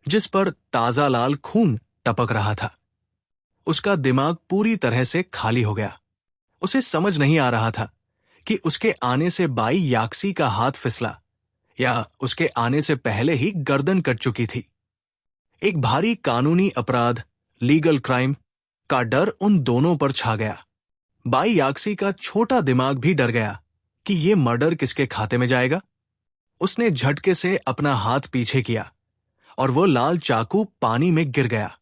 जिस पर ताजा लाल खून टपक रहा था। उसका दिमाग पूरी तरह से खाली हो गया। उसे समझ नहीं आ रहा था कि उसके आने से बाई याक्सी का हाथ फिसला, या उसके आने से पहले ही गर्दन कट चुकी थी। एक भारी कानूनी अपराध, लीगल क्राइम का डर उन दोनों पर छा गया। बाई याक्सी का छोटा दिमाग भी डर गया कि ये मर्डर किसके खाते में जाएगा। उसने झटके से अपना हाथ पीछे किया, और वो लाल चाकू पानी में गिर गया।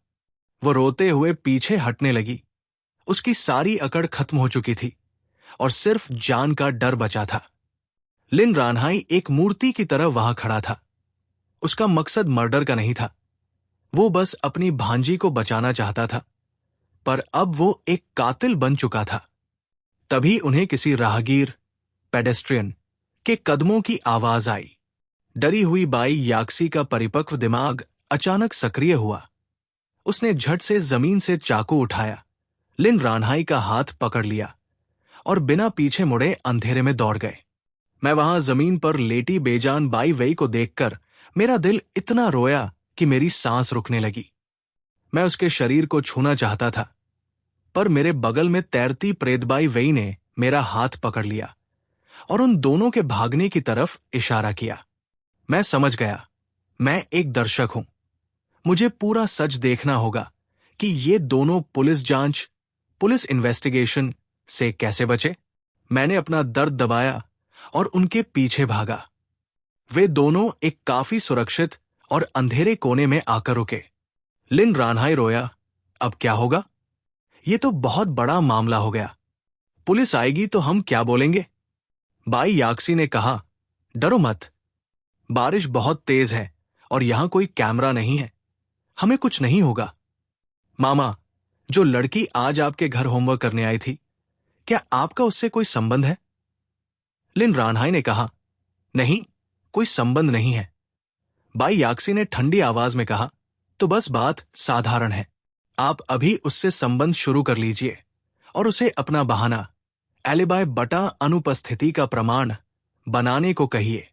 वो रोते हुए पीछे हटने लगी। उसकी सारी अकड़ खत्म हो चुकी थी, और सिर्फ जान का डर बचा था। लिन रानहाई एक मूर्ति की तरह वहां खड़ा था। उसका मकसद मर्डर का नहीं था। वो बस अपनी भांजी को बचाना चाहता था, पर अब वो एक कातिल बन चुका था। तभी उन्हें किसी राहगीर, पेडेस्ट्रियन के कदमों की आवाज आई। डरी हुई बाई याक्सी का परिपक्व दिमाग अचानक सक्रिय हुआ। उसने झट से जमीन से चाकू उठाया, लिन रानहाई का हाथ पकड़ लिया, और बिना पीछे मुड़े अंधेरे में दौड़ गए। मैं वहां जमीन पर लेटी बेजान बाई वेई को देखकर मेरा दिल इतना रोया कि मेरी सांस रुकने लगी। मैं उसके शरीर को छूना चाहता था, पर मेरे बगल में तैरती प्रेतबाई वेई ने मेरा हाथ पकड़ लिया और उन दोनों के भागने की तरफ इशारा किया। मैं समझ गया, मैं एक दर्शक हूं। मुझे पूरा सच देखना होगा कि ये दोनों पुलिस इन्वेस्टिगेशन से कैसे बचे। मैंने अपना दर्द दबाया और उनके पीछे भागा। वे दोनों एक काफी सुरक्षित और अंधेरे कोने में आकर रुके। लिन रानहाई रोया, अब क्या होगा? ये तो बहुत बड़ा मामला हो गया। पुलिस आएगी तो हम क्या बोलेंगे? बाई याक्सी ने कहा, डरो मत। बारिश बहुत तेज है और यहां कोई कैमरा नहीं है। हमें कुछ नहीं होगा। मामा, जो लड़की आज आपके घर होमवर्क करने आई थी, क्या आपका उससे कोई संबंध है? लिन रानहाई ने कहा, नहीं, कोई संबंध नहीं है। बाई याक्सी ने ठंडी आवाज में कहा, तो बस बात साधारण है। आप अभी उससे संबंध शुरू कर लीजिए और उसे अपना बहाना, एलिबाय बटा अनुपस्थिति का प्रमाण बनाने को कहिए।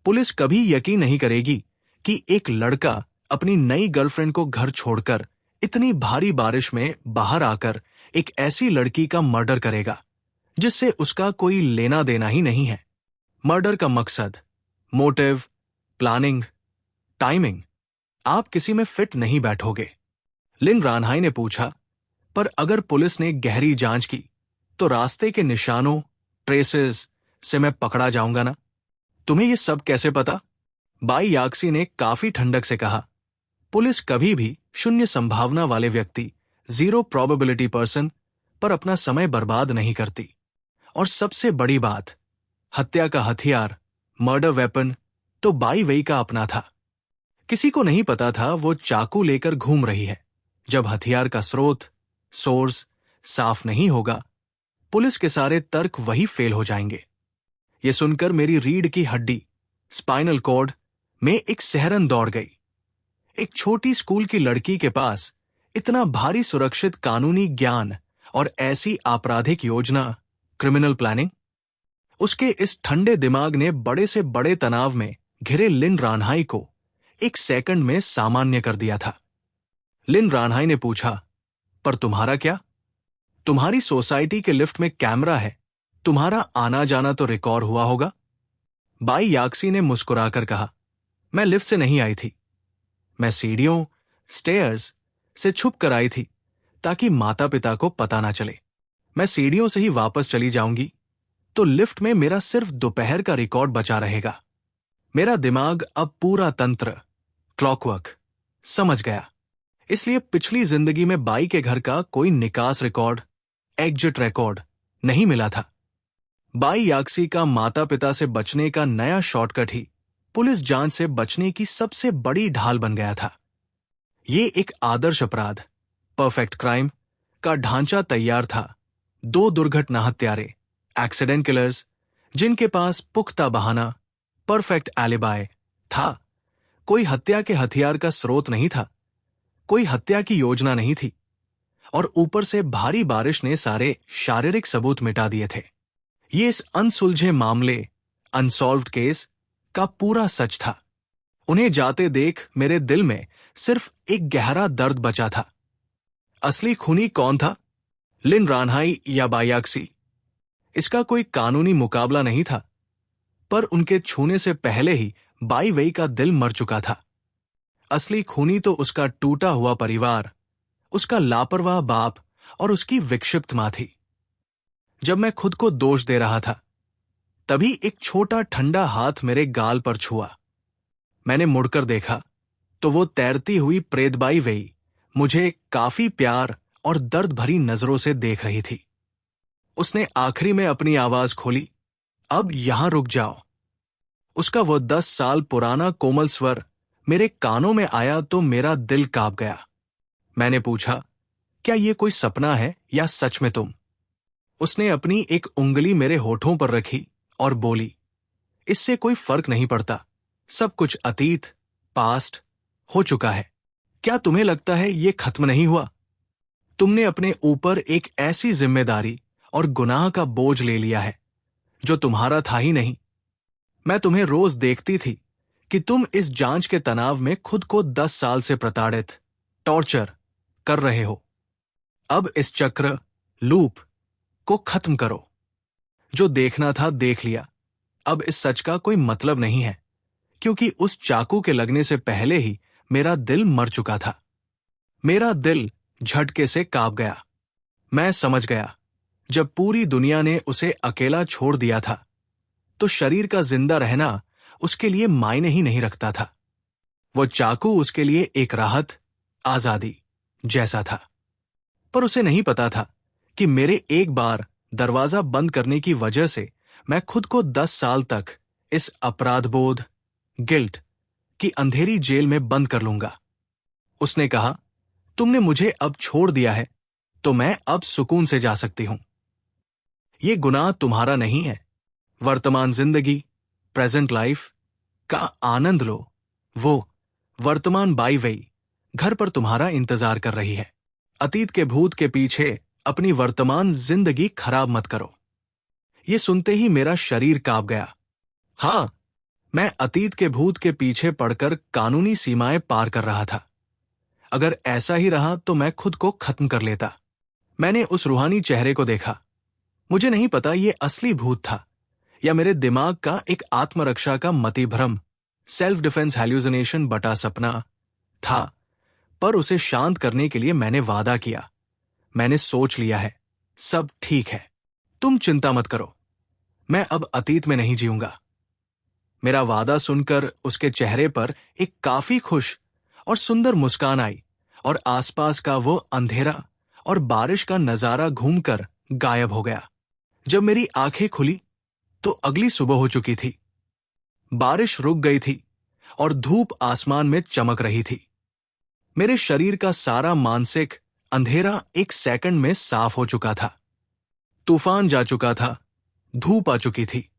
पुलिस कभी यकीन नहीं करेगी कि एक लड़का अपनी नई गर्लफ्रेंड को घर छोड़कर इतनी भारी बारिश में बाहर आकर एक ऐसी लड़की का मर्डर करेगा जिससे उसका कोई लेना देना ही नहीं है। मर्डर का मकसद, मोटिव, प्लानिंग, टाइमिंग, आप किसी में फिट नहीं बैठोगे। लिन रानहाई ने पूछा, पर अगर पुलिस ने गहरी जांच की तो रास्ते के निशानों, ट्रेसेस से मैं पकड़ा जाऊंगा ना? तुम्हें यह सब कैसे पता? बाई याक्सी ने काफी ठंडक से कहा, पुलिस कभी भी शून्य संभावना वाले व्यक्ति, जीरो प्रोबेबिलिटी पर्सन पर अपना समय बर्बाद नहीं करती। और सबसे बड़ी बात, हत्या का हथियार, मर्डर वेपन तो बाई वेई का अपना था। किसी को नहीं पता था वो चाकू लेकर घूम रही है। जब हथियार का स्रोत, सोर्स साफ नहीं होगा, पुलिस के सारे तर्क वही फेल हो जाएंगे। ये सुनकर मेरी रीढ़ की हड्डी, स्पाइनल कॉर्ड में एक सहरन दौड़ गई। एक छोटी स्कूल की लड़की के पास इतना भारी सुरक्षित कानूनी ज्ञान और ऐसी आपराधिक योजना, क्रिमिनल प्लानिंग। उसके इस ठंडे दिमाग ने बड़े से बड़े तनाव में घिरे लिन रानहाई को एक सेकंड में सामान्य कर दिया था। लिन रानहाई ने पूछा, पर तुम्हारा क्या? तुम्हारी सोसाइटी के लिफ्ट में कैमरा है, तुम्हारा आना जाना तो रिकॉर्ड हुआ होगा। बाई याक्सी ने मुस्कुराकर कहा, मैं लिफ्ट से नहीं आई थी। मैं सीढ़ियों, स्टेयर्स से छुप कर आई थी ताकि माता पिता को पता ना चले। मैं सीढ़ियों से ही वापस चली जाऊंगी तो लिफ्ट में मेरा सिर्फ दोपहर का रिकॉर्ड बचा रहेगा। मेरा दिमाग अब पूरा तंत्र, क्लॉकवर्क समझ गया। इसलिए पिछली जिंदगी में बाई के घर का कोई निकास रिकॉर्ड, एग्जिट रिकॉर्ड नहीं मिला था। बाई याक्सी का माता पिता से बचने का नया शॉर्टकट ही पुलिस जांच से बचने की सबसे बड़ी ढाल बन गया था। ये एक आदर्श अपराध, परफेक्ट क्राइम का ढांचा तैयार था। 2 दुर्घटना हत्यारे, एक्सीडेंट किलर्स, जिनके पास पुख्ता बहाना, परफेक्ट एलिबाय था। कोई हत्या के हथियार का स्रोत नहीं था, कोई हत्या की योजना नहीं थी, और ऊपर से भारी बारिश ने सारे शारीरिक सबूत मिटा दिए थे। ये इस अनसुलझे मामले, अनसॉल्व्ड केस का पूरा सच था। उन्हें जाते देख मेरे दिल में सिर्फ एक गहरा दर्द बचा था। असली खूनी कौन था, लिन रानहाई या बाई याक्सी? इसका कोई कानूनी मुकाबला नहीं था, पर उनके छूने से पहले ही बाई वेई का दिल मर चुका था। असली खूनी तो उसका टूटा हुआ परिवार, उसका लापरवाह बाप और उसकी विक्षिप्त मां थी। जब मैं खुद को दोष दे रहा था, तभी एक छोटा ठंडा हाथ मेरे गाल पर छुआ। मैंने मुड़कर देखा तो वो तैरती हुई प्रेतबाई वेई मुझे काफी प्यार और दर्द भरी नजरों से देख रही थी। उसने आखिरी में अपनी आवाज खोली, अब यहां रुक जाओ। उसका वो 10 साल पुराना कोमल स्वर मेरे कानों में आया तो मेरा दिल कांप गया। मैंने पूछा, क्या ये कोई सपना है या सच में तुम? उसने अपनी एक उंगली मेरे होठों पर रखी और बोली, इससे कोई फर्क नहीं पड़ता, सब कुछ अतीत, पास्ट हो चुका है। क्या तुम्हें लगता है ये खत्म नहीं हुआ? तुमने अपने ऊपर एक ऐसी जिम्मेदारी और गुनाह का बोझ ले लिया है जो तुम्हारा था ही नहीं। मैं तुम्हें रोज देखती थी कि तुम इस जांच के तनाव में खुद को 10 साल से प्रताड़ित, टॉर्चर कर रहे हो। अब इस चक्र, लूप को खत्म करो। जो देखना था देख लिया। अब इस सच का कोई मतलब नहीं है, क्योंकि उस चाकू के लगने से पहले ही मेरा दिल मर चुका था। मेरा दिल झटके से कांप गया। मैं समझ गया, जब पूरी दुनिया ने उसे अकेला छोड़ दिया था, तो शरीर का जिंदा रहना उसके लिए मायने ही नहीं रखता था। वो चाकू उसके लिए एक राहत, आजादी जैसा था। पर उसे नहीं पता था कि मेरे एक बार दरवाजा बंद करने की वजह से मैं खुद को 10 साल तक इस अपराधबोध, गिल्ट की अंधेरी जेल में बंद कर लूंगा। उसने कहा, तुमने मुझे अब छोड़ दिया है, तो मैं अब सुकून से जा सकती हूं। ये गुनाह तुम्हारा नहीं है। वर्तमान जिंदगी, प्रेजेंट लाइफ का आनंद लो। वो वर्तमान बाई वई घर पर तुम्हारा इंतजार कर रही है। अतीत के भूत के पीछे अपनी वर्तमान जिंदगी खराब मत करो। ये सुनते ही मेरा शरीर कांप गया। हां, मैं अतीत के भूत के पीछे पड़कर कानूनी सीमाएं पार कर रहा था। अगर ऐसा ही रहा तो मैं खुद को खत्म कर लेता। मैंने उस रूहानी चेहरे को देखा। मुझे नहीं पता ये असली भूत था या मेरे दिमाग का एक आत्मरक्षा का मतिभ्रम, सेल्फ डिफेंस हैल्यूसिनेशन बटा सपना था। पर उसे शांत करने के लिए मैंने वादा किया। मैंने सोच लिया है, सब ठीक है, तुम चिंता मत करो, मैं अब अतीत में नहीं जीऊंगा। मेरा वादा सुनकर उसके चेहरे पर एक काफी खुश और सुंदर मुस्कान आई और आसपास का वो अंधेरा और बारिश का नजारा घूमकर गायब हो गया। जब मेरी आंखें खुली तो अगली सुबह हो चुकी थी। बारिश रुक गई थी और धूप आसमान में चमक रही थी। मेरे शरीर का सारा मानसिक अंधेरा एक सेकंड में साफ हो चुका था। तूफान जा चुका था, धूप आ चुकी थी।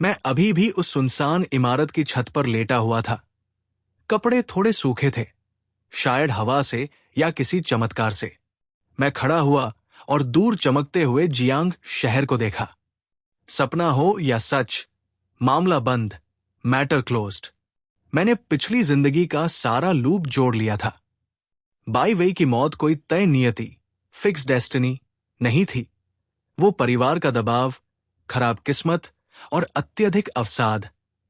मैं अभी भी उस सुनसान इमारत की छत पर लेटा हुआ था। कपड़े थोड़े सूखे थे, शायद हवा से या किसी चमत्कार से। मैं खड़ा हुआ और दूर चमकते हुए जियांग शहर को देखा। सपना हो या सच, मामला बंद, मैटर क्लोज्ड। मैंने पिछली जिंदगी का सारा लूप जोड़ लिया था। बाई वेई की मौत कोई तय नियति, फिक्स डेस्टिनी नहीं थी। वो परिवार का दबाव, खराब किस्मत और अत्यधिक अवसाद,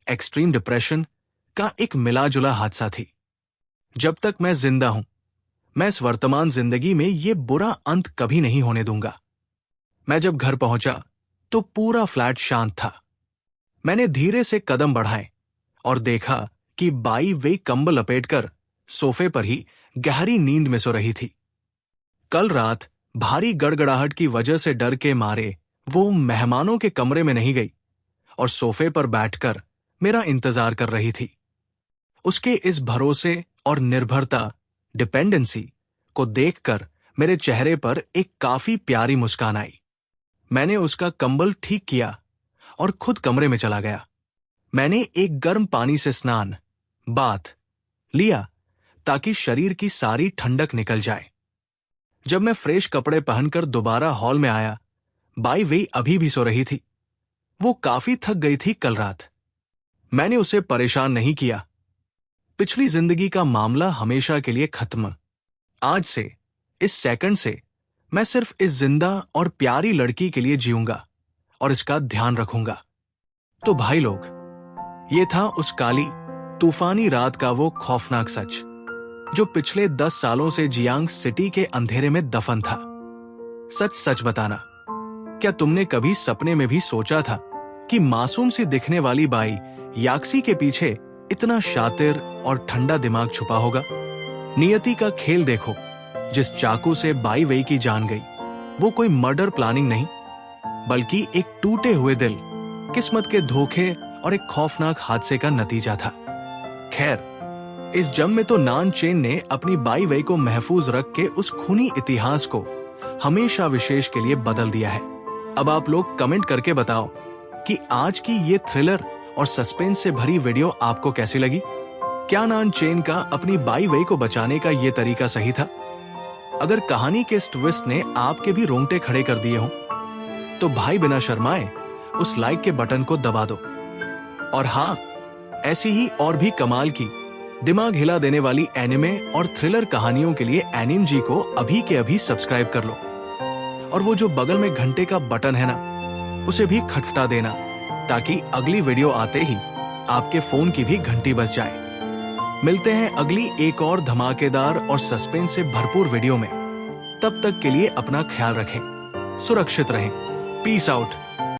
एक्सट्रीम डिप्रेशन का एक मिला-जुला हादसा थी। जब तक मैं जिंदा हूं, मैं इस वर्तमान जिंदगी में ये बुरा अंत कभी नहीं होने दूंगा। मैं जब घर पहुंचा तो पूरा फ्लैट शांत था। मैंने धीरे से कदम बढ़ाए और देखा कि बाई वेई कंबल लपेटकर सोफे पर ही गहरी नींद में सो रही थी। कल रात भारी गड़गड़ाहट की वजह से डर के मारे वो मेहमानों के कमरे में नहीं गई और सोफे पर बैठकर मेरा इंतजार कर रही थी। उसके इस भरोसे और निर्भरता, डिपेंडेंसी को देखकर मेरे चेहरे पर एक काफी प्यारी मुस्कान आई। मैंने उसका कंबल ठीक किया और खुद कमरे में चला गया। मैंने एक गर्म पानी से स्नान, बाथ लिया ताकि शरीर की सारी ठंडक निकल जाए। जब मैं फ्रेश कपड़े पहनकर दोबारा हॉल में आया, बाई वेई अभी भी सो रही थी। वो काफी थक गई थी कल रात। मैंने उसे परेशान नहीं किया। पिछली जिंदगी का मामला हमेशा के लिए खत्म। आज से, इस सेकंड से, मैं सिर्फ इस जिंदा और प्यारी लड़की के लिए जीऊंगा और इसका ध्यान रखूंगा। तो भाई लोग, ये था उस काली, तूफानी रात का वो खौफनाक सच जो पिछले 10 सालों से जियांग सिटी के अंधेरे में दफन था। सच सच बताना, क्या तुमने कभी सपने में भी सोचा था कि मासूम सी दिखने वाली बाई याक्सी के पीछे इतना शातिर और ठंडा दिमाग छुपा होगा? नियति का खेल देखो। जिस चाकू से बाई वेई की जान गई, वो कोई मर्डर प्लानिंग नहीं, बल्कि एक टूटे हुए दिल, किस्मत के धोखे और एक खौफनाक हादसे का नतीजा था। खैर, इस जंग में तो नान चेन ने अपनी बाई वेई को महफूज रख के उस खूनी इतिहास को हमेशा विशेष के लिए बदल दिया है। अब आप लोग कमेंट करके बताओ कि आज की ये थ्रिलर और सस्पेंस से भरी वीडियो आपको कैसी लगी? क्या नान चेन का अपनी बाई वेई को बचाने का ये तरीका सही था? अगर कहानी के इस ट्विस्ट ने आपके भी रोंगटे खड़े कर दिए हों, तो भाई बिना शर्माए उस लाइक के बटन को दबा दो। और हाँ, ऐसी ही और भी कमाल की दिमाग हिला देने वाली एनिमे और थ्रिलर कहानियों के लिए एनिम जी को अभी के अभी सब्सक्राइब कर लो। और वो जो बगल में घंटे का बटन है ना, उसे भी खटखटा देना, ताकि अगली वीडियो आते ही आपके फोन की भी घंटी बज जाए। मिलते हैं अगली एक और धमाकेदार और सस्पेंस से भरपूर वीडियो में। तब तक के लिए अपना ख्याल रखें, सुरक्षित रहें। Peace out.